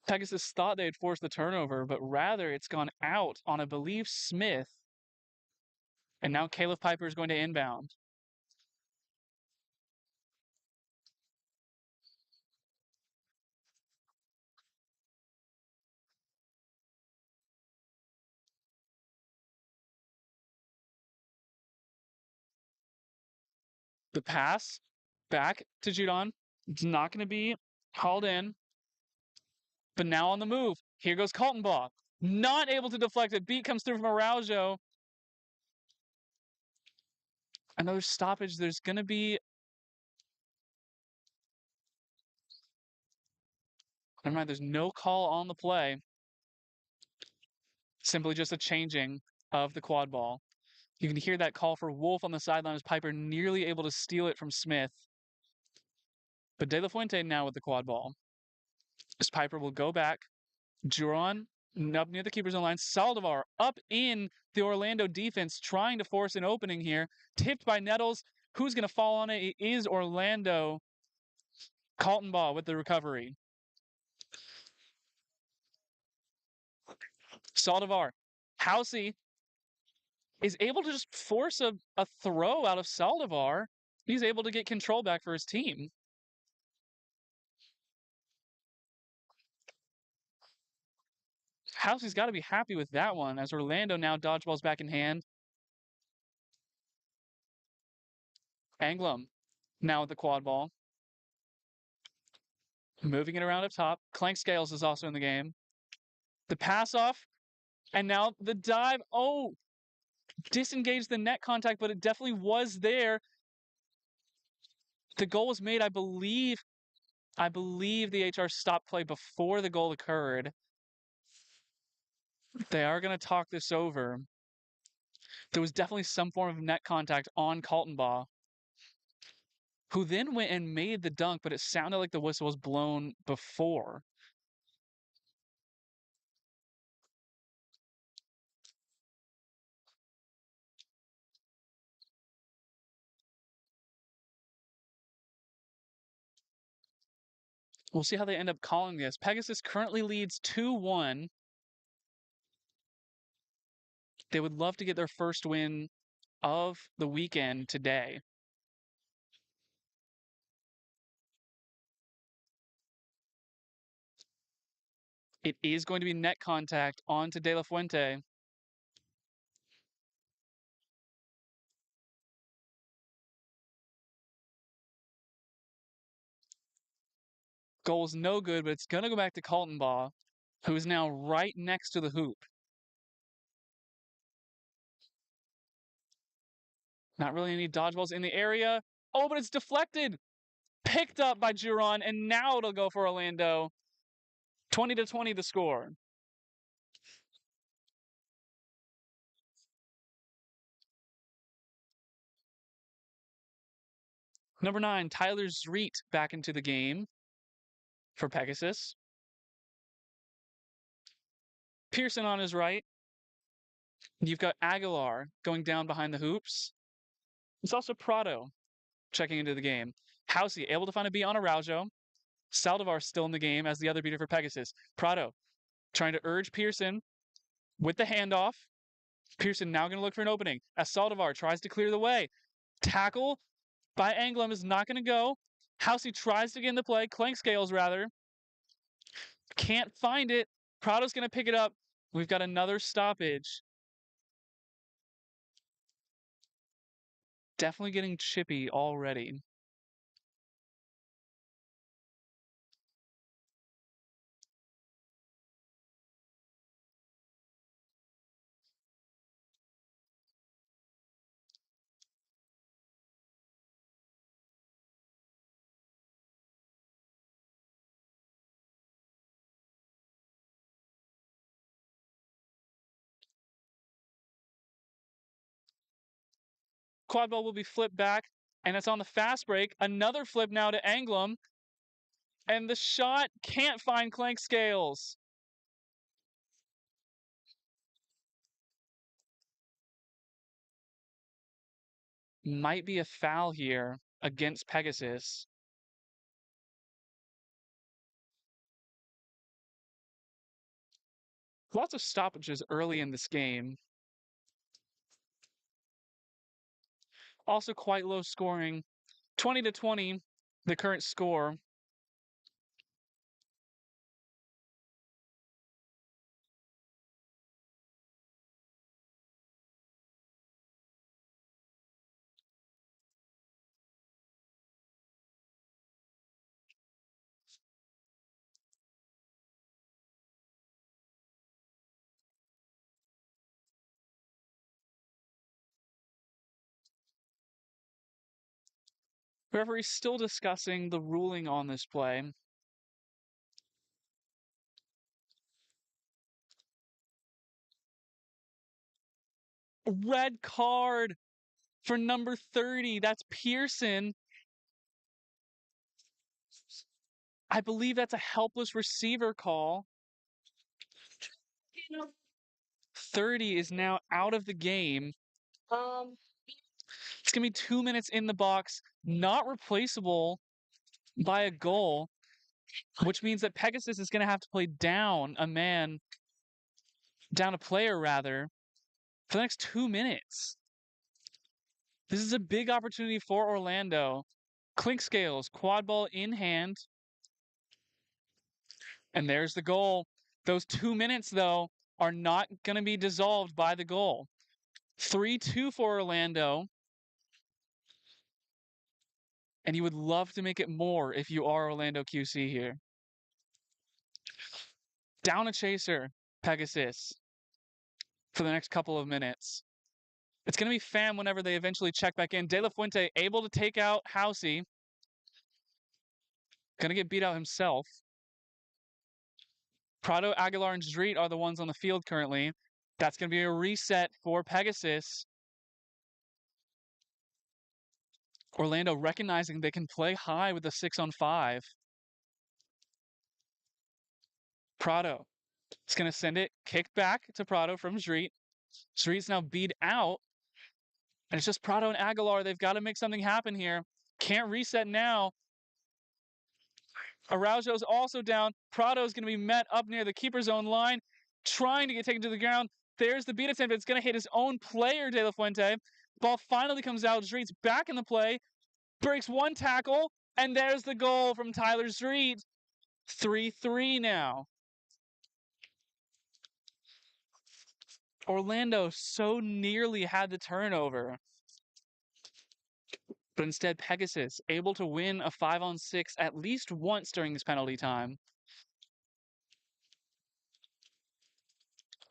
Pegasus thought they had forced the turnover, but rather it's gone out on, I believe, Smith. And now Caleb Piper is going to inbound. The pass back to Judon. It's not going to be hauled in. But now on the move. Here goes Kaltenbaugh. Not able to deflect it. Beat comes through from Araujo. Another stoppage. There's going to be... Never mind, there's no call on the play. Simply just a changing of the quad ball. You can hear that call for Wolf on the sideline as Piper nearly able to steal it from Smith. But De La Fuente now with the quad ball. As Piper will go back. Juron up near the keeper's own line. Saldivar up in the Orlando defense trying to force an opening here. Tipped by Nettles. Who's going to fall on it? It is Orlando. Kaltenbaugh with the recovery. Saldivar. Housey is able to just force a throw out of Saldivar. He's able to get control back for his team. Housey's got to be happy with that one as Orlando now dodgeballs back in hand. Anglum now with the quad ball. Moving it around up top. Clank Scales is also in the game. The pass off. And now the dive. Oh, disengaged the net contact, but it definitely was there. The goal was made, I believe the HR stopped play before the goal occurred. They are going to talk this over. There was definitely some form of net contact on Kaltenbaugh, who then went and made the dunk, but it sounded like the whistle was blown before. We'll see how they end up calling this. Pegasus currently leads 2-1. They would love to get their first win of the weekend today. It is going to be net contact onto De La Fuente. Goal's no good, but it's going to go back to Kaltenbaugh, who is now right next to the hoop. Not really any dodgeballs in the area. Oh, but it's deflected. Picked up by Giron, and now it'll go for Orlando. 20-20 the score. Number 9, Tyler Zreet back into the game for Pegasus. Pearson on his right. You've got Aguilar going down behind the hoops. It's also Prado checking into the game. Housey able to find a beat on Araujo. Saldivar still in the game as the other beater for Pegasus. Prado trying to urge Pearson with the handoff. Pearson now going to look for an opening as Saldivar tries to clear the way. Tackle by Anglum is not going to go. Housey tries to get in the play. Clank Scales, rather. Can't find it. Prado's going to pick it up. We've got another stoppage. Definitely getting chippy already. Quadball will be flipped back, and it's on the fast break. Another flip now to Anglum, and the shot can't find Clank Scales. Might be a foul here against Pegasus. Lots of stoppages early in this game. Also quite low scoring. 20-20, the current score. Referee's still discussing the ruling on this play. Red card for number 30. That's Pearson. I believe that's a helpless receiver call. 30 is now out of the game. It's going to be 2 minutes in the box, not replaceable by a goal, which means that Pegasus is going to have to play down a player rather, for the next 2 minutes. This is a big opportunity for Orlando. Clink Scales, quad ball in hand. And there's the goal. Those 2 minutes, though, are not going to be dissolved by the goal. 3-2 for Orlando. And you would love to make it more if you are Orlando QC here. Down a chaser, Pegasus, for the next couple of minutes. It's going to be Fam whenever they eventually check back in. De La Fuente able to take out Housey. Going to get beat out himself. Prado, Aguilar, and Zreet are the ones on the field currently. That's going to be a reset for Pegasus. Orlando recognizing they can play high with a 6-on-5. Prado is going to send it, kicked back to Prado from Zreet. Zreet's now beat out. And it's just Prado and Aguilar. They've got to make something happen here. Can't reset now. Araujo's also down. Prado's going to be met up near the keeper's own line, trying to get taken to the ground. There's the beat attempt. It's going to hit his own player, De La Fuente. Ball finally comes out. Zreet's back in the play. Breaks one tackle. And there's the goal from Tyler Zreet. 3-3 now. Orlando so nearly had the turnover. But instead, Pegasus able to win a 5-on-6 at least once during this penalty time.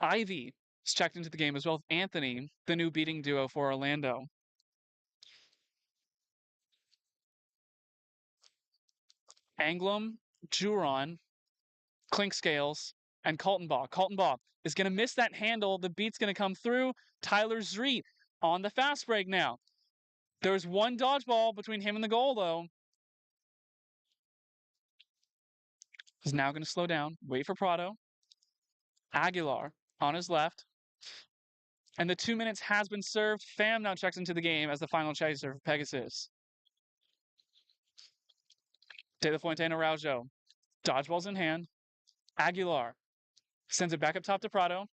Ivy is checked into the game as well as Anthony, the new beating duo for Orlando. Anglum, Juron, Clinkscales, and Kaltenbach. Kaltenbach is going to miss that handle. The beat's going to come through. Tyler Zreet on the fast break now. There's one dodgeball between him and the goal, though. He's now going to slow down, wait for Prado. Aguilar on his left. And the 2 minutes has been served. Pham now checks into the game as the final chaser for Pegasus. De La Fuente and Araujo. Dodgeballs in hand. Aguilar sends it back up top to Prado.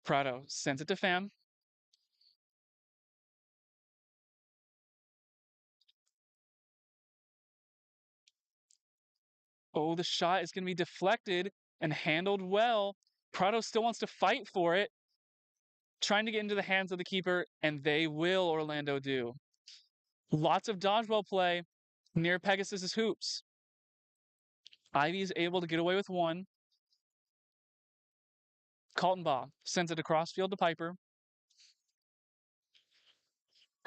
Prado sends it to Pham. Oh, the shot is going to be deflected and handled well. Prado still wants to fight for it, trying to get into the hands of the keeper, and they will, Orlando do. Lots of dodgeball play near Pegasus's hoops. Ivy is able to get away with one. Kaltenbach sends it across field to Piper.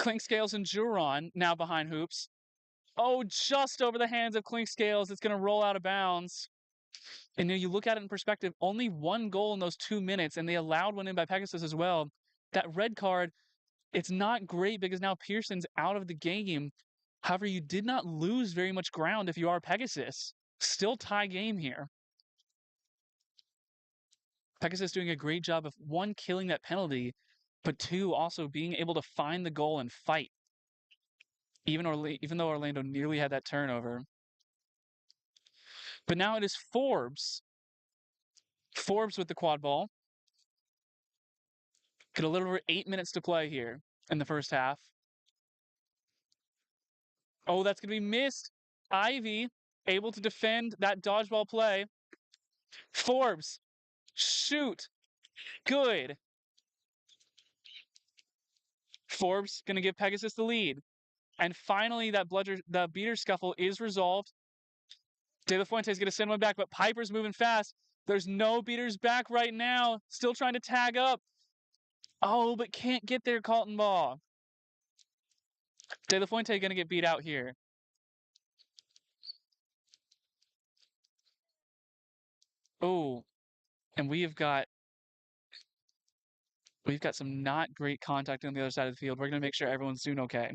Clinkscales and Juron now behind hoops. Oh, just over the hands of Clinkscales. It's going to roll out of bounds. And you look at it in perspective, only one goal in those 2 minutes, and they allowed one in by Pegasus as well. That red card, it's not great because now Pearson's out of the game. However, you did not lose very much ground if you are Pegasus. Still tie game here. Pegasus doing a great job of, one, killing that penalty, but two, also being able to find the goal and fight. Even though Orlando nearly had that turnover. But now it is Forbes. Forbes with the quad ball. Got a little over 8 minutes to play here in the first half. Oh, that's going to be missed. Ivy able to defend that dodgeball play. Forbes. Shoot. Good. Forbes going to give Pegasus the lead. And finally, the beater scuffle is resolved. De La Fuente is going to send one back, but Piper's moving fast. There's no beaters back right now. Still trying to tag up. Oh, but can't get there, Kaltenbach. De La Fuente going to get beat out here. Oh, and we've got some not great contact on the other side of the field. We're going to make sure everyone's doing okay.